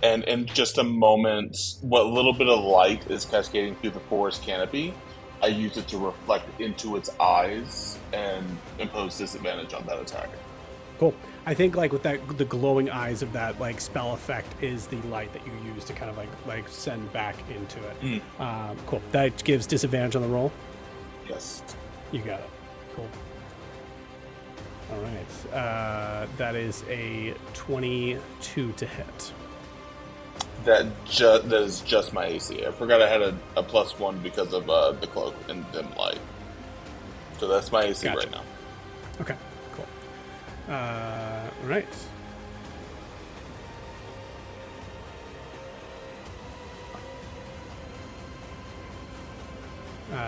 and in just a moment, what little bit of light is cascading through the forest canopy, I use it to reflect into its eyes and impose disadvantage on that attack. Cool. I think like with that, the glowing eyes of that like spell effect is the light that you use to kind of like send back into it. Cool. That gives disadvantage on the roll. Yes. You got it. Cool. All right. That is a 22 to hit. That is just my AC. I forgot I had a +1 because of the cloak and dim light. So that's my AC Gotcha. right now. Okay. Cool. Right.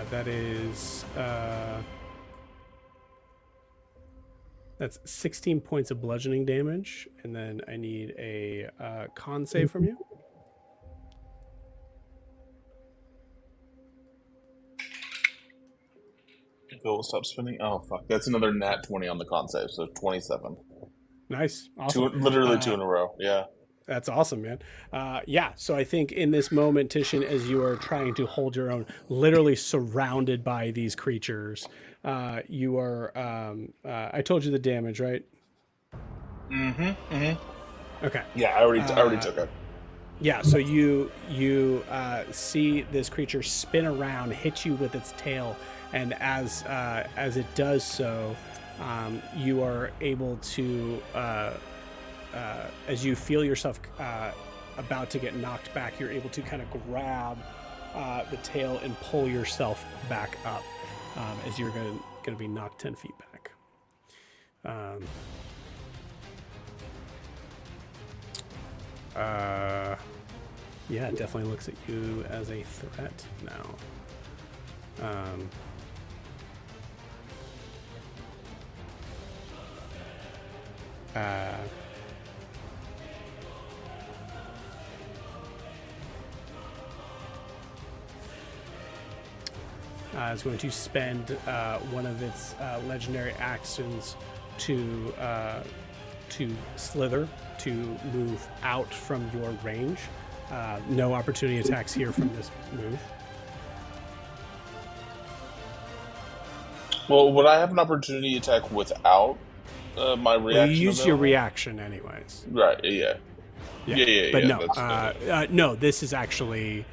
That is that's 16 points of bludgeoning damage, and then I need a con save from you. Go, stop spinning. Oh fuck! That's another nat 20 on the con save, so 27. Nice. Awesome. Literally two in a row. Yeah. That's awesome, man. Yeah, so I think in this moment, Titian, as you are trying to hold your own, literally surrounded by these creatures, you are. I told you the damage, right? Okay. Yeah, I already took it. Yeah, so you see this creature spin around, hit you with its tail, and as it does so, you are able to. As you feel yourself about to get knocked back, you're able to kind of grab the tail and pull yourself back up as you're going to be knocked 10 feet back. Yeah, it definitely looks at you as a threat now. Is going to spend one of its legendary actions to slither, to move out from your range. No opportunity attacks here from this move. Well, would I have an opportunity attack without my reaction? Well, you use your available? reaction anyways. Right. Yeah. Yeah. But no. no, this is actually.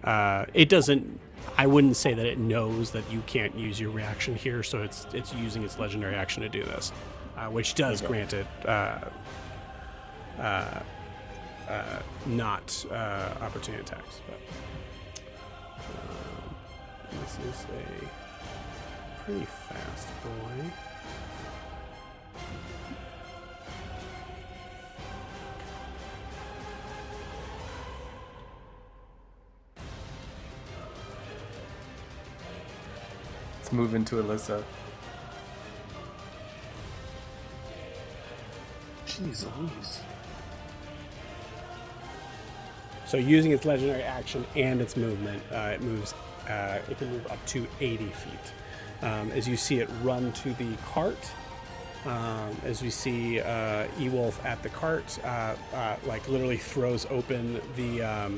It doesn't. I wouldn't say that it knows that you can't use your reaction here, so it's using its legendary action to do this, which does grant it not opportunity attacks. But this is a pretty fast boy. Let's move into Alyssa. Jeez Louise. So using its legendary action and its movement, it moves. It can move up to 80 feet. As you see it run to the cart, as we see Ewolf at the cart, like literally throws open the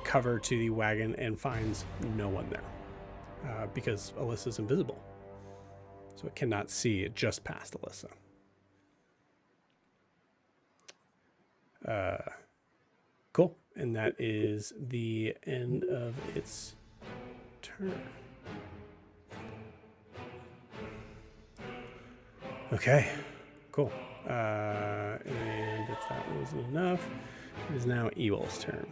cover to the wagon and finds no one there because Alyssa's invisible, so it cannot see it just past Alyssa. Cool. And that is the end of its turn. Okay, cool. And if that wasn't enough, it is now Evil's turn.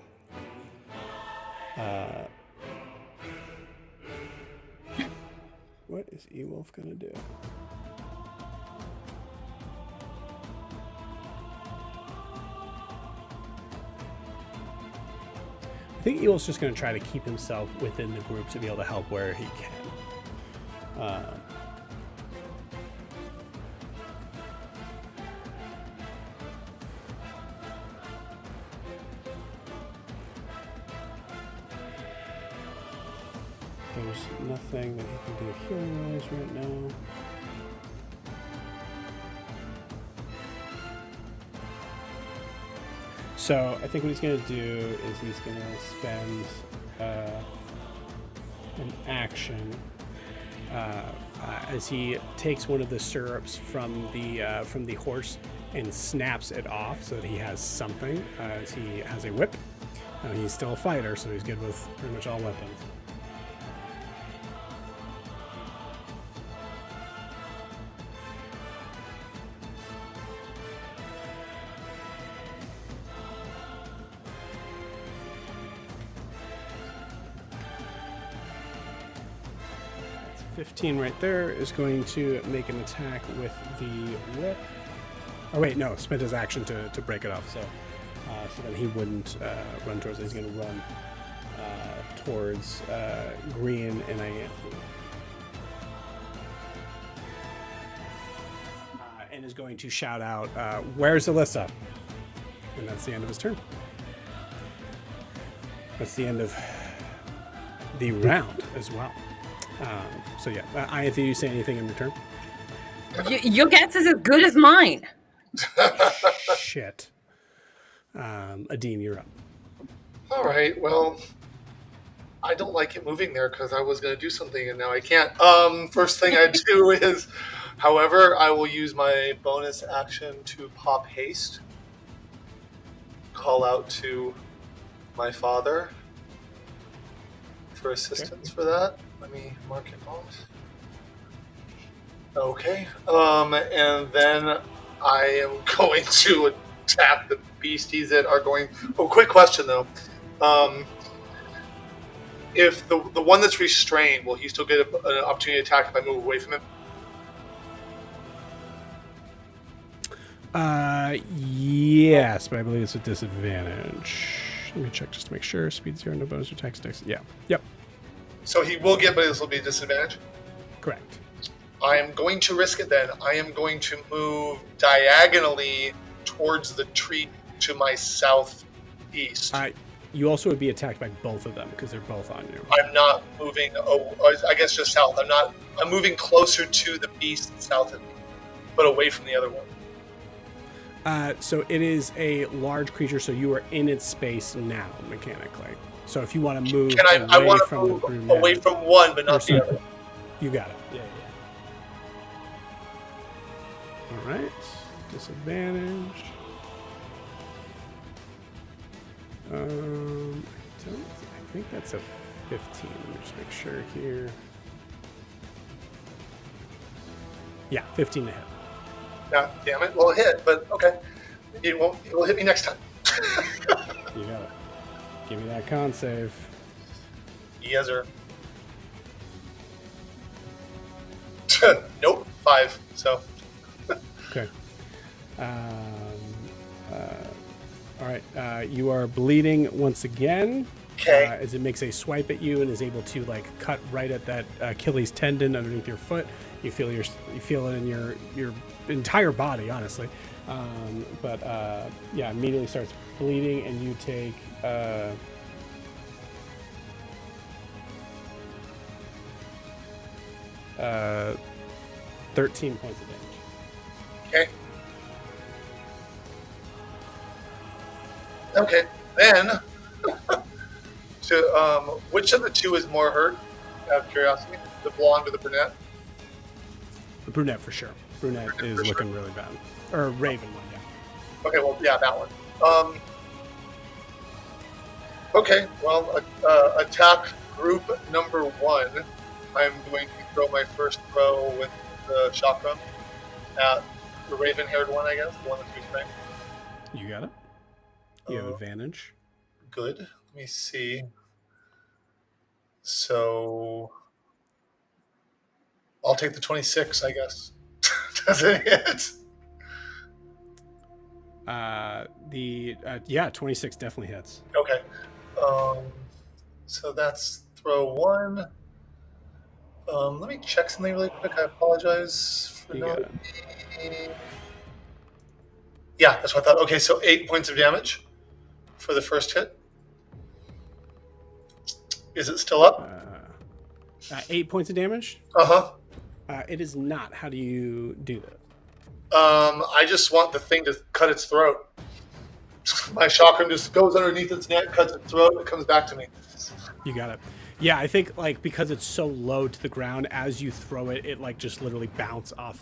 What is Ewolf gonna do? I think Ewolf's just gonna try to keep himself within the group to be able to help where he can. There's nothing that he can do healing-wise right now. So I think what he's going to do is he's going to spend an action as he takes one of the stirrups from the horse and snaps it off so that he has something. As he has a whip. He's still a fighter, so he's good with pretty much all weapons. That's 15 right there. Is going to make an attack with the whip. Oh wait, no, spent his action to break it off, so that he wouldn't run towards it. He's going to run towards Green and Ianthe. And is going to shout out, "Where's Alyssa?" And that's the end of his turn. That's the end of the round as well. So yeah, Ianthe, you say anything in return? Your guess is as good as mine. Shit. Adim, you're up. All right. Well, I don't like it moving there because I was going to do something and now I can't. First thing I do is, however, I will use my bonus action to pop haste. Call out to my father for assistance for that. Let me mark it off. Okay. And then I am going to attack the beasties that are going. Oh, quick question though. If the one that's restrained, will he still get an opportunity to attack if I move away from him? Yes, but I believe it's a disadvantage. Let me check just to make sure. Speed 0, no bonus attack sticks. Yeah. Yep. So he will get, but this will be a disadvantage? Correct. I am going to risk it then. I am going to move diagonally towards the tree to my southeast. You also would be attacked by both of them because they're both on you. I'm not moving, I guess just south. I'm moving closer to the beast south of me, but away from the other one. So it is a large creature, so you are in its space now, mechanically. So if you want to move away from the brunette, away from one, but not the other. You got it. Yeah. All right. Disadvantage. I think that's a 15. Let me just make sure here. Yeah, 15 to hit. Yeah, damn it. Well, it hit, but okay. It will hit me next time. You got it. Give me that con save. Yes, sir. Nope, 5. So. Okay. All right. You are bleeding once again. Okay. As it makes a swipe at you and is able to cut right at that Achilles tendon underneath your foot. You feel it in your entire body, honestly. But immediately starts bleeding, and you take 13 points of damage. Okay. Then, which of the two is more hurt? Out of curiosity, the blonde or the brunette? The brunette for sure. Brunette is looking really bad. Or Raven one, yeah. Okay, well, yeah, that one. Okay, well, attack group number 1. I'm going to throw my first throw with the chakra at the raven-haired one, I guess, the one that's restrained. You got it. You have advantage. Good. Let me see. So I'll take the 26, I guess. Does it hit? 26 definitely hits. Okay. So that's throw 1. Let me check something really quick. I apologize for not. Yeah, that's what I thought. Okay, so 8 points of damage for the first hit. Is it still up? 8 points of damage? Uh-huh. It is not. How do you do that? I just want the thing to cut its throat. my chakram just goes underneath its neck, cuts its throat, and it comes back to me. You got it. Yeah, I think like because it's so low to the ground, as you throw it, it like just literally bounces off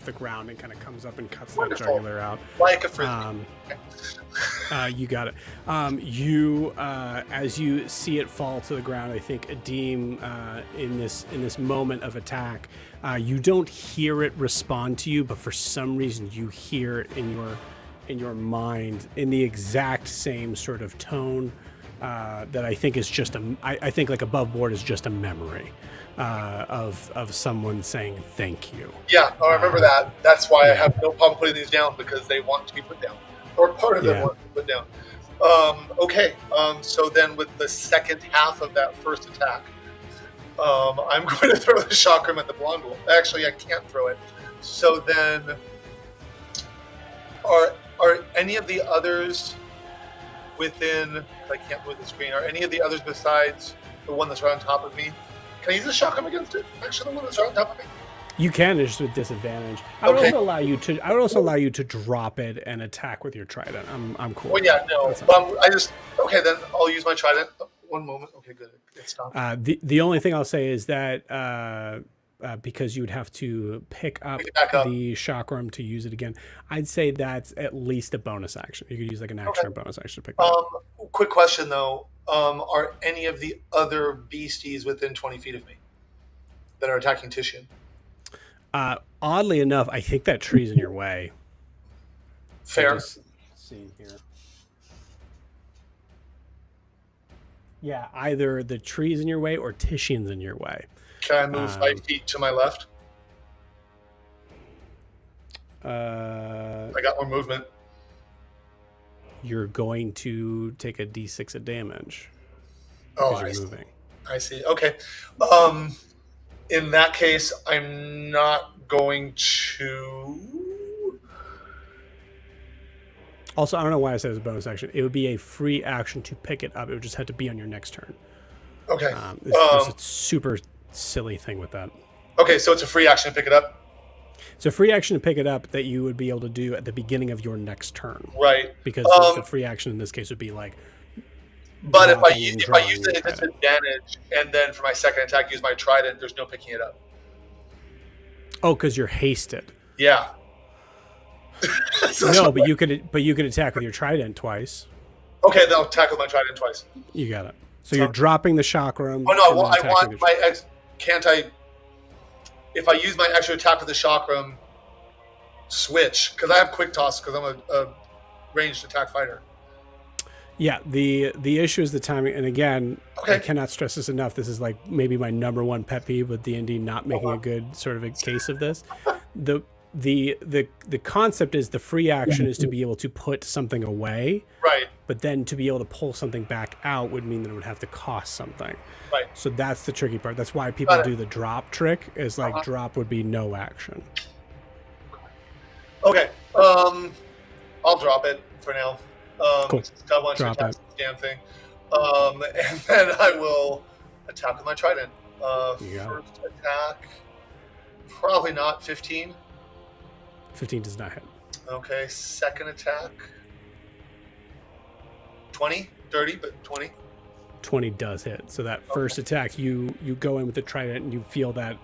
the ground and kind of comes up and cuts that Wonderful. jugular out. Like a frisbee. You got it. You as you see it fall to the ground, I think Adim, in this moment of attack, you don't hear it respond to you, but for some reason you hear it in your mind in the exact same sort of tone. That I think is just I think like above board is just a memory of someone saying thank you. Yeah, I remember that. That's why I have no problem putting these down, because they want to be put down, or part of them want to be put down. Okay, so then with the second half of that first attack, I'm going to throw the chakram at the blonde wolf. Actually, I can't throw it. So then, are any of the others within? I can't move the screen. Are any of the others besides the one that's right on top of me? Can I use the chakram against it? Actually, the one that's right on top of me. You can, just with disadvantage. I would also allow you to drop it and attack with your trident. I'm cool. Well, yeah, no. Okay, then I'll use my trident. One moment. Okay, good. It stopped. The only thing I'll say is that because you would have to pick up the chakram to use it again, I'd say that's at least a bonus action. You could use like an action or bonus action to pick that up. Quick question though: are any of the other beasties within 20 feet of me that are attacking Titian? Oddly enough, I think that tree's in your way. Fair. See here. Yeah, either the tree's in your way or Titian's in your way. Can I move 5 feet to my left? I got more movement. You're going to take a d6 of damage. Oh, I see. Okay. In that case, I'm not going to. Also, I don't know why I said it was a bonus action. It would be a free action to pick it up. It would just have to be on your next turn. Okay. There's a super silly thing with that. Okay, so it's a free action to pick it up? It's a free action to pick it up that you would be able to do at the beginning of your next turn. Right. Because the free action in this case would be like... But if I use it at disadvantage, and then for my second attack use my trident, there's no picking it up. Oh, because you're hasted. Yeah. No, but you could attack with your trident twice. Okay, then I'll attack with my trident twice. You got it. So you're dropping the chakram. Oh no, I want my can't I? If I use my extra attack with the chakram, switch, because I have quick toss because I'm a ranged attack fighter. Yeah, the issue is the timing, and again, okay. I cannot stress this enough. This is like maybe my number one pet peeve with D&D not making a good sort of a case of this. The concept is the free action is to be able to put something away, right? But then to be able to pull something back out would mean that it would have to cost something, right? So that's the tricky part. That's why people do the drop trick. Is like drop would be no action. Okay, I'll drop it for now. Cool. I want to attack this damn thing, and then I will attack with my trident. First attack, probably not 15. 15 does not hit. Okay, second attack, 20, 30, but 20. 20 does hit. So that first attack, you go in with the trident and you feel that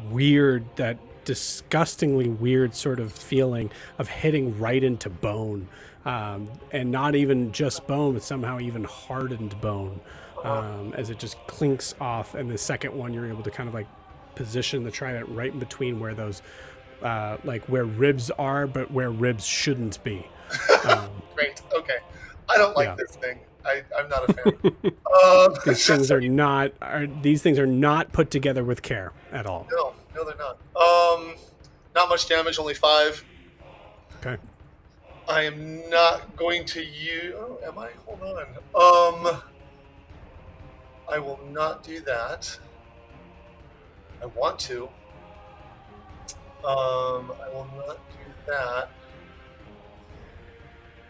weird, that disgustingly weird sort of feeling of hitting right into bone, and not even just bone, but somehow even hardened bone, as it just clinks off. And the second one, you're able to kind of like position the trident right in between where those like where ribs are, but where ribs shouldn't be. Great. Okay. I don't like this thing. I'm not a fan. These things are not put together with care at all. No, they're not. Not much damage, only 5. Okay. I am not going to use. Oh, am I? Hold on. I will not do that. I want to. I will not do that.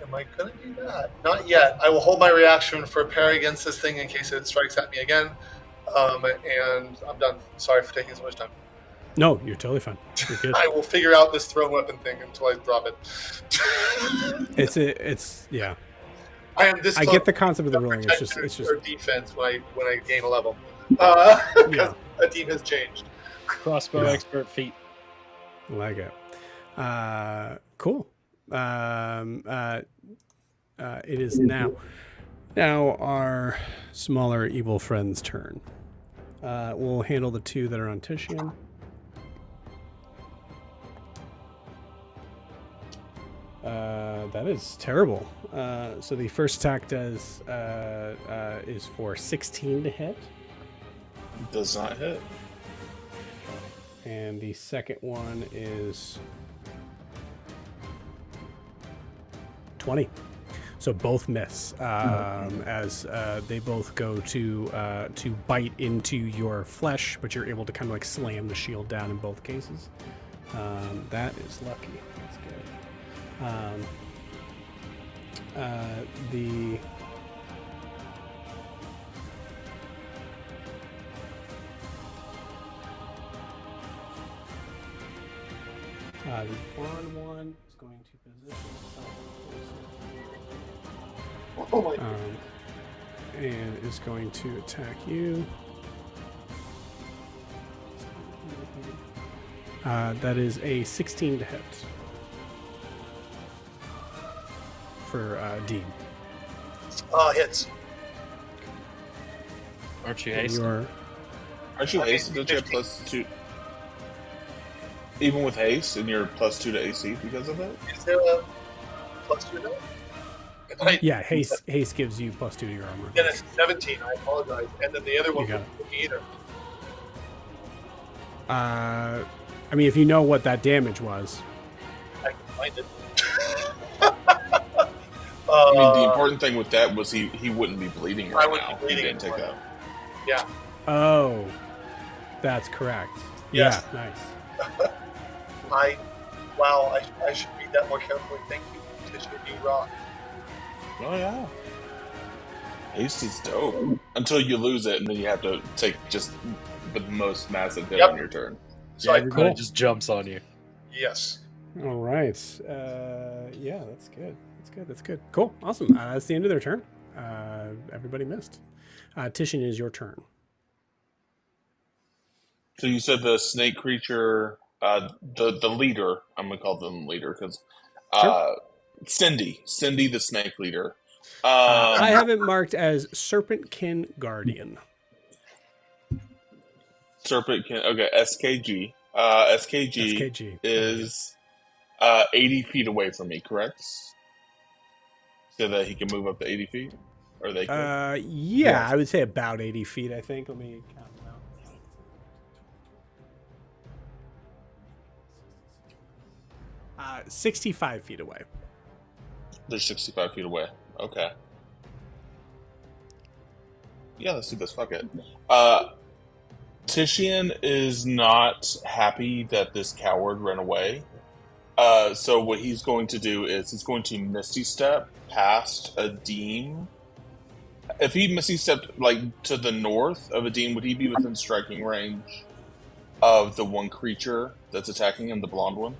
Am I going to do that? Not yet. I will hold my reaction for a parry against this thing in case it strikes at me again. And I'm done. Sorry for taking so much time. No, you're totally fine. You're good. I will figure out this thrown weapon thing until I drop it. It's yeah. I am this. I close get the concept of the to ruling. It's just or defense when I gain a level. Because Yeah. a team has changed. Crossbow Yeah. expert feat. like it. Cool. It is now our smaller evil friend's turn. We'll handle the two that are on Titian. That is terrible. So the first attack is for 16 to hit, Does not hit. and the second one is 20. So both miss as they both go to bite into your flesh, but you're able to kind of like slam the shield down in both cases. That is lucky. That's good. The blonde one is going to position itself Oh my! and is going to attack you. That is a 16 to hit for Dean. Hits. Aren't you And hasted? you're- Aren't you hasted? Don't you have +2? Even with haste, and you're +2 to AC because of it? Is there a +2 now? Yeah, haste gives you +2 to your armor. Then it's 17. I apologize. And then the other one You got wasn't either. I mean, if you know what that damage was, I can find it. I mean, the important thing with that was he wouldn't be bleeding right I wouldn't now. be bleeding He didn't take anymore. that. Yeah. oh, that's correct. Yes. Yeah, nice. Wow, I should read that more carefully. Thank you, Titian D. Rock. Oh yeah. Haste is dope. Until you lose it, and then you have to take just the most massive hit Yep. on your turn. So Yeah, I, everybody Cool. just jumps on you. yes. All right. Yeah, that's good. That's good. Cool. Awesome. That's the end of their turn. Everybody missed. Titian, is your turn. So you said the snake creature, the leader. I'm gonna call them leader because Cindy, the snake leader. I have it marked as Serpentkin Guardian. Serpent can SKG. SKG SKG. is 80 feet away from me, correct? So that he can move up to 80 feet, or they can. Yeah, I would say about 80 feet, I think. Let me count them out. 65 feet away. They're 65 feet away. Okay. Yeah, let's do this. Fuck it. Titian is not happy that this coward ran away. So what he's going to do is he's going to Misty Step past Adim. If he Misty stepped like to the north of Adim, would he be within striking range of the one creature that's attacking him, the blonde one?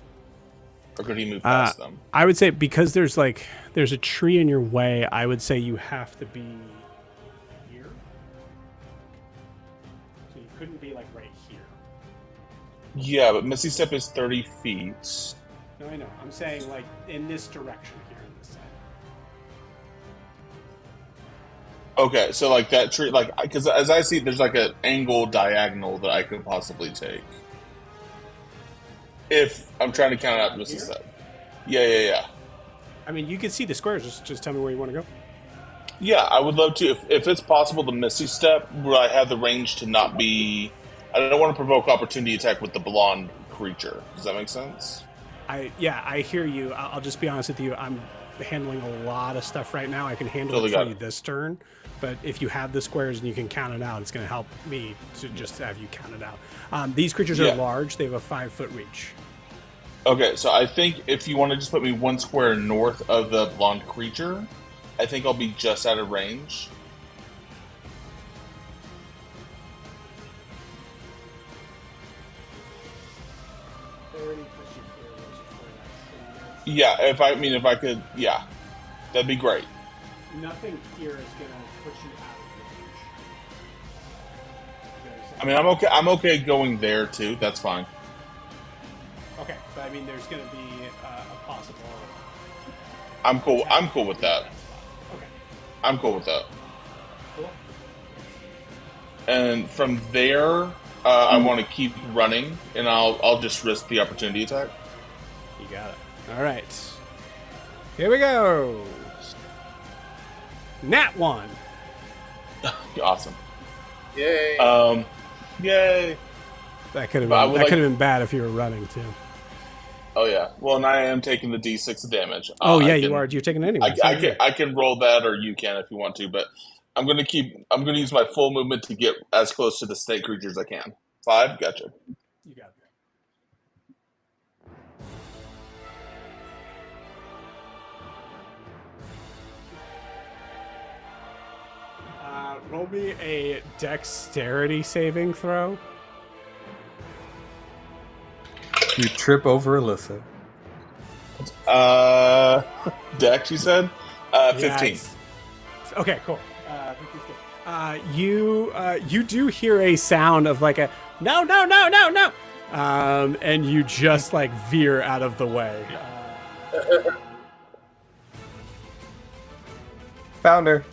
Or could he move past them? I would say because there's a tree in your way, I would say you have to be here. So you couldn't be like right here. Yeah, but Misty Step is 30 feet. No, I know. I'm saying like in this direction here in this side. Okay, so like that tree, like, because as I see, there's like an angle diagonal that I could possibly take. If I'm trying to count out Misty Step. Yeah. I mean, you can see the squares. Just tell me where you want to go. Yeah, I would love to. If it's possible, the Misty Step, where I have the range to not be. I don't want to provoke opportunity attack with the blonde creature. Does that make sense? I hear you. I'll just be honest with you. I'm handling a lot of stuff right now. I can handle Totally it for got you it. this turn, but if you have the squares and you can count it out, it's going to help me to just have you count it out. These creatures Yeah. are large. They have a 5-foot reach. Okay, so I think if you want to just put me one square north of the blonde creature, I think I'll be just out of range. Yeah, if I could, yeah, that'd be great. Nothing here is going to put you out of range. I mean, I'm okay going there too. That's fine. Okay, but I mean, there's going to be a possible. I'm cool. I'm cool with that. Okay. I'm cool with that. Cool. And from there, I want to keep running, and I'll just risk the opportunity attack. You got it. All right. Here we go. Nat 1. Awesome. Yay. Yay. That could have But I been, would that like- could have been bad if you were running too. Oh yeah. Well, and I am taking the D6 of damage. Oh yeah, you are. You're taking it anyway. I can roll that, or you can if you want to. But I'm gonna use my full movement to get as close to the snake creature as I can. 5. Gotcha. You got it. Roll me a dexterity saving throw. You trip over Alyssa. Dex, you said? 15. it's- Okay, cool. You do hear a sound of like a no, and you just like veer out of the way. Found her.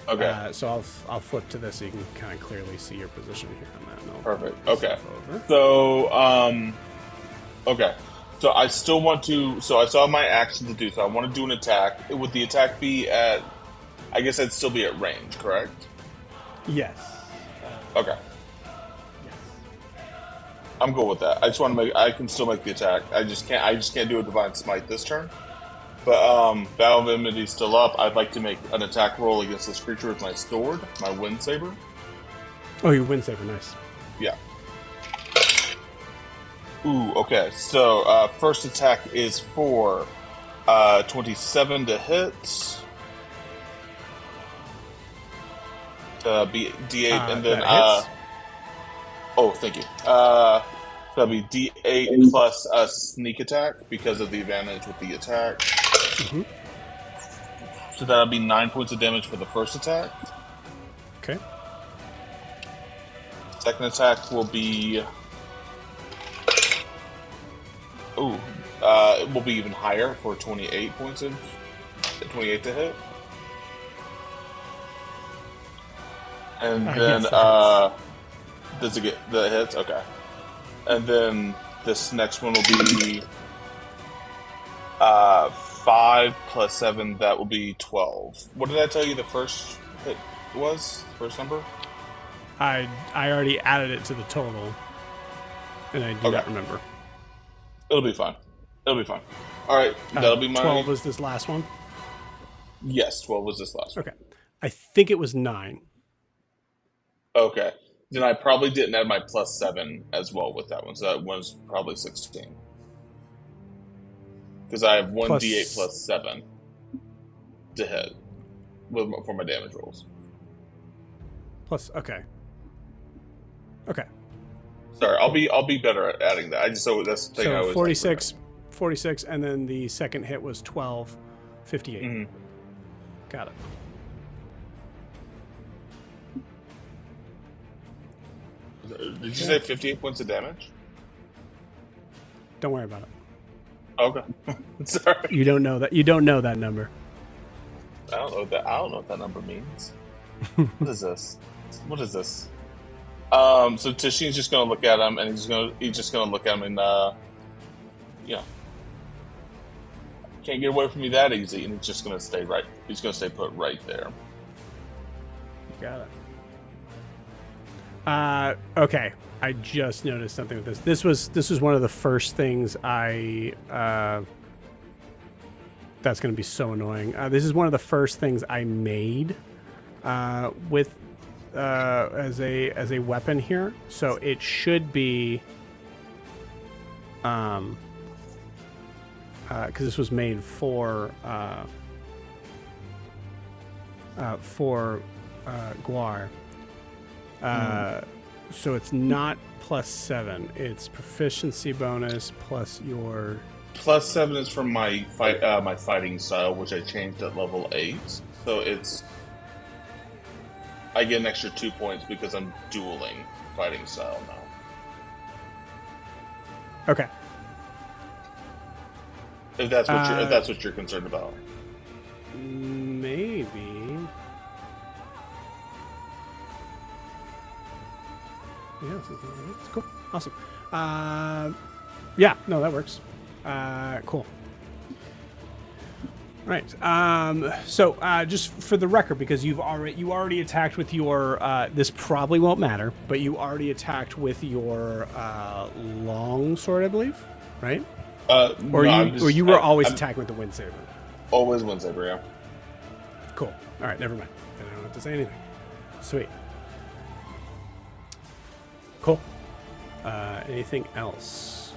Okay. So I'll flip to this so you can kind of clearly see your position here on that. And I'll Perfect. move Okay. stuff over. So, okay. So I still want to. So I still have my action to do. So I want to do an attack. Would the attack be at? I guess I'd still be at range, correct? Yes. Okay. Yes. I'm cool with that. I just want to make. I can still make the attack. I just can't do a divine smite this turn. But Battle of Enmity is still up. I'd like to make an attack roll against this creature with my sword, my wind saber. Oh, your wind saber, nice. Yeah. Ooh, okay. So first attack is for 27 to hit. Be D8, and then that hits. oh, thank you. That'll be D8 plus a sneak attack because of the advantage with the attack. Mhm. So that'll be 9 points of damage for the first attack. Okay. Second attack will be. Ooh, it will be even higher for 28 points of 28 to hit. And then Yes, that does it get the hits? Okay. And then this next one will be 5 plus 7. That will be 12. What did I tell you the first hit was? First number? I already added it to the total, and I do not Okay. remember. It'll be fine. It'll be fine. All right, that'll be my 12 was this last one. Yes, 12 was this last one. Okay. I think it was 9. Okay. Then I probably didn't add my plus 7 as well with that one, so that one's probably 16. Because I have one Plus- D8 plus 7 to hit for my damage rolls. Plus, okay. Okay. Sorry, I'll be better at adding that. I just that's the thing I So was 46, and then the second hit was 12, 58. Mhm. Got it. Did you say 58 points of damage? Don't worry about it. Okay. Sorry. You don't know that. You don't know that number. I don't know what that number means. What is this? What is this? So Tishine's just gonna look at him, and he's just gonna look at him, and you know, can't get away from me that easy, and he's just gonna stay right. He's gonna stay put right there. You got it. Okay. I just noticed something with this. This was one of the first things I. That's going to be so annoying. This is one of the first things I made with as a weapon here. So it should be. Because this was made for Guar. So it's not plus 7. It's proficiency bonus plus your +7 is from my my fighting style, which I changed at level 8. So I get an extra 2 points because I'm dueling fighting style now. Okay. If that's what you're concerned about. Maybe. Yeah, that's cool. Awesome. Yeah, no, that works. Cool. Right. So just for the record, because you already attacked with your this probably won't matter, but you already attacked with your long sword, I believe, right? Or you were always attacking with the wind saber. Always wind saber, yeah. Cool. All right, never mind. Then I don't have to say anything. Sweet. Cool. Anything else?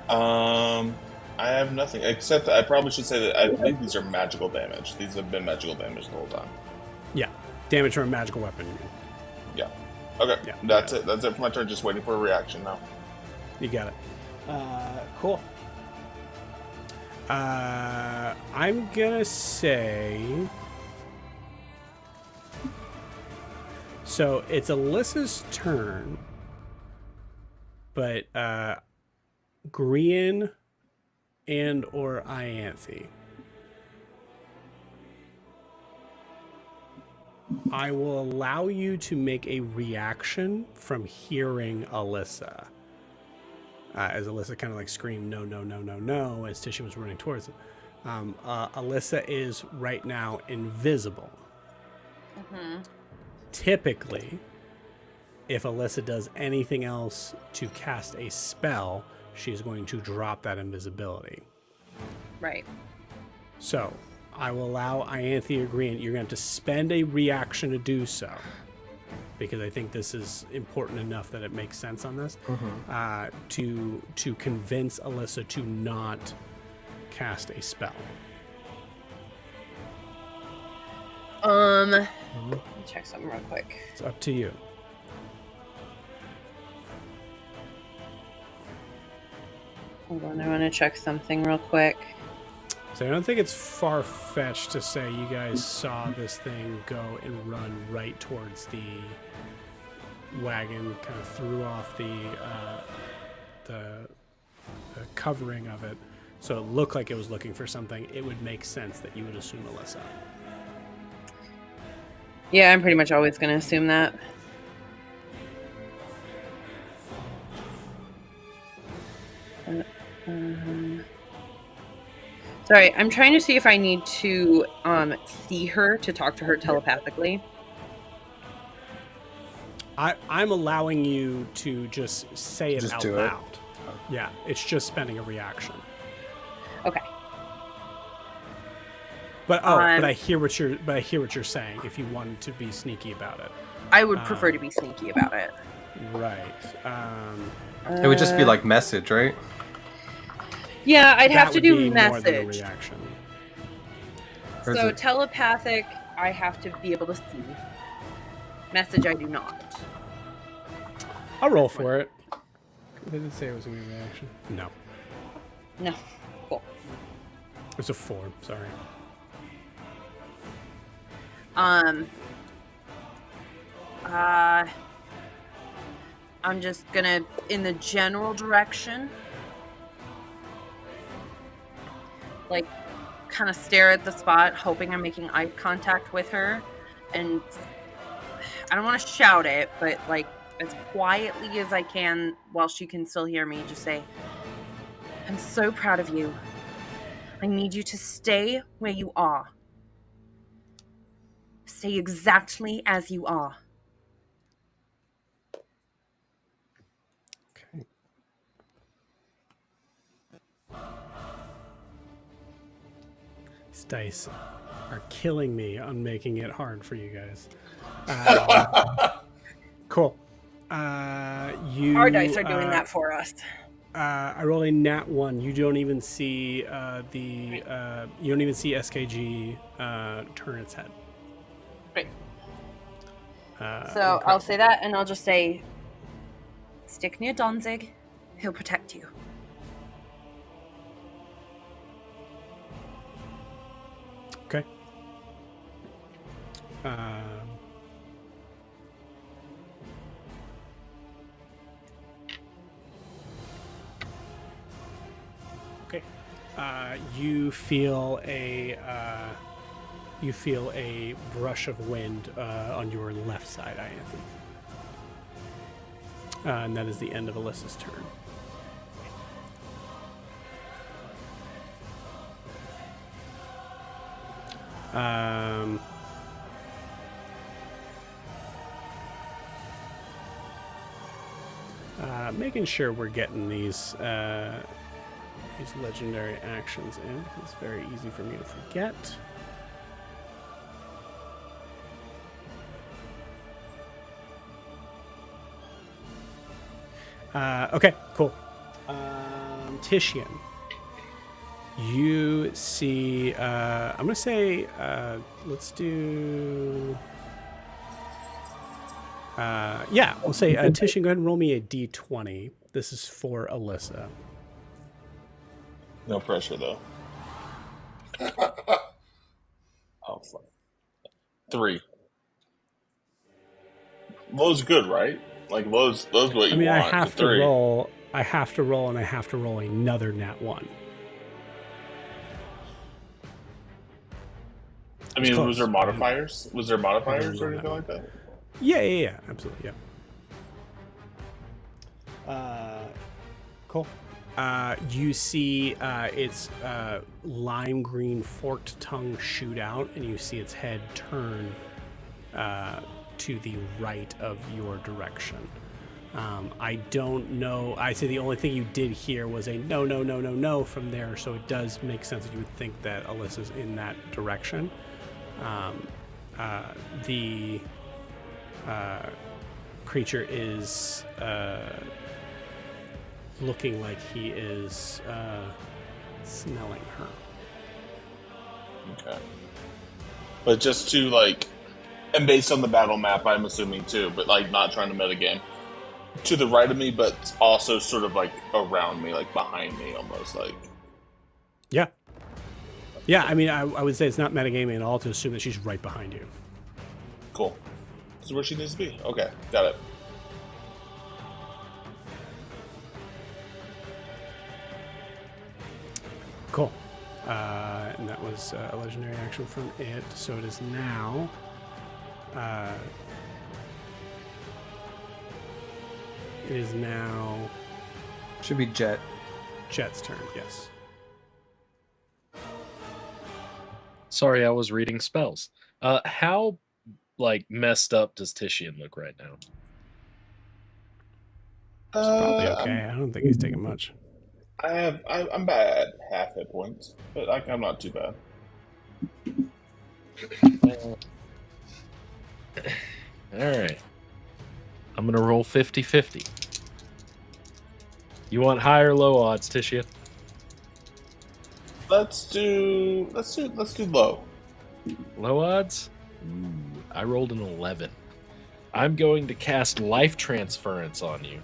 I have nothing except I probably should say that I believe these are magical damage. These have been magical damage the whole time. Yeah, damage from a magical weapon. Yeah. Okay. Yeah. That's it. That's it for my turn. Just waiting for a reaction now. You got it. Cool. I'm gonna say. So it's Alyssa's turn, but Grian and or Ianthe. I will allow you to make a reaction from hearing Alyssa. As Alyssa kind of like screamed, no, no, no, no, no, as Tisha was running towards it. Alyssa is right now invisible. Mm-hmm. Typically, if Alyssa does anything else to cast a spell, she's going to drop that invisibility. Right. So, I will allow Ianthe or Green. You're going to have to spend a reaction to do so, because I think this is important enough that it makes sense on this. To convince Alyssa to not cast a spell. Let me check something real quick. It's up to you. Hold on, I want to check something real quick. So I don't think it's far-fetched to say you guys saw this thing go and run right towards the wagon, kind of threw off the covering of it, so it looked like it was looking for something. It would make sense that you would assume Alyssa. Yeah, I'm pretty much always going to assume that. Sorry, I'm trying to see if I need to see her to talk to her telepathically. I'm allowing you to just say it Just out do it. loud. Yeah, it's just spending a reaction. Okay. But I hear what you're saying. If you wanted to be sneaky about it, I would prefer to be sneaky about it. right? It would just be like message, right? Yeah, I'd have that to would do be more than a message. reaction. Or is So it- telepathic, I have to be able to see. Message, I do not. I'll roll for it. Did it say it was going to be a reaction? No, No. Cool. it's a 4. Sorry. I'm just gonna, in the general direction, like, kind of stare at the spot, hoping I'm making eye contact with her, and I don't want to shout it, but like as quietly as I can while she can still hear me, just say, "I'm so proud of you. I need you to stay where you are. Stay exactly as you are." Okay. These dice are killing me on making it hard for you guys. Cool. Our dice are doing that for us. I roll a nat 1. You don't even see you don't even see SKG turn its head. Great. So I'll say that, and I'll just say, "Stick near Donzig. He'll protect you." Okay. You feel a brush of wind on your left side, Ianthe. And that is the end of Alyssa's turn. Making sure we're getting these legendary actions in. It's very easy for me to forget. Okay, cool. Titian, you see, I'm going to say, let's do, yeah, we'll say, Titian, go ahead and roll me a d20. This is for Alyssa. No pressure, though. Oh, fuck. 3. Low's good, right? Like, low's what you want. I mean, I have to 3. roll, and I have to roll another nat 1. I mean, close. was there modifiers? Was there modifiers or roll anything like that? Yeah, absolutely, yeah. Cool. You see its lime green forked tongue shoot out, and you see its head turn to the right of your direction. I don't know. I say the only thing you did hear was a no from there, so it does make sense that you would think that Alyssa's in that direction. The creature is looking like he is smelling her. Okay. But just to, like, and based on the battle map, I'm assuming too, but like not trying to metagame, to the right of me, but also sort of like around me, like behind me almost, like. Yeah. Yeah, I mean, I would say it's not metagaming at all to assume that she's right behind you. Cool. This is where she needs to be. Okay, got it. Cool. And that was a legendary action from it, so it is now... it is now Should be Jet. Jet's turn, yes. Sorry, I was reading spells. How like messed up does Titian look right now? It's probably okay. I don't think he's taking much. I'm bad at half hit points, but I'm not too bad. Alright. I'm gonna roll 50-50. You want high or low odds, Titian? Let's do low. Low odds? Ooh, I rolled an 11. I'm going to cast Life Transference on you.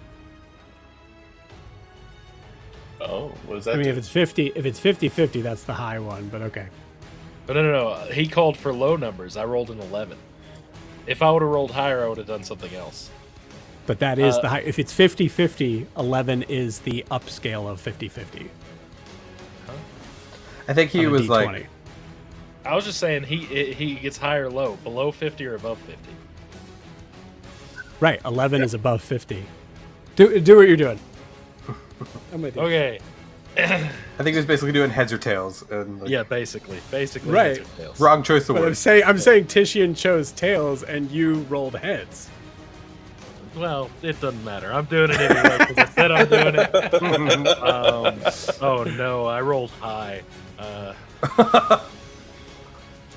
Oh, what is that? I mean, if it's 50-50, that's the high one, but okay. But no. He called for low numbers. I rolled an 11. If I would have rolled higher, I would have done something else. But that is the high. If it's 50-50, 11 is the upscale of 50-50. Huh? I think he was D20. like... I was just saying he gets high or low, below 50 or above 50. Right, 11 is above 50. Do what you're doing. I'm with you. Okay. I think he was basically doing heads or tails. And like, Yeah, basically Right. heads or tails. wrong choice of But words. I'm saying Titian chose tails and you rolled heads. Well, it doesn't matter. I'm doing it anyway because I said I'm doing it. Oh no, I rolled high.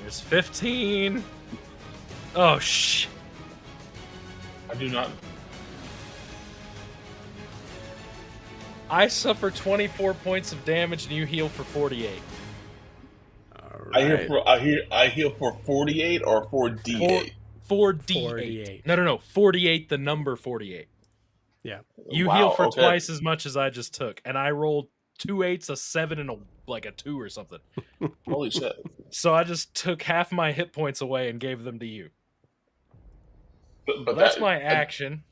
There's 15. Oh shh. I do not. I suffer 24 points of damage and you heal for 48. All I right. heal for 48 or 4d8. 4d8. 48. No. 48, the number 48. Yeah. You Wow, heal for okay. twice as much as I just took, and I rolled 2 8s, a 7, and a 2 or something. Holy shit! So I just took half my hit points away and gave them to you. But Well, that's my action.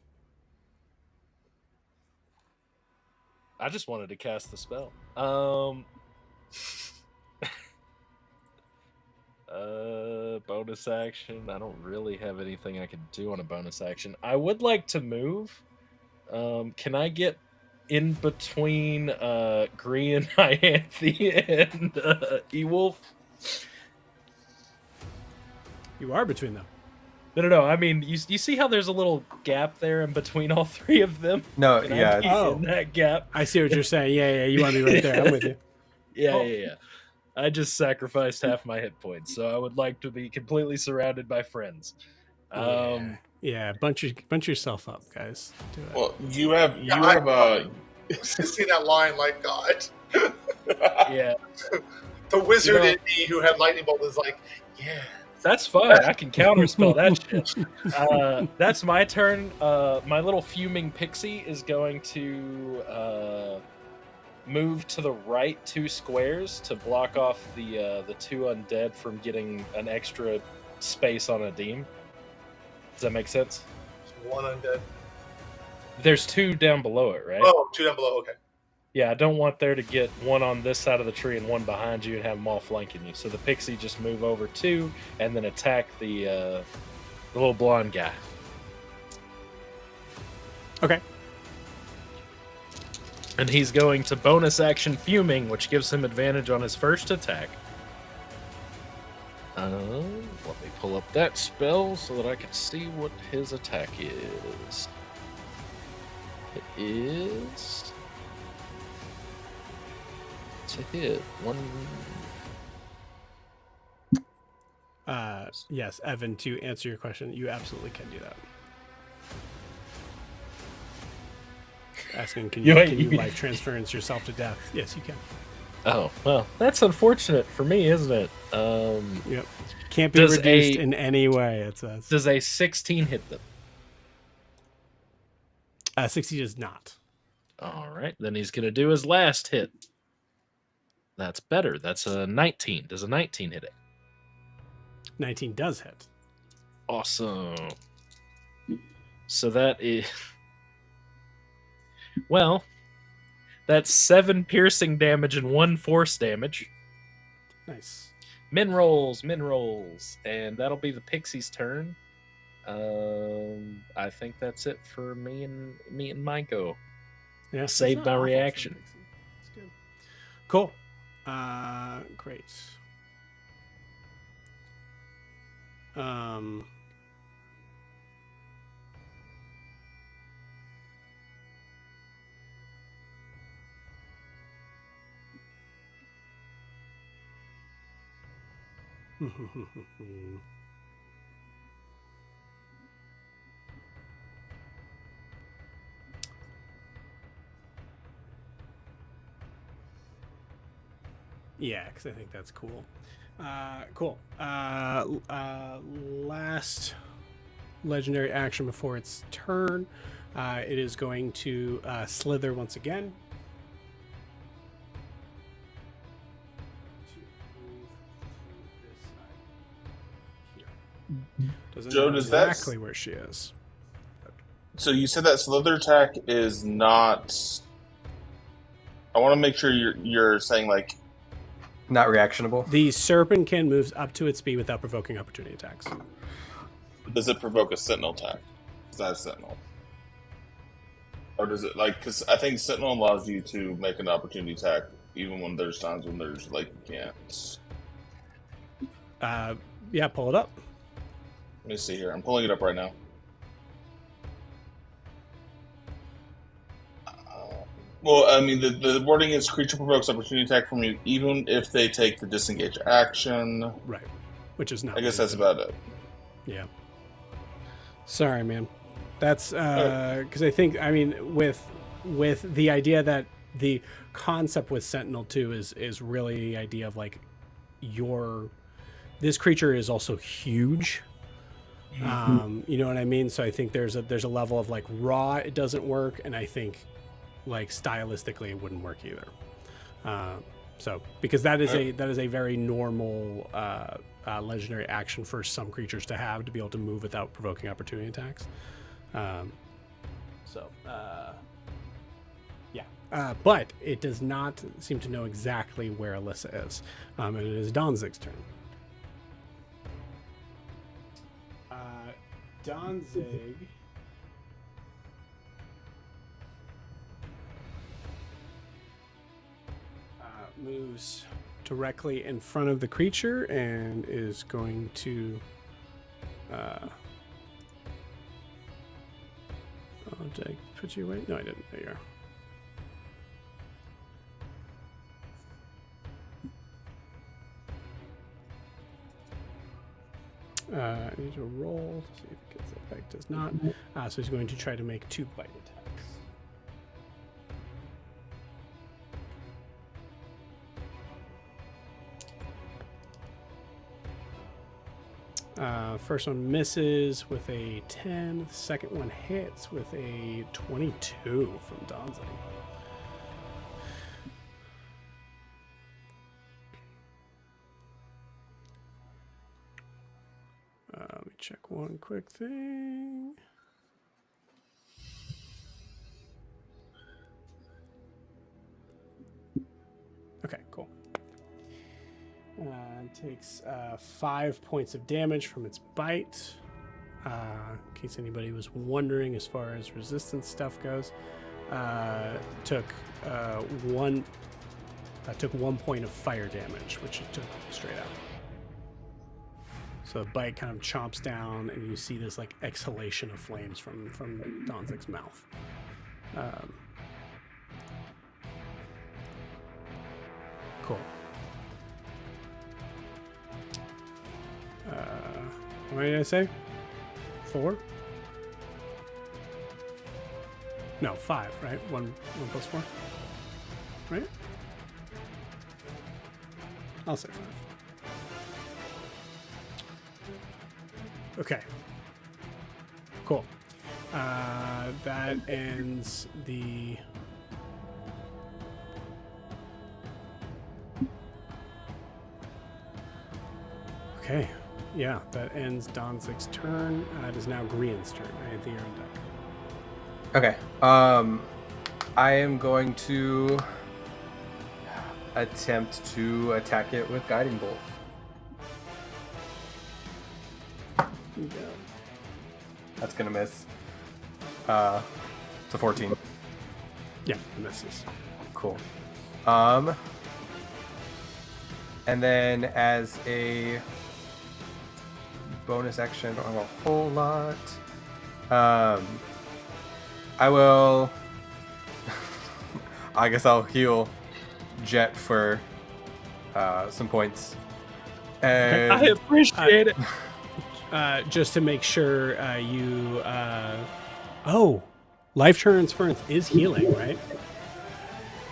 I just wanted to cast the spell. Bonus action. I don't really have anything I can do on a bonus action. I would like to move. Can I get in between Green and Ianthe and Ewolf? You are between them. No. I mean, you see how there's a little gap there in between all three of them? No, Can I yeah. be in that gap. I see what you're saying. Yeah. You want to be right there. I'm with you. Yeah. I just sacrificed half my hit points, so I would like to be completely surrounded by friends. Yeah. Bunch yourself up, guys. Do it. Well, you have Just see that line, like, God. Yeah. The wizard in me who had lightning bolt was like, yeah. That's fine. I can counterspell that shit. That's my turn. My little fuming pixie is going to move to the right 2 squares to block off the 2 undead from getting an extra space on a Deem. Does that make sense? One undead. There's 2 down below it, right? Oh, 2 down below. Okay. Yeah, I don't want there to get one on this side of the tree and one behind you and have them all flanking you. So the pixie just move over 2 and then attack the little blonde guy. Okay. And he's going to bonus action Fuming, which gives him advantage on his first attack. Let me pull up that spell so that I can see what his attack is. It is to hit 1. Yes, Evan, to answer your question, you absolutely can do that. Asking, can you life transference yourself to death? Yes, you can. Oh, well, that's unfortunate for me, isn't it? Yep. Can't be reduced in any way, it says. Does a 16 hit them? 60 does not. All right, then he's going to do his last hit. That's better. That's a 19. Does a 19 hit it? 19 does hit. Awesome. So that is... Well, that's 7 piercing damage and 1 force damage. Nice. Min rolls. And that'll be the pixie's turn. I think that's it for me and my go. Yeah, saved my reaction. That's good. Cool. Great. Yeah, because I think that's cool. Cool. Last legendary action before its turn. It is going to slither once again. Doesn't Joe, know does that exactly where she is. So you said that slither attack is not. I want to make sure you're saying like Not reactionable. The Serpentkin moves up to its speed without provoking opportunity attacks. Does it provoke a sentinel attack? Is that a sentinel? Or does it, like, because I think sentinel allows you to make an opportunity attack even when there's times when there's, like, you can't. Yeah, pull it up. Let me see here. I'm pulling it up right now. Well, I mean, the wording is creature provokes opportunity attack from you even if they take the disengage action. Right. Which is not. I guess that's about it. Yeah. Sorry, man. That's because I think, I mean, with the idea that the concept with Sentinel 2 is really the idea of like this creature is also huge. You know what I mean? So I think there's a level of like raw, it doesn't work, and I think like stylistically it wouldn't work either. So because that is a very normal legendary action for some creatures to have, to be able to move without provoking opportunity attacks. But it does not seem to know exactly where Alyssa is, and it is Donzig's turn. Donzig moves directly in front of the creature and is going to did I put you away? No, I didn't. There you are. I need to roll to see if it gets it back. Does not. So he's going to try to make 2 bite attacks. First one misses with a 10. The second one hits with a 22 from Donzig. Let me check one quick thing. Okay, cool. Takes 5 points of damage from its bite. In case anybody was wondering, as far as resistance stuff goes, took 1 point of fire damage, which it took straight out. So the bite kind of chomps down, and you see this like exhalation of flames from Donzig's mouth. Cool. How many did I say? 4? No, 5, right? 1 plus 4? Right? I'll say 5. Okay. Cool. That ends the... Okay. Yeah, that ends Donzig's turn. It is now Grian's turn. I think you're on deck. Okay. I am going to attempt to attack it with Guiding Bolt. You go. That's gonna miss. It's a 14. Yeah, it misses. Cool. And then as a bonus action, I don't have a whole lot. I will. I guess I'll heal Jet for some points. And I appreciate it. Just to make sure you... Life Transference is healing, right?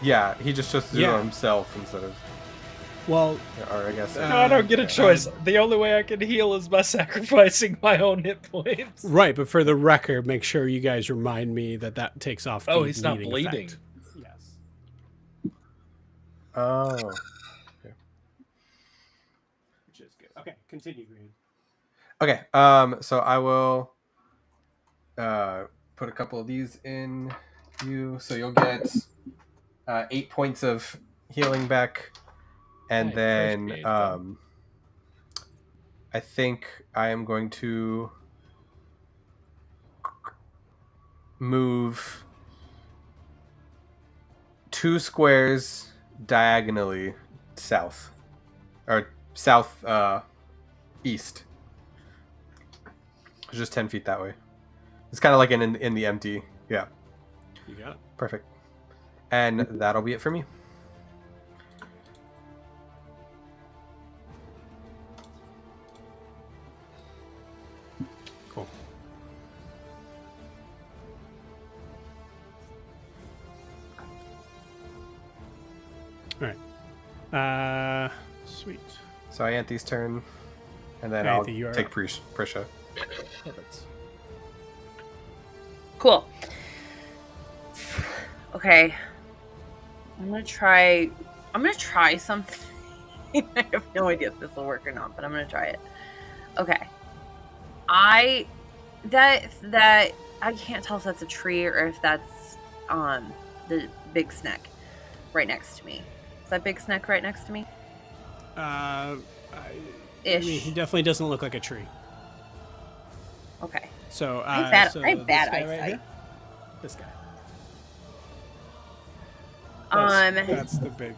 yeah, he just chose to do it himself instead of. Well, Or I guess. No, I don't get a choice. The only way I can heal is by sacrificing my own hit points. right, but for the record, make sure you guys remind me that takes off the Oh, he's not bleeding bleeding. effect. Yes. Oh. Which is good. Okay, continue, Green. Okay. So I will put a couple of these in you, so you'll get 8 points of healing back, and I then appreciate that. I think I am going to move 2 squares diagonally south, or south east. Just 10 feet that way. It's kind of like in the empty. Yeah. You got it. Perfect. And that'll be it for me. Cool. All right. Sweet. So Ianthe's turn, and then Ianthe, you I'll are take up. Prisha. Perfect. Cool. Okay. I'm gonna try I'm gonna try something. I have no idea if this will work or not, but I'm gonna try it. Okay. I can't tell if that's a tree or if that's the big snack right next to me. Is that big snack right next to me? I Ish. mean, he definitely doesn't look like a tree. Okay. So, I have bad, so I have bad this guy right eyesight. here? This guy. That's the big.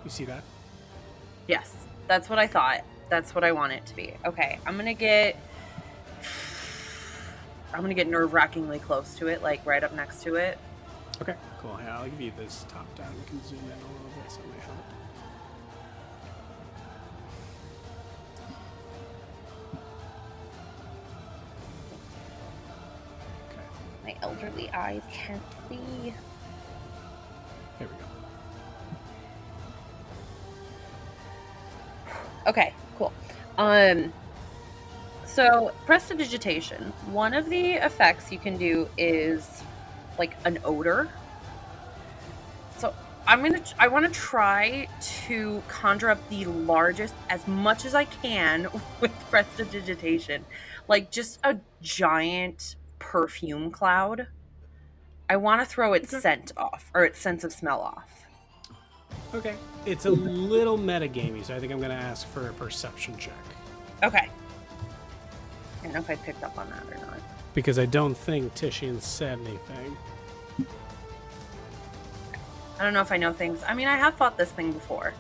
You see that? Yes, that's what I thought. That's what I want it to be. Okay, I'm gonna get nerve-wrackingly close to it, like right up next to it. Okay, cool. Yeah, I'll give you this top down. We can zoom in a little bit, so it may help. Okay, My elderly eyes can't see. here we go. Okay, cool. So prestidigitation. One of the effects you can do is like an odor. So I want to try to conjure up the largest, as much as I can, with prestidigitation, like just a giant perfume cloud. I want to throw its scent off, or its sense of smell off. Okay, it's a little metagamey, so I think I'm going to ask for a perception check. Okay. I don't know if I picked up on that or not. Because I don't think Tishian said anything. I don't know if I know things. I mean, I have fought this thing before.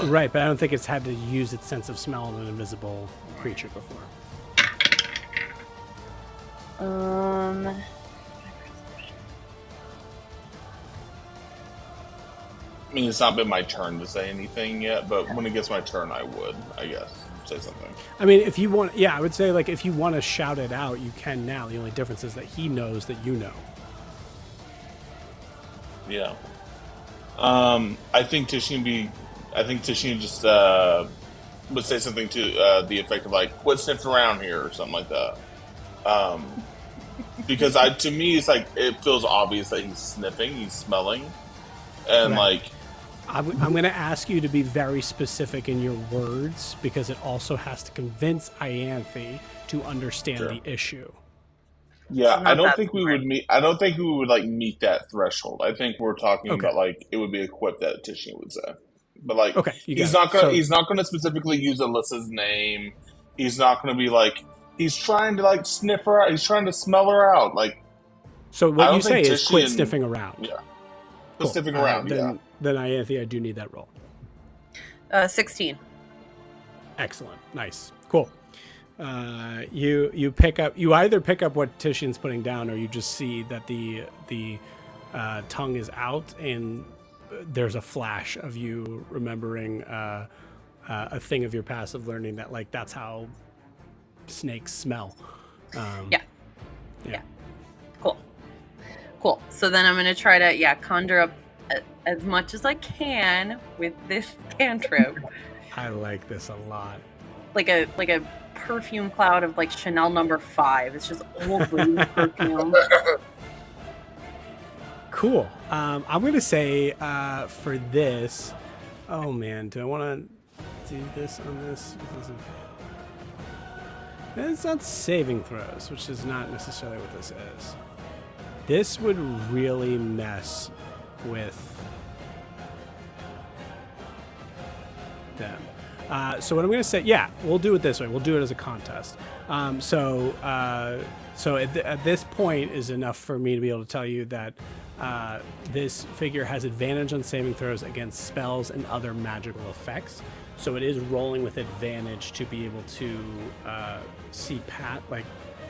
Right, but I don't think it's had to use its sense of smell on an invisible creature before. I mean, it's not been my turn to say anything yet, but when it gets my turn, I would, I guess, say something. I mean, if you want, yeah, I would say, like, if you want to shout it out, you can now. The only difference is that he knows that you know. Yeah. I think Tishin just would say something to the effect of, like, quit sniffing around here, or something like that. Because to me, it's like, it feels obvious that he's sniffing, he's smelling, and, Right. like, I'm going to ask you to be very specific in your words because it also has to convince Ianthe to understand the issue. yeah, I don't that think we smart. would meet. I don't think we would like meet that threshold. I think we're talking Okay. about like it would be a quip that Tishin would say, but like Okay, you he's got not it. gonna So- he's not gonna specifically use Alyssa's name. He's not gonna be like he's trying to like sniff her out. He's trying to smell her out. Like So I what don't you say think is quit Tishian- sniffing around. yeah, Cool. sniffing around. Then Ianthe, I do need that roll. 16. Excellent. Nice. Cool. You pick up. You either pick up what Tishian's putting down, or you just see that the tongue is out, and there's a flash of you remembering a thing of your passive learning that like that's how snakes smell. Yeah. Cool. So then I'm going to try to, conjure up as much as I can with this cantrip. I like this a lot. Like a perfume cloud of like Chanel number 5. It's just old lady perfume. Cool. I'm going to say for this, oh man, do I want to do this on this? It's not saving throws, which is not necessarily what this is. This would really mess with them. So what I'm going to say, yeah, we'll do it this way. We'll do it as a contest. So at this point is enough for me to be able to tell you that this figure has advantage on saving throws against spells and other magical effects. So it is rolling with advantage to be able to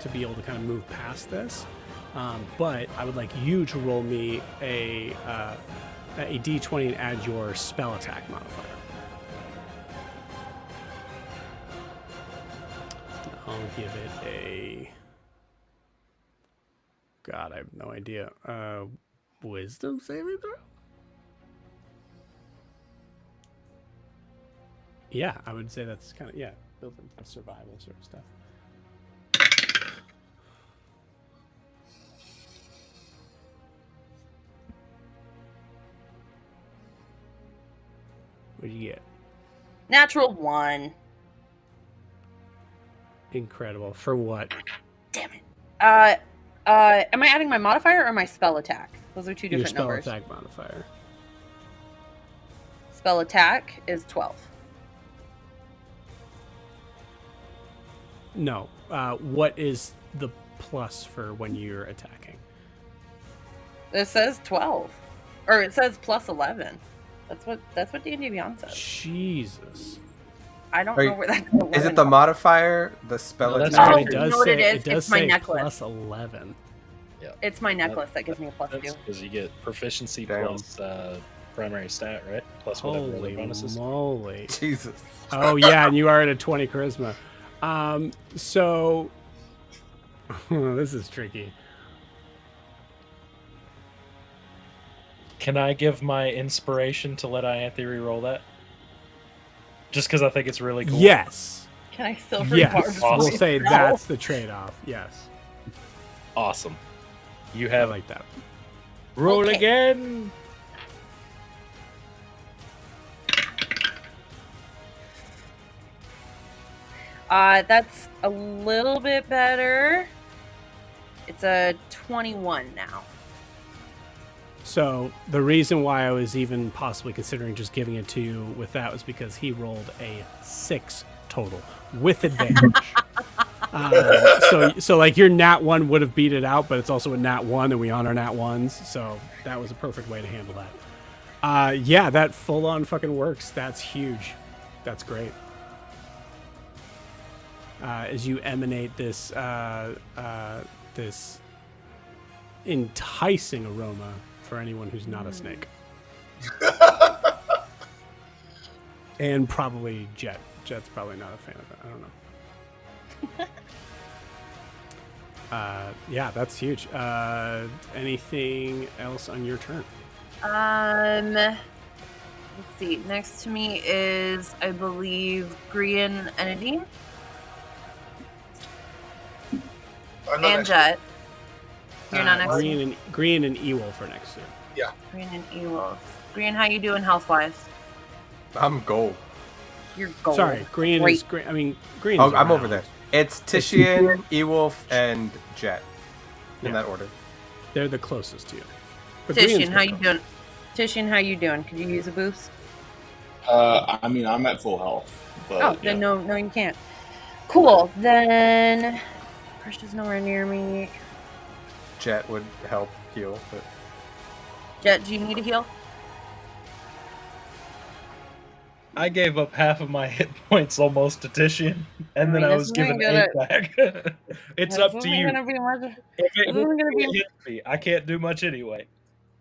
to be able to kind of move past this. But I would like you to roll me a d20 and add your spell attack modifier. I'll give it a... God, I have no idea. Wisdom saving throw? Yeah, I would say that's kind of, built into survival sort of stuff. What do you get? Natural 1. Incredible. For what? Damn it. Am I adding my modifier or my spell attack? Those are two Your different spell numbers. attack modifier. Spell attack is 12. No. What is the plus for when you're attacking? It says 12. Or it says plus 11. That's what D&D Beyond says. Jesus. I don't Are know you- where that Is it the modifier, the spell No, that's attack? right. It you does know what say it is? it does It's my say necklace. plus 11. It's my necklace that gives me a plus 2. Because you get proficiency Damn. plus primary stat, right? Plus whatever other Holy bonuses. moly. Jesus. Oh yeah, and you are at a 20 charisma. So this is tricky. Can I give my inspiration to let Ianthe re-roll that? Just because I think it's really cool. Yes. Can I still Yes. Awesome. We'll say that's the trade-off. Yes. Awesome. You I have like that. roll Okay. again. That's a little bit better. It's a 21 now. So the reason why I was even possibly considering just giving it to you with that was because he rolled a 6 total with advantage. So like your nat 1 would have beat it out, but it's also a nat 1 and we honor nat 1s. So that was a perfect way to handle that. Yeah, that full on fucking works. That's huge. That's great. As you emanate this this enticing aroma for anyone who's not a snake. And probably Jet. Jet's probably not a fan of it. I don't know. Yeah, that's huge. Anything else on your turn? Let's see. Next to me is, I believe, Grian and Adine. I'm not And actually- Jet. You're not next to me. Green and Ewolf are next to you. Grian and Ewolf. Grian, how you doing health-wise? I'm gold. You're gold. Sorry, Green Great. is green. I mean, Green. Oh, is I'm over around. there. It's Titian, Ewolf, and Jet. In Yeah. that order. They're the closest to you. But Green's Titian, how pretty you close. doing? Titian, how you doing? Could you use a boost? I mean, I'm at full health, but Oh, then no, you can't. Cool. Then Precious nowhere near me. Jet would help heal, but Jet, do you need a heal? I gave up half of my hit points almost to Titian, and then I mean, I this was given isn't 8 back. It's This up to isn't you. Gonna be much, If it this isn't gonna be- hits me, I can't do much anyway.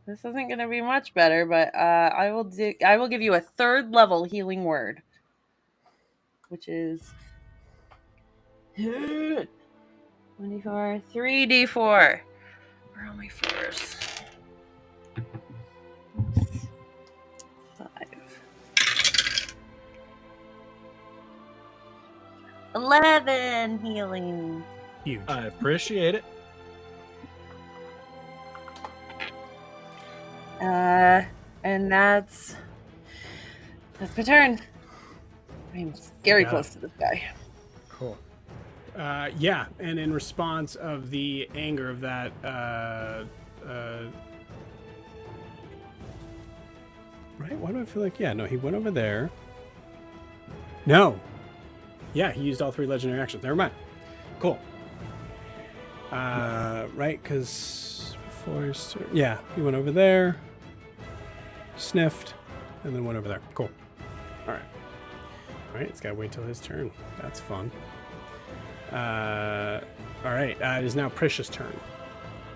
this isn't going to be much better, but I will give you a 3rd level healing word, which is 24, 3d4. Where are my 4s? 5. 11 healing. Huge. I appreciate it. And that's my turn. I'm scary Yeah. close to this guy. Cool. Yeah, and in response of the anger of that, right? Why do I feel like, yeah, no, he went over there. No. Yeah, he used all 3 legendary actions. Never mind. Cool. Right, because before his turn, yeah, he went over there, sniffed, and then went over there. Cool. All right. All right, it's got to wait till his turn. That's fun. All right, it is now Prisha's turn.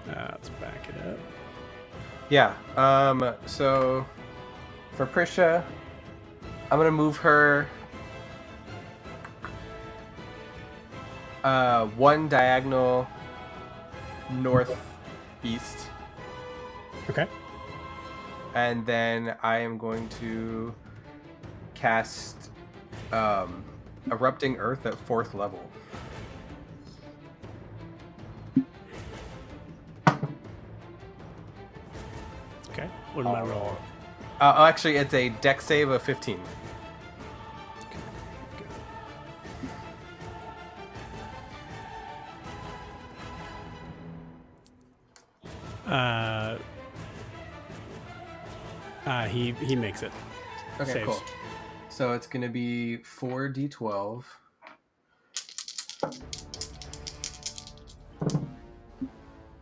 Let's back it up. yeah. So for Prisha, I'm gonna move her 1 diagonal northeast, Okay. and then I am going to cast Erupting Earth at 4th level. Okay. What am I rolling? Actually, it's a dex save of 15. He makes it. Okay, Saves. cool. So it's going to be 4d12.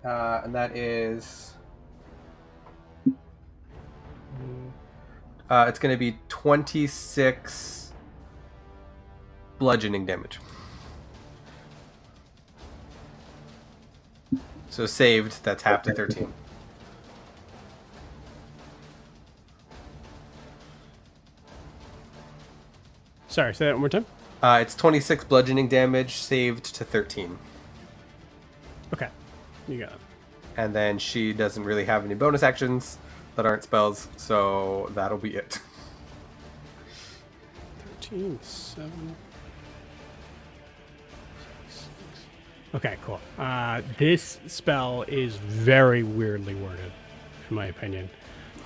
And that is... it's going to be 26 bludgeoning damage. So saved, that's half to 13. Sorry, say that one more time. It's 26 bludgeoning damage, saved to 13. Okay, you got it. And then she doesn't really have any bonus actions that aren't spells, so that'll be it. 13, 7... Okay, cool. This spell is very weirdly worded, in my opinion.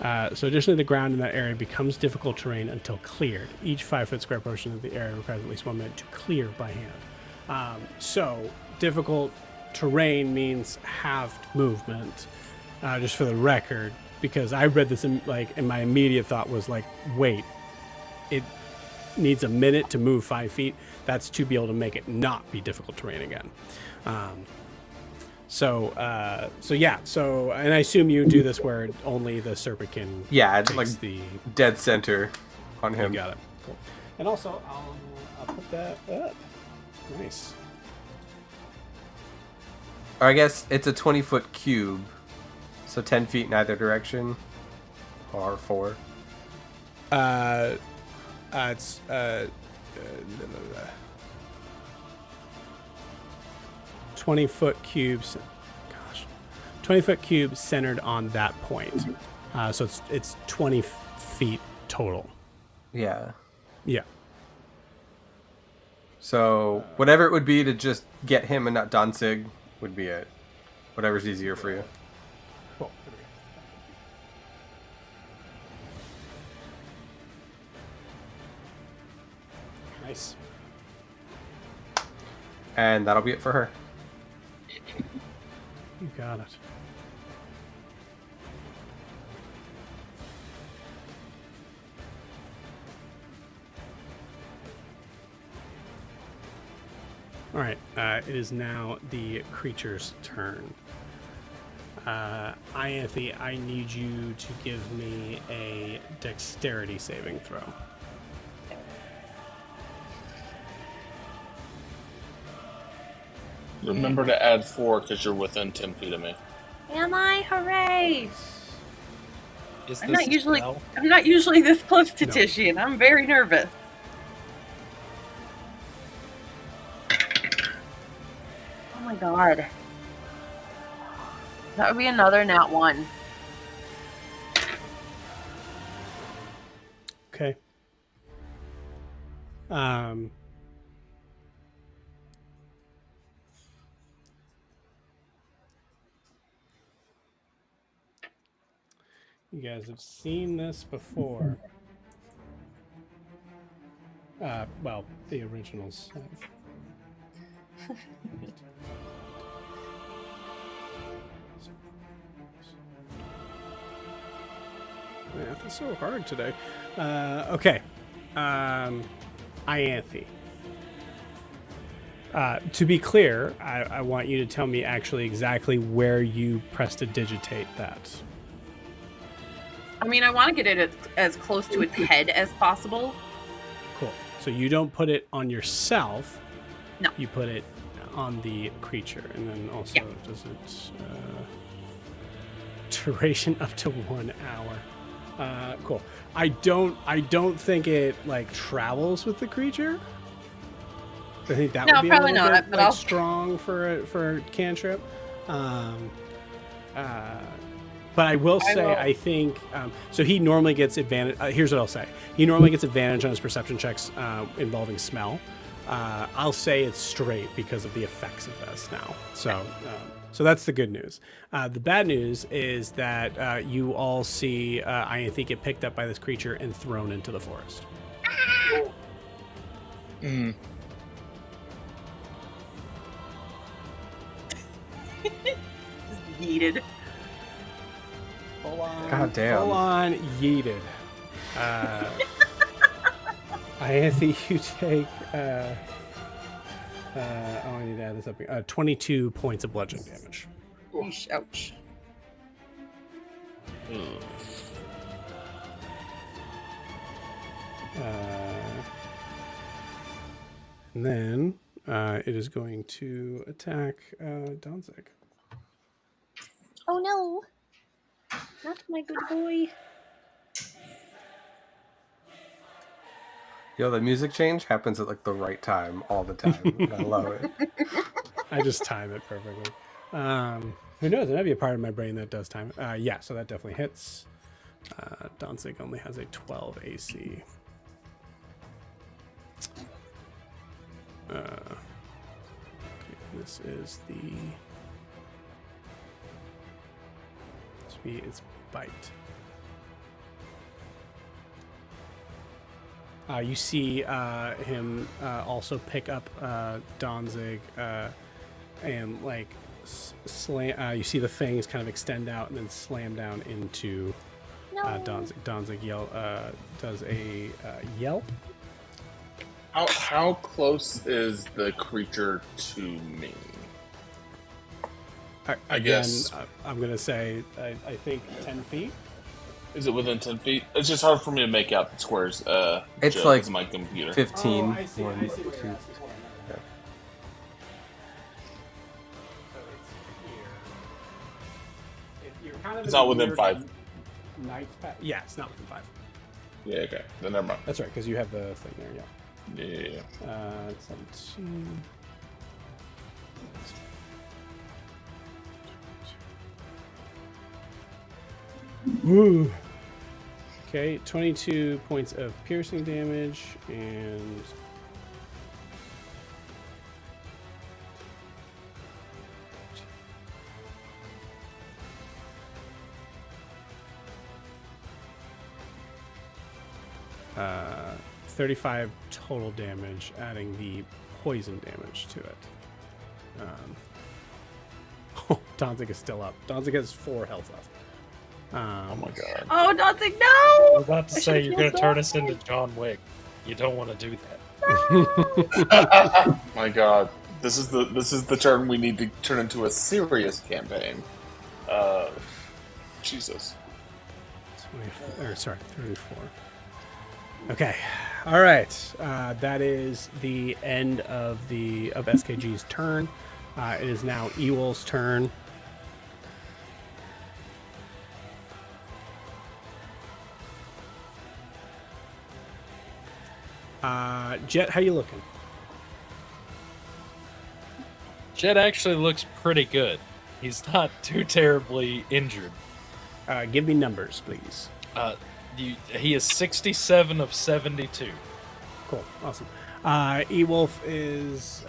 So additionally, the ground in that area becomes difficult terrain until cleared. Each 5-foot square portion of the area requires at least 1 minute to clear by hand. So difficult terrain means halved movement, just for the record, because I read this and my immediate thought was like, wait, it needs a minute to move 5 feet. That's to be able to make it not be difficult terrain again. So and I assume you do this where only the serpent can. Yeah, it's takes like the dead center on him. You got it. Cool. And also, I'll put that up. Nice. Or I guess it's a 20-foot cube, so 10 feet in either direction, or 4. It's 20-foot cubes. Gosh, 20-foot cube centered on that point. So it's 20 feet total. Yeah. Yeah. So whatever it would be to just get him and not Danzig would be it. Whatever's easier for you. Cool. Nice. And that'll be it for her. You got it. All right, it is now the creature's turn. Ianthe, I need you to give me a dexterity saving throw. Remember to add 4 because you're within 10 feet of me. Am I? Hooray! Is I'm this not a usually spell? I'm not usually this close to No. Tishy, I'm very nervous. Oh my god. That would be another nat 1. Okay. You guys have seen this before. Well, the originals have. Math is so hard today. Okay. Ianthe. To be clear, I want you to tell me actually exactly where you prestidigitate that. I mean, I want to get it as close to its head as possible. Cool. So you don't put it on yourself. No. You put it on the creature, and then also does it duration up to 1 hour. Cool. I don't think it like travels with the creature. I think that No, would be probably a little not, bit but like, I'll- strong for a cantrip. But I will say, I think so. He normally gets advantage. Here's what I'll say: he normally gets advantage on his perception checks involving smell. I'll say it's straight because of the effects of this now. So So that's the good news. The bad news is that you all see Ianthe get picked up by this creature and thrown into the forest. Mm. Just yeeted. Full on, God damn. Full on yeeted. Ianthe, you take... I need to add this up. 22 points of bludgeoning damage. Yeesh, ouch. And then it is going to attack Danzig. Oh no! Not my good boy. Yo, the music change happens at like the right time all the time. I love it. I just time it perfectly. Who knows? There might be a part of my brain that does time it. Yeah, so that definitely hits. Danzig only has a 12 AC. Okay, this is the... It's bite. You see him also pick up Danzig and like slam. You see the fangs kind of extend out and then slam down into Danzig. Danzig does a yelp. How close is the creature to me? I guess I'm gonna say I think 10 feet. Is it within 10 feet? It's just hard for me to make out the squares. It's Joe, like it's my computer. 15. Oh, I see. One, I see what two. you're asking. Yeah. So it's here. You're kind of It's in not a within weird 5. Knight's path. Yeah, it's not within 5. Yeah, okay. Then never mind. That's right, because you have the thing there. Yeah. Yeah. 17. Woo. Okay, 22 points of piercing damage and uh, 35 total damage, adding the poison damage to it. Oh, Danzig is still up. Danzig has 4 health left. Oh my god. Oh, Danzig, no! I was about to I say should've you're going to killed turn us Danzig. into John Wick. You don't want to do that. My god. This is the turn we need to turn into a serious campaign. Jesus. 34. Okay. All right. That is the end of SKG's turn. It is now Ewell's turn. Jet, how you looking? Jet actually looks pretty good. He's not too terribly injured. Give me numbers, please. He is 67 of 72. Cool. Awesome. Ewolf is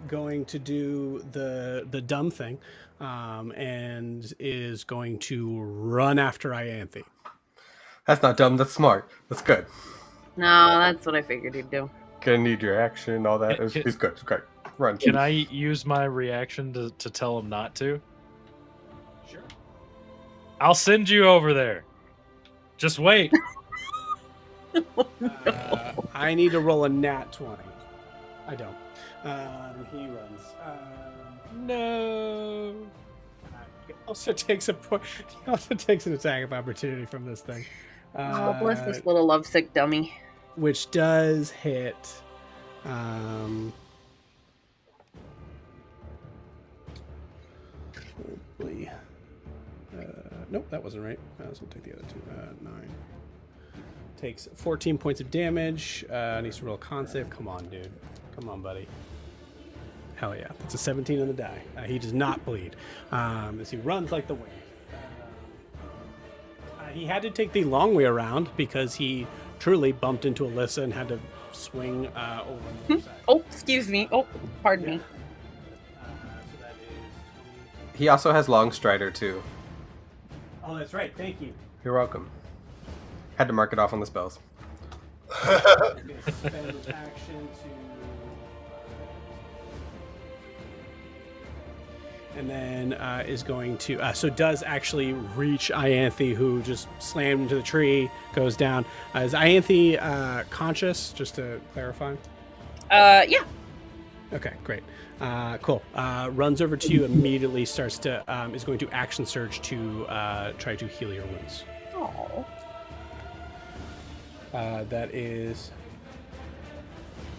going to do the dumb thing and is going to run after Ianthe. That's not dumb. That's smart. That's good. No, that's what I figured he'd do. Gonna need your action, all that. He's good. It's great. Run. Can I use my reaction to tell him not to? Sure. I'll send you over there. Just wait. I need to roll a nat 20. I don't. He runs. No. He also takes a point. He also takes an attack of opportunity from this thing. Oh, bless this little lovesick dummy. Which does hit. Hopefully. Nope, that wasn't right. Let's take the other two. 9. Takes 14 points of damage. Needs to roll a con save. Come on, dude. Come on, buddy. Hell yeah. That's a 17 on the die. He does not bleed. As he runs like the wind. He had to take the long way around because he truly bumped into Alyssa and had to swing over on the other side. Oh, excuse me. Oh, pardon me. So that is He also has Long Strider too. Oh, that's right. Thank you. You're welcome. Had to mark it off on the spells. I'm going to spend action to... And then is going to... so does actually reach Ianthe, who just slammed into the tree, goes down. Is Ianthe conscious, just to clarify? Yeah. Okay, great. Cool. Runs over to you immediately, starts to... is going to action surge to try to heal your wounds. Oh. That is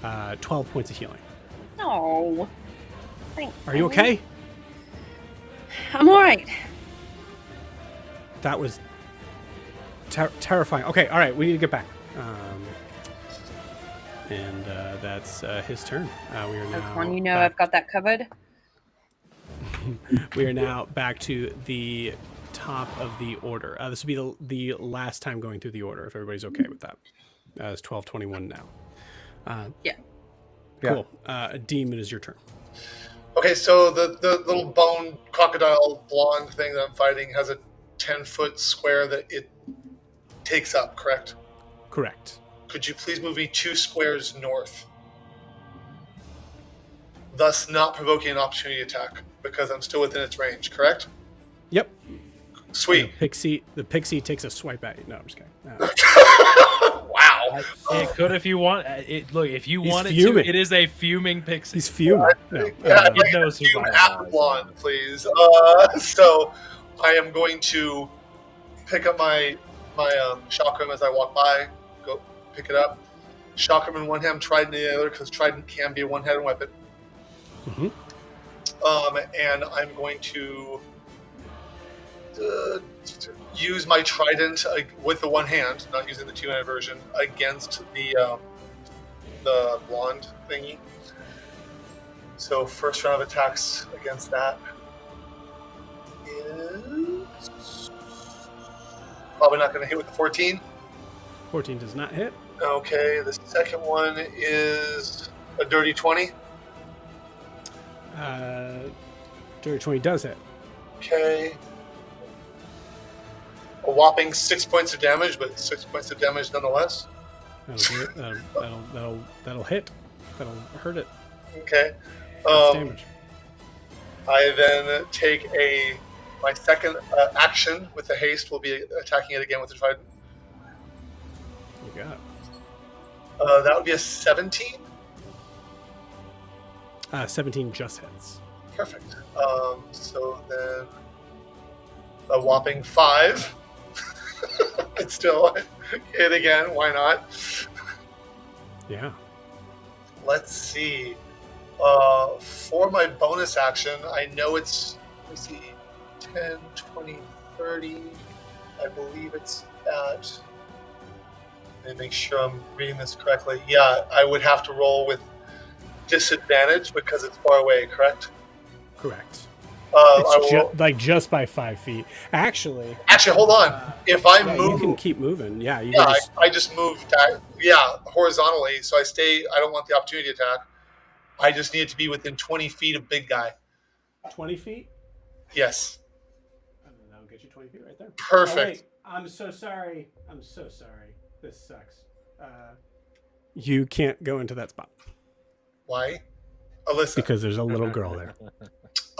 12 points of healing. No. Thanks. Are you okay? I'm all right. That was terrifying. Okay, all right, we need to get back. And that's his turn. We are now. One, you know, back. I've got that covered. We are now back to the top of the order. This will be the last time going through the order, if everybody's okay with that. It's 12:21 now. Yeah. Cool. Demon, is your turn. Okay, so the little bone crocodile blonde thing that I'm fighting has a 10-foot square that it takes up, correct? Correct. Could you please move me 2 squares north? Thus not provoking an opportunity attack, because I'm still within its range, correct? Yep. Sweet. The pixie takes a swipe at you. No, I'm just kidding. Wow. It could if you want. Look, if you He's want it fuming. to, it is a fuming pixie. He's fuming. No. Yeah, He knows who you I have am. blonde, please. So I am going to pick up my chakram as I walk by. Go pick it up. Chakram in one hand, trident in the other, because trident can be a one-handed weapon. Mhm. And I'm going to use my trident with the one hand, not using the two-handed version, against the blonde thingy. So first round of attacks against that is probably not going to hit with the 14. 14 does not hit. Okay, the second one is a dirty 20. Dirty 20 does hit. Okay. A whopping 6 points of damage, but 6 points of damage nonetheless. That'll do it. That'll hit. That'll hurt it. Okay. That's damage. I then take my second action with the haste. Will be attacking it again with the trident. You got it. That would be a 17. 17 just hits. Perfect. So then a whopping 5. It's still hit again. Why not? Yeah. Let's see. For my bonus action, I know it's, let me see, 10, 20, 30. I believe it's at, let me make sure I'm reading this correctly. Yeah, I would have to roll with disadvantage because it's far away, correct? Correct. I just by 5 feet. Actually, hold on. If I move, you can keep moving. Yeah, you yeah, can just, I just moved. Horizontally. So I stay. I don't want the opportunity attack. I just need it to be within 20 feet of big guy. 20 feet. Yes. That'll get you 20 feet right there. Perfect. Oh, wait. I'm so sorry. This sucks. You can't go into that spot Why? Alyssa. because there's a little girl there.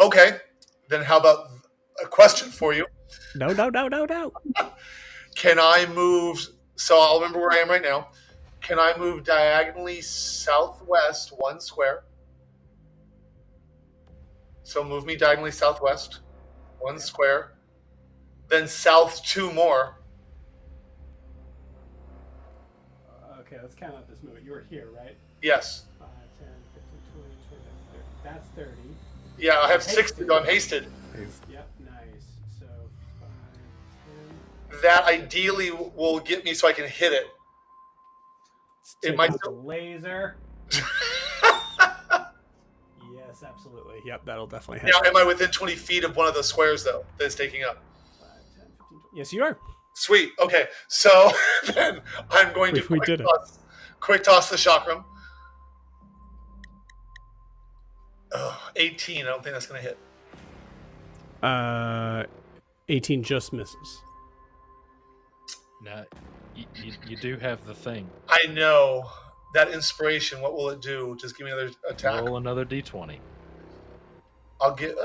Okay. Then how about a question for you? No. Can I move? So I'll remember where I am right now. Can I move diagonally southwest 1 square? So move me diagonally southwest 1 square. Then south 2 more. Okay, let's count out this movement. You were here, right? Yes. 5, 10, 15, 20, 30. That's 30. Yeah, I have 60 to go. I'm hasted. Yep, nice. So 5, 10. That ideally will get me so I can hit it. Take might out the still- laser. Yes, absolutely. Yep, that'll definitely hit. Now, am I within 20 feet of one of those squares, though, that it's taking up? 5, 10, 15, 20. Yes, you are. Sweet. Okay. So then I'm going to We did it. quick toss the chakram. 18. I don't think that's going to hit. 18 just misses. Now, you do have the thing. I know that inspiration. What will it do? Just give me another attack. Roll another d20. I'll get.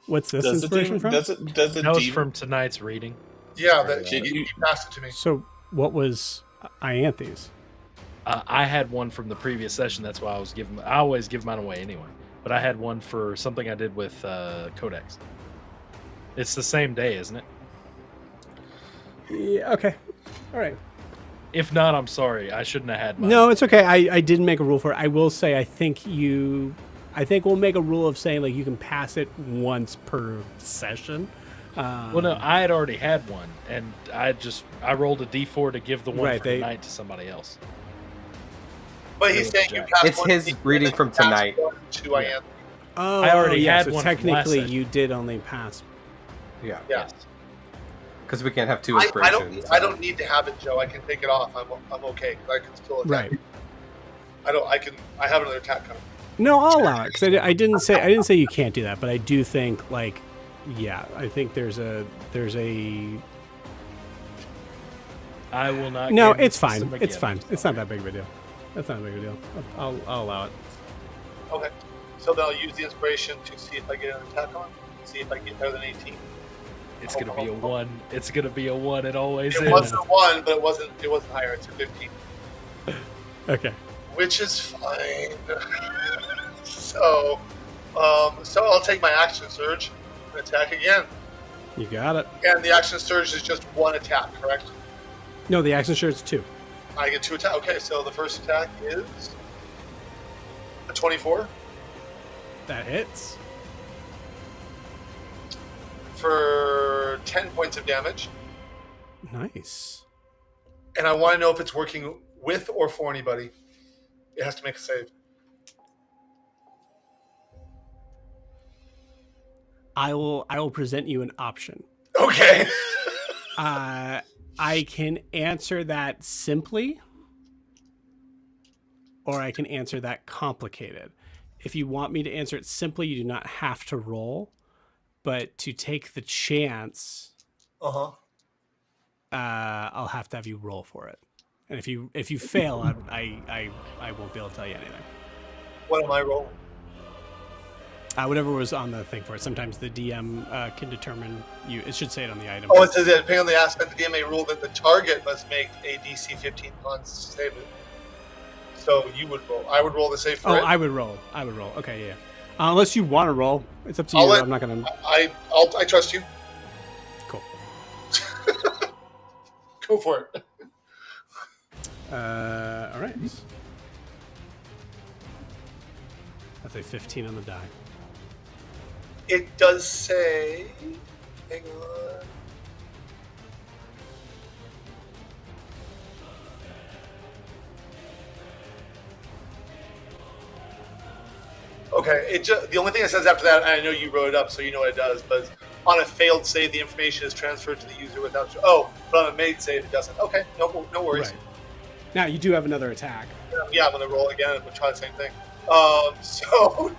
What's this Does the inspiration demon, from? does it does the That was demon from tonight's reading. Yeah, that Did you passed it to me. So what was Ianthe's? I had one from the previous session. That's why I always give mine away anyway. But I had one for something I did with Codex. It's the same day, isn't it? Yeah, okay. All right. If not, I'm sorry. I shouldn't have had mine. No, it's okay. I didn't make a rule for it. I will say I think we'll make a rule of saying like you can pass it once per session. Well, no, I had already had one, and I rolled a d4 to give the one Right, for tonight to somebody else. But he's saying you passed It's one his to me, reading and then from you passed tonight. one to Ianthe. Oh, I already yeah, had so one from technically last you did only pass. Yeah, Yeah. because we can't have two I inspirations. don't need to have it, Joe. I can take it off. I'm okay. I can still attack. Right. I have another attack coming. No, I'll allow it because I didn't say you can't do that, but I do think like, yeah, I think there's a. I will not. No, game the it's fine. system It's again. fine. It's not that big of a deal. That's not a big of a deal. I'll allow it. Okay. So then I'll use the inspiration to see if I get an attack on. See if I get better than 18. It's gonna be a 1. It's gonna be a 1. It always It is. was a 1, but it wasn't higher. It's a 15, Okay. which is fine. So I'll take my action surge and attack again. You got it. And the action surge is just one attack, correct? No, the action shirt's 2. I get 2 attacks. Okay, so the first attack is a 24 That hits. for 10 points of damage. Nice. And I want to know if it's working with or for anybody. It has to make a save. I will present you an option. Okay. I can answer that simply, or I can answer that complicated. If you want me to answer it simply, you do not have to roll, but to take the chance, I'll have to have you roll for it. And if you fail, I won't be able to tell you anything. What am I rolling? Whatever was on the thing for it. Sometimes the DM can determine you. It should say it on the item. Oh, it says that depending on the aspect, the DM may rule that the target must make a DC 15 con save. So you would roll. I would roll the save for it. I would roll. Okay, yeah. Unless you want to roll, it's up to you. I'm not gonna. I trust you. Cool. Go for it. All right. That's a 15 on the die. It does say. Hang on. Okay, the only thing it says after that, and I know you wrote it up, so you know what it does, but on a failed save, the information is transferred to the user without. Oh, but on a made save, it doesn't. Okay, no worries. Right. Now you do have another attack. Yeah, I'm gonna roll again and we'll try the same thing. So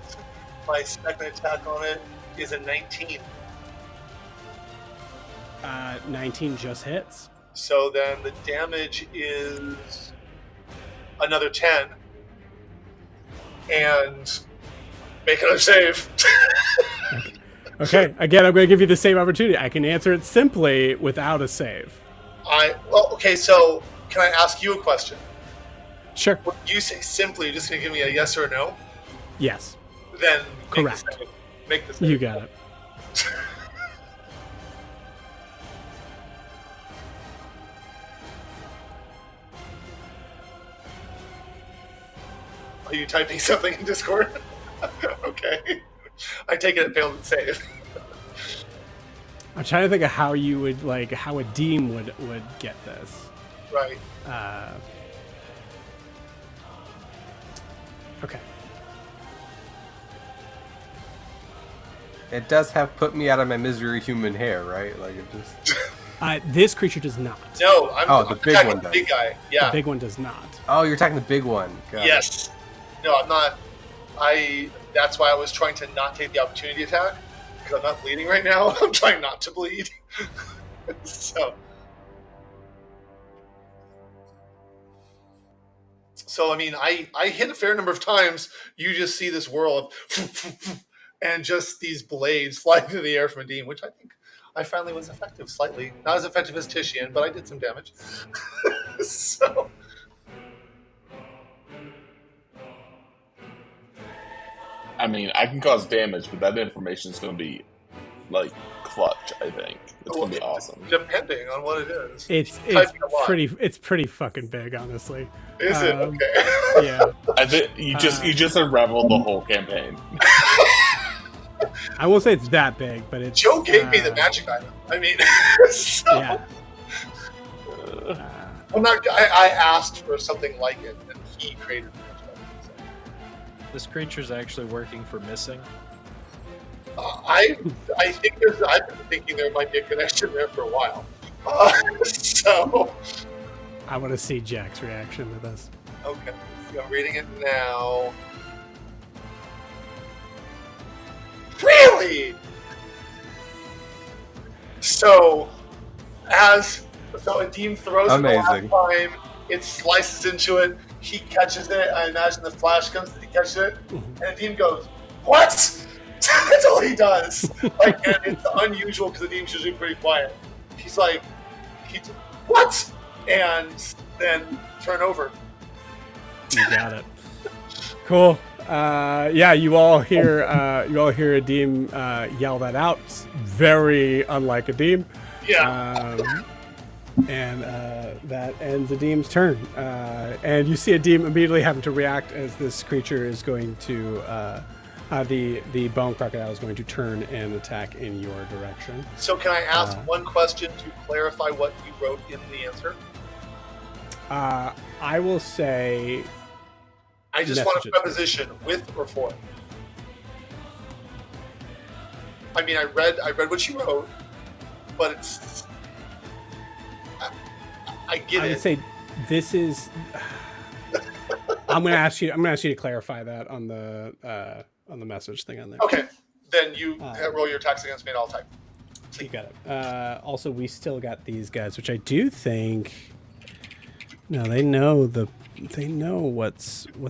my second attack on it is a 19. 19 just hits. So then the damage is another 10. And make another save. Okay, again, I'm going to give you the same opportunity. I can answer it simply without a save. Okay, so can I ask you a question? Sure. When you say simply, you're just going to give me a yes or a no? Yes. Then Correct. Make the save. You got it. Are you typing something in Discord? Okay. I take it failed and save. I'm trying to think of how you would how a deem would get this. Right. Okay. It does have put me out of my misery human hair, right? Like it just. This creature does not. No, I'm the big attacking one the does. big guy. Yeah. The big one does not. Oh, you're attacking the big one. Got it. Yes. No, I'm not. That's why I was trying to not take the opportunity attack. because I'm not bleeding right now. I'm trying not to bleed. So I mean, I hit a fair number of times. You just see this whirl of and just these blades flying through the air from Adim, which I think I finally was effective slightly. Not as effective as Tishian, but I did some damage. So I mean, I can cause damage, but that information is going to be like clutch. I think it's going to be awesome. Depending on what it is. It's pretty fucking big, honestly. Is it okay? Yeah. I think you just unraveled the whole campaign. I won't say it's that big, but it's. Joe gave me the magic item. I mean, so Yeah. I'm not. I asked for something like it, and he created the magic item. So. This creature's actually working for missing. I think I've been thinking there might be a connection there for a while. So I want to see Jack's reaction to this. okay, so I'm reading it now. Really? So Adim throws it the Amazing. last time, it slices into it. He catches it. I imagine the flash comes and he catches it, and Adim goes, "What?" That's all he does. Like, and it's unusual because Adim's usually pretty quiet. He's like, "What?" And then turn over. You got it. Cool. Yeah, you all hear Adim yell that out. It's very unlike Adim. Yeah. And that ends Adim's turn. And you see Adim immediately having to react as this creature is going to the bone crocodile is going to turn and attack in your direction. So can I ask one question to clarify what you wrote in the answer? I will say. I just want a preposition, with or for. I mean, I read what you wrote, but it's. I get it. I would say this is. I'm gonna ask you to clarify that on the message thing on there. Okay, then you roll your attacks against me and I'll type. You got it. Also, we still got these guys, which I do think. No, they know what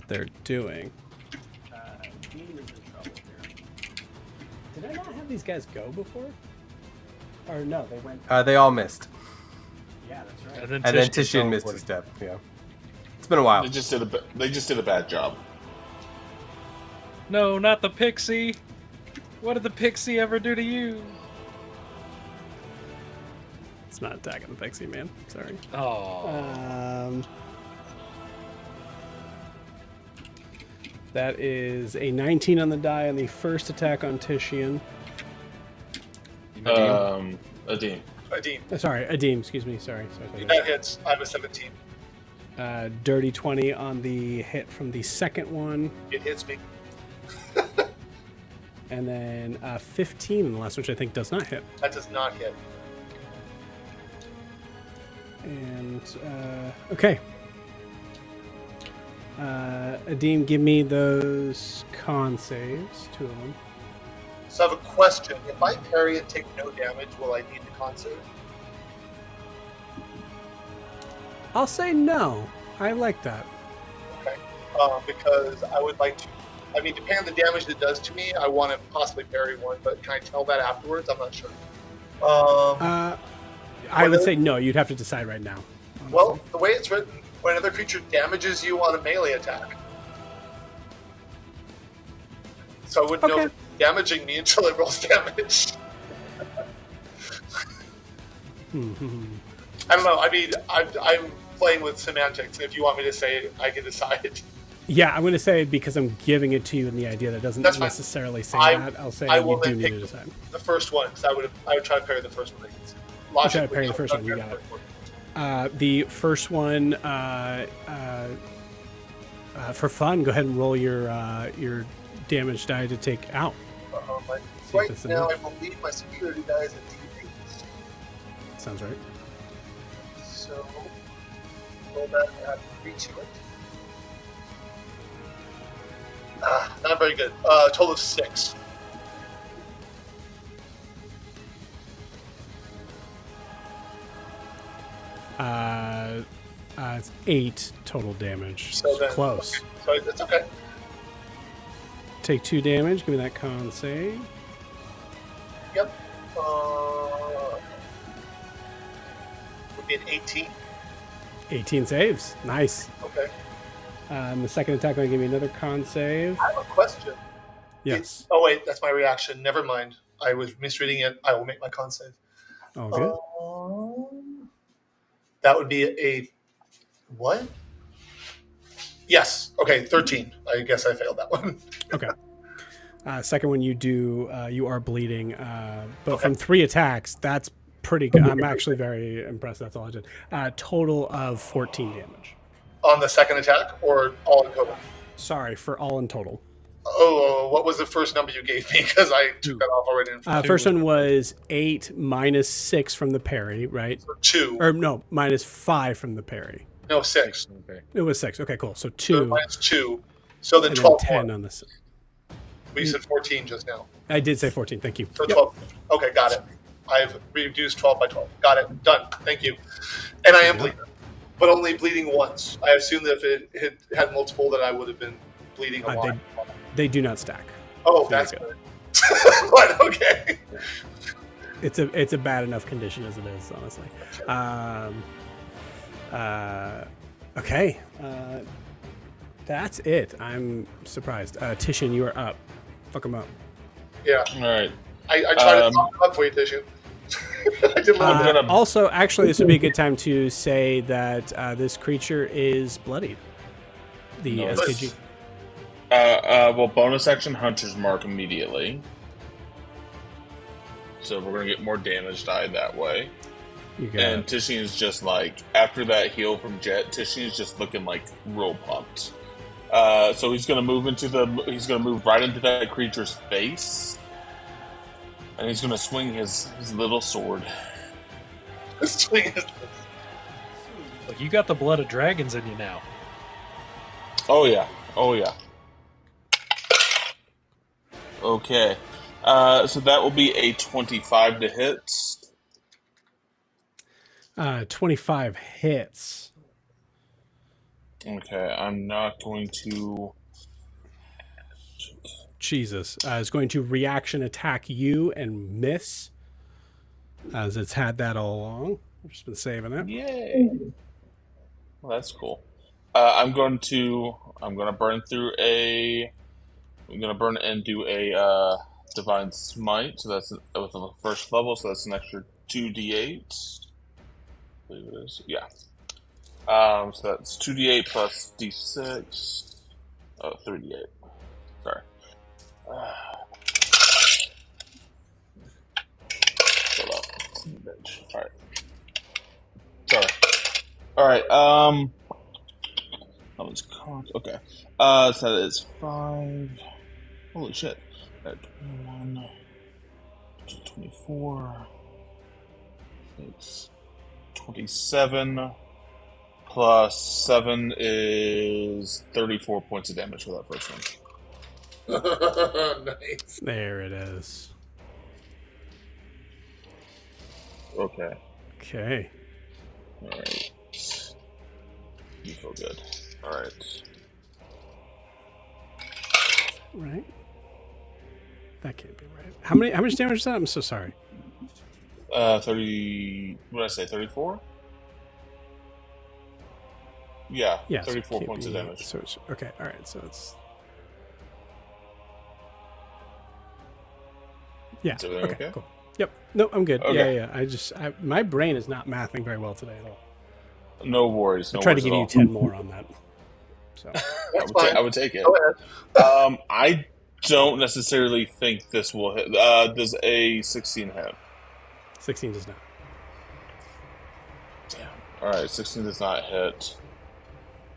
they're doing. Dean is in trouble here. Did I not have these guys go before? Or no, they went. They all missed. Yeah, that's right. And then Tishian missed his step. Yeah, it's been a while. They just did a bad job. No, not the pixie. What did the pixie ever do to you? It's not attacking the pixie, man. Sorry. Oh. That is a 19 on the die on the first attack on Tishian. Adim. Sorry, Adim. Excuse me. Sorry. That hits. I have a 17. Dirty 20 on the hit from the second one. It hits me. And then 15 in the last, which I think does not hit. That does not hit. And okay. Adim, give me those con saves, 2 of them. So I have a question. If I parry and take no damage, will I need the con save? I'll say no. I like that. Okay. Because I would like to. I mean, depending on the damage it does to me, I want to possibly parry one, but can I tell that afterwards? I'm not sure. I would say no. You'd have to decide right now. Well, the way it's written, when another creature damages you on a melee attack. So I wouldn't know if it's damaging me until it rolls damage. I don't know. I mean, I'm playing with semantics. If you want me to say it, I can decide. Yeah, I'm going to say it because I'm giving it to you in the idea that doesn't necessarily say that. I'll say you do need to decide. The first one, because I would try to parry the first one. I'll try to parry the first one. You got it. The first one, for fun, go ahead and roll your damage die to take out. Right now, I believe my security die is a D8. Sounds right. So, roll that and add 3 to it. Not very good. Total of 6. It's 8 total damage. So then, Close. Okay. So it's okay. Take 2 damage. Give me that con save. Yep. Would be an 18. 18 saves. Nice. Okay. And the second attack will give me another con save. I have a question. Yes. Oh wait, that's my reaction. Never mind. I was misreading it. I will make my con save. Oh, good. That would be a what? Yes. Okay, 13. I guess I failed that one. Okay. Second one you do, you are bleeding, but from 3 attacks, that's pretty good. I'm actually very impressed. That's all I did. Total of 14 damage. On the second attack, or all in total? Sorry, for all in total. Oh, what was the first number you gave me? Because I took that off already. First one was 8 minus 6 from the parry, right? So 2. Or no, minus 5 from the parry. No, 6. Okay. It was 6. Okay, cool. So 2. So minus 2. So then and 12 then 10 more. on this. But you said 14 just now. I did say 14. Thank you. So Yep. 12. Okay, got it. I've reduced 12 by 12. Got it. Done. Thank you. And I am bleeding, but only bleeding once. I assume that if it had multiple, that I would have been bleeding a lot. They do not stack. Oh, So that's you're good. But okay. It's a bad enough condition as it is, honestly. Okay. That's it. I'm surprised. Titian, you are up. Fuck him up. Yeah. All right. I tried to talk up for you, Tissue. I did Also, actually, this would be a good time to say that this creature is bloodied. The No, SKG. Well, bonus action Hunter's Mark immediately. So we're going to get more damage die that way. You got And it. Tishing is just like, after that heal from Jet, Tishing is just looking like real pumped. So he's going to move right into that creature's face. And he's going to swing his little sword. Look, you got the blood of dragons in you now. Oh yeah. Okay. So that will be a 25 to hit. 25 hits. Okay, I'm not going to... Jesus. Is going to reaction attack you and miss. As it's had that all along. I've just been saving it. Yay! Well, that's cool. I'm gonna burn and do a divine smite. So that's with the first level. So that's an extra 2d8. I believe it is. Yeah. So that's 2d8 plus d6. Oh, 3d8. Sorry. Hold up. Bitch. All right. Sorry. All right. That was okay. So that is 5. Holy shit. 21, 24, 6, 27, plus 7 is 34 points of damage for that first one. Nice. There it is. Okay. Okay. Alright. You feel good. Alright. Right? That can't be right. How much damage is that? I'm so sorry. 30... What did I say? 34? Yeah, Yeah, so it 34 can't points of be- damage. So it's, okay, all right. So it's yeah. Is everything Okay, okay? cool. Yep. No, I'm good. Okay. Yeah. My brain is not mathing very well today at all. No worries. No I tried to worries give at you all. 10 more on that. So I would take it. Go ahead. I don't necessarily think this will hit. Does a 16 hit? 16 does not. Damn. Alright, 16 does not hit.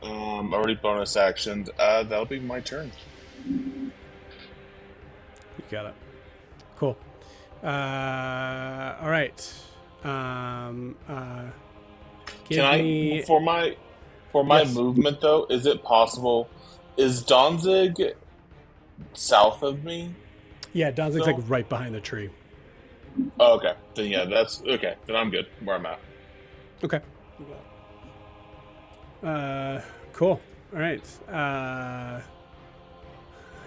Already bonus actioned. That'll be my turn. You got it. Cool. All right. Give Can I me for my Yes. movement though? Is it possible? Is Danzig south of me? Yeah, Donzig's No. like right behind the tree. Oh, okay. Then yeah, that's okay. Then I'm good where I'm at. Okay. You got it. Cool. All right.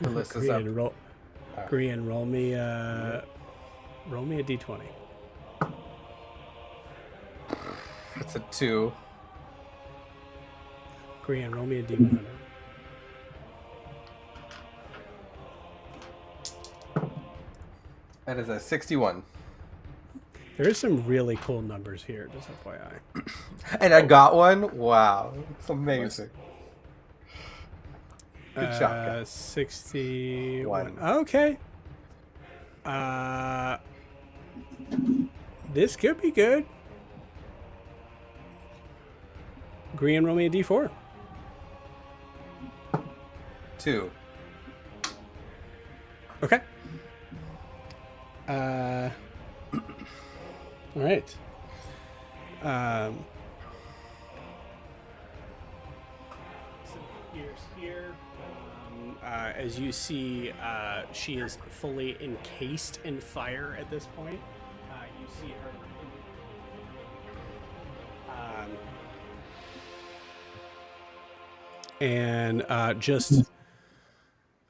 Alyssa's up. Grian, roll. Grian, roll me a d20. It's a 2. Grian, roll me a d100. That is a 61. There's some really cool numbers here, just FYI. And I got one? Wow. It's amazing. Good job, guys. 61. Okay. This could be good. Grian, roll me a d4. 2. Okay. All right. Here's here. As you see, she is fully encased in fire at this point. You see her. And just.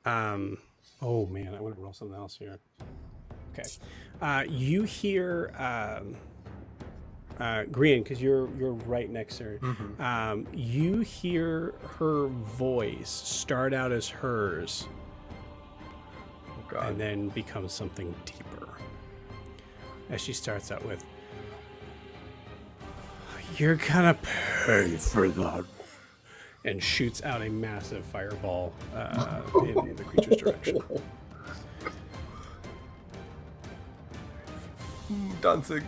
Oh man, I want to roll something else here. Okay. You hear Grian, because you're right next to her. Mm-hmm. You hear her voice start out as hers, Oh, God. and then become something deeper. As she starts out with, "You're gonna pay for that," and shoots out a massive fireball in the creature's direction. Dancing.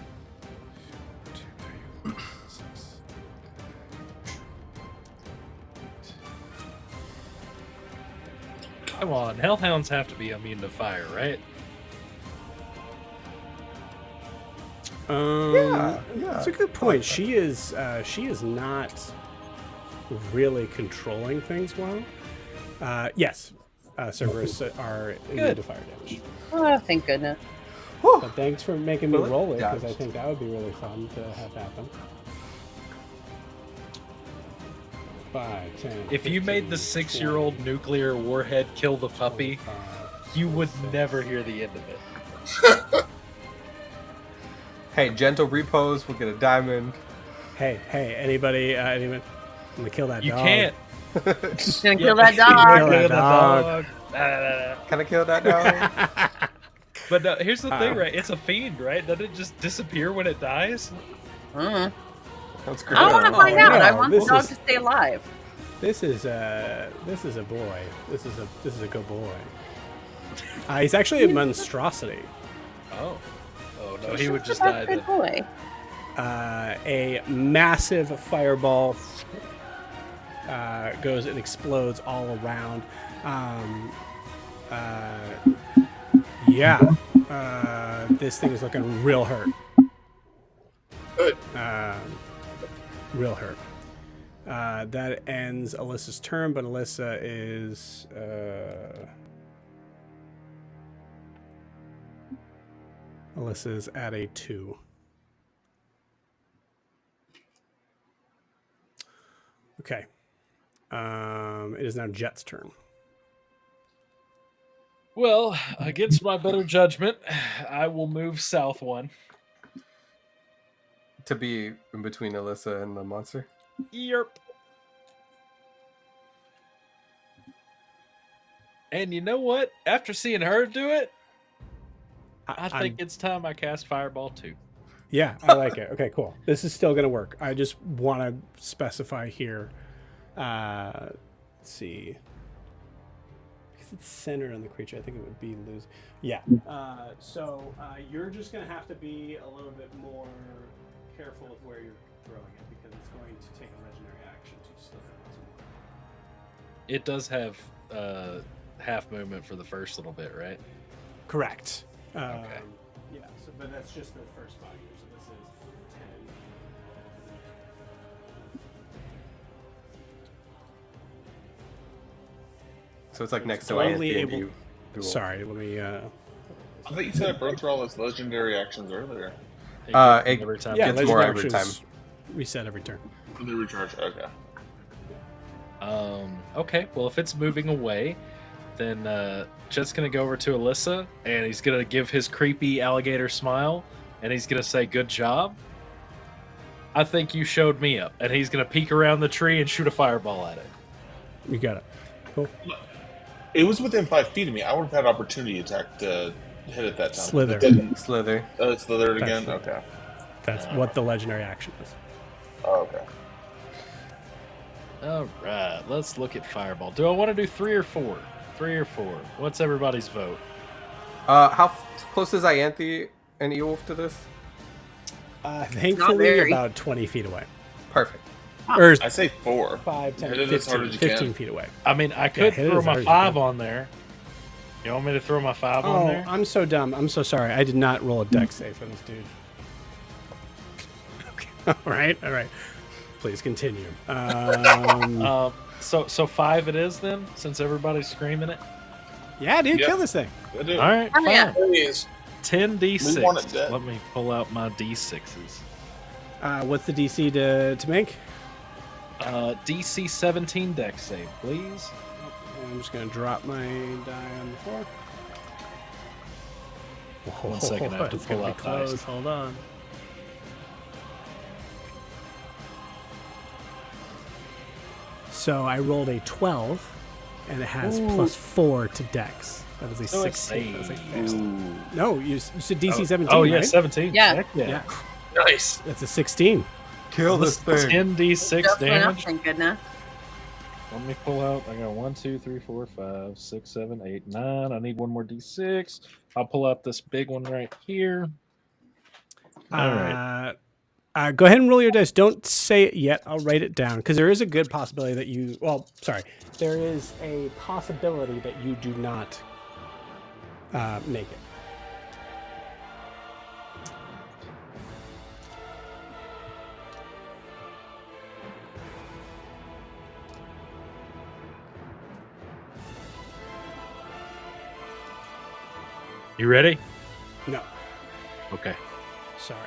Come on, hellhounds have to be immune to fire, right? Yeah. That's a good point. She is not really controlling things well. Yes, Cerberus are immune to fire damage. Oh, thank goodness. But thanks for making me Really? roll it, because Yeah. I think that would be really fun to have happen. 5, 10. If you made the 6-year-old nuclear warhead kill the puppy, you would never hear the end of it. Hey, gentle repose. We'll get a diamond. Hey, anybody? I'm gonna kill that You dog. can't. Gonna kill that Kill dog. that dog. Can I kill that dog? But here's the thing, right? It's a fiend, right? Doesn't it just disappear when it dies? Mm. That's great. I want to find out. I no, want the this dog is- to stay alive. This is a boy. This is a good boy. He's actually a monstrosity. Oh no, he would just die That's a good then. boy. A massive fireball goes and explodes all around. This thing is looking real hurt. Good. Real hurt. That ends Alyssa's turn, but Alyssa is Alyssa's at a 2. Okay. It is now Jet's turn. Well, against my better judgment, I will move south one. To be in between Alyssa and the monster. Yerp. And you know what? After seeing her do it, I think it's time I cast Fireball too. Yeah, I like it. Okay, cool. This is still going to work. I just want to specify here. Let's see. Because it's centered on the creature, I think it would be lose. Yeah. So you're just going to have to be a little bit more careful with where you're throwing it, because it's going to take a legendary action to slip it once more. It does have half movement for the first little bit, right? Correct. Okay. Yeah, so, but that's just the first 5 years. So this is 10. So it's like next to Totally ISD&D able- duel. Sorry, let me. I thought you said it burned through all its legendary actions earlier. It It every time. Yeah, gets more legendary every time. actions- reset every turn. They recharge. Okay. Okay, well, if it's moving away, then Jet's gonna go over to Alyssa, and he's gonna give his creepy alligator smile, and he's gonna say, "Good job. I think you showed me up." And he's gonna peek around the tree and shoot a fireball at it. You got it. Cool. It was within 5 feet of me. I would have had opportunity attack to hit it that time. Slither. It didn't. Slither. It slithered again? That's Okay. That's what the legendary action is. Oh, okay. All right, let's look at fireball. Do I want to do 3 or 4? 3 or 4? What's everybody's vote? How close is Ianthe and Eowulf to this? Thankfully, very. about 20 feet away. Perfect. Or I say 4. 5, 10, Hit it as hard 15, as you 15 can. feet away. I mean, I could hit it throw as my hard as you 5 can. on there. You want me to throw my 5 on Oh, there? I'm so dumb. I'm so sorry. I did not roll a dex save for this dude. Okay. All right. Please continue. So 5 it is then, since everybody's screaming it. Yeah, dude, Yeah. kill this thing. I do. All right, Oh, yeah. fine. Please. 10d6. We want it dead. Let me pull out my d6s. What's the DC to make? DC 17 dex save, please. I'm just gonna drop my die on the floor. One second, I have to it's pull gonna out be dice. close. Hold on. So I rolled a 12, and it has plus 4 to Dex. That is a So 16. That is a fail. Ooh. No, you said DC 17. Oh yeah, right? 17. Yeah. Heck yeah. Yeah, Nice. that's a 16. Kill this thing. 10d6 Just enough, damage. thank goodness. Let me pull out. I got 1, 2, 3, 4, 5, 6, 7, 8, 9. I need one more d6. I'll pull out this big one right here. All right. Go ahead and roll your dice. Don't say it yet. I'll write it down because there is a good possibility that you. Well, sorry. There is a possibility that you do not make it. You ready? No, Okay. sorry.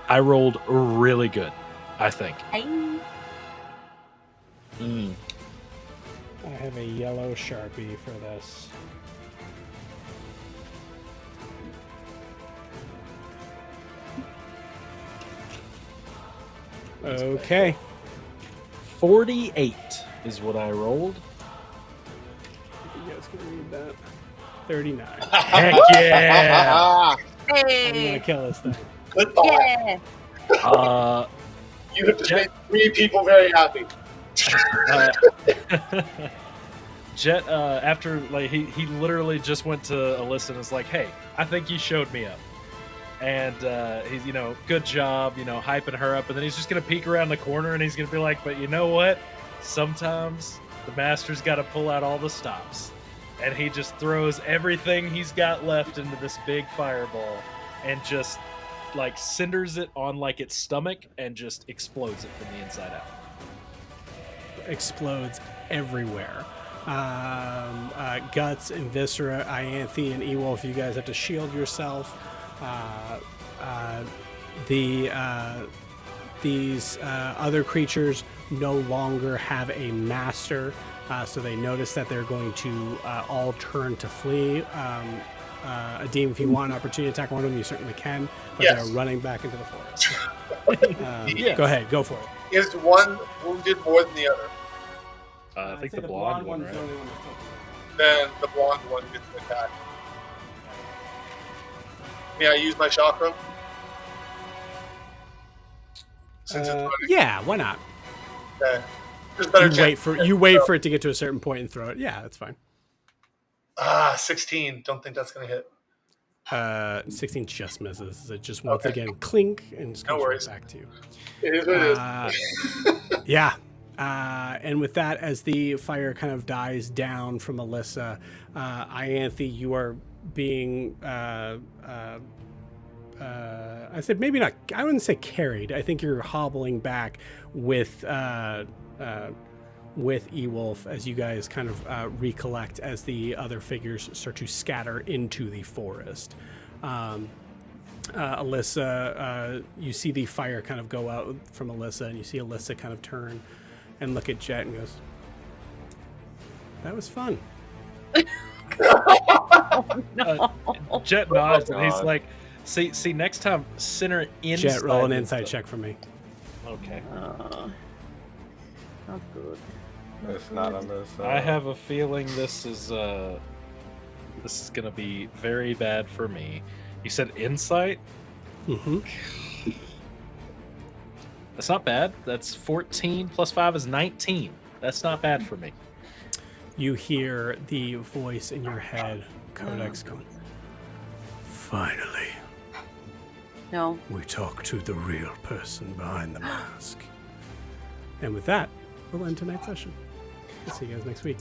I rolled really good, I think. Hey. I have a yellow Sharpie for this. Okay. 48 is what I rolled. You guys can read that. 39. Heck yeah! I'm gonna Hey. kill this thing. Good thought. Yeah. You have just made 3 people very happy. Jet, after like he literally just went to Alyssa and was like, "Hey, I think you showed me up," and he's good job, hyping her up, and then he's just gonna peek around the corner and he's gonna be like, "But you know what? Sometimes the master's got to pull out all the stops," and he just throws everything he's got left into this big fireball and just like cinders it on like its stomach and just explodes it from the inside out. Explodes everywhere. Guts and Viscera, Ianthe and Ewolf, you guys have to shield yourself. These other creatures no longer have a master, so they notice that they're going to all turn to flee. Adim, if you want an opportunity to attack one of them, you certainly can, but Yes. they're running back into the forest. Yeah. Go ahead, go for it. Is one wounded more than the other? I think the blonde one, right? Then the blonde one gets the attack. May I use my chakra? Since it's running. Yeah, why not? Okay. There's better You wait for it to get to a certain point and throw it. Yeah, that's fine. 16. Don't think that's going to hit. 16 just misses. It just once Okay. again clink and just No comes right worries. back to you. It is what it is. Yeah. And with that, as the fire kind of dies down from Alyssa, Ianthe, you are being, I said maybe not, I wouldn't say carried. I think you're hobbling back with Ewolf as you guys kind of recollect as the other figures start to scatter into the forest. Alyssa, you see the fire kind of go out from Alyssa, and you see Alyssa kind of turn and look at Jet and goes, "That was fun." Jet nods, and he's like, "See, next time, center inside." Jet, roll an the- insight check for me. Okay. Not good. It's not on this. I have a feeling this is gonna be very bad for me. You said insight? Mm-hmm. That's not bad. That's 14 plus 5 is 19. That's not bad for me. You hear the voice in your head, Codex, going, "Finally, No. we talk to the real person behind the mask." And with that, we'll end tonight's session. We'll see you guys next week.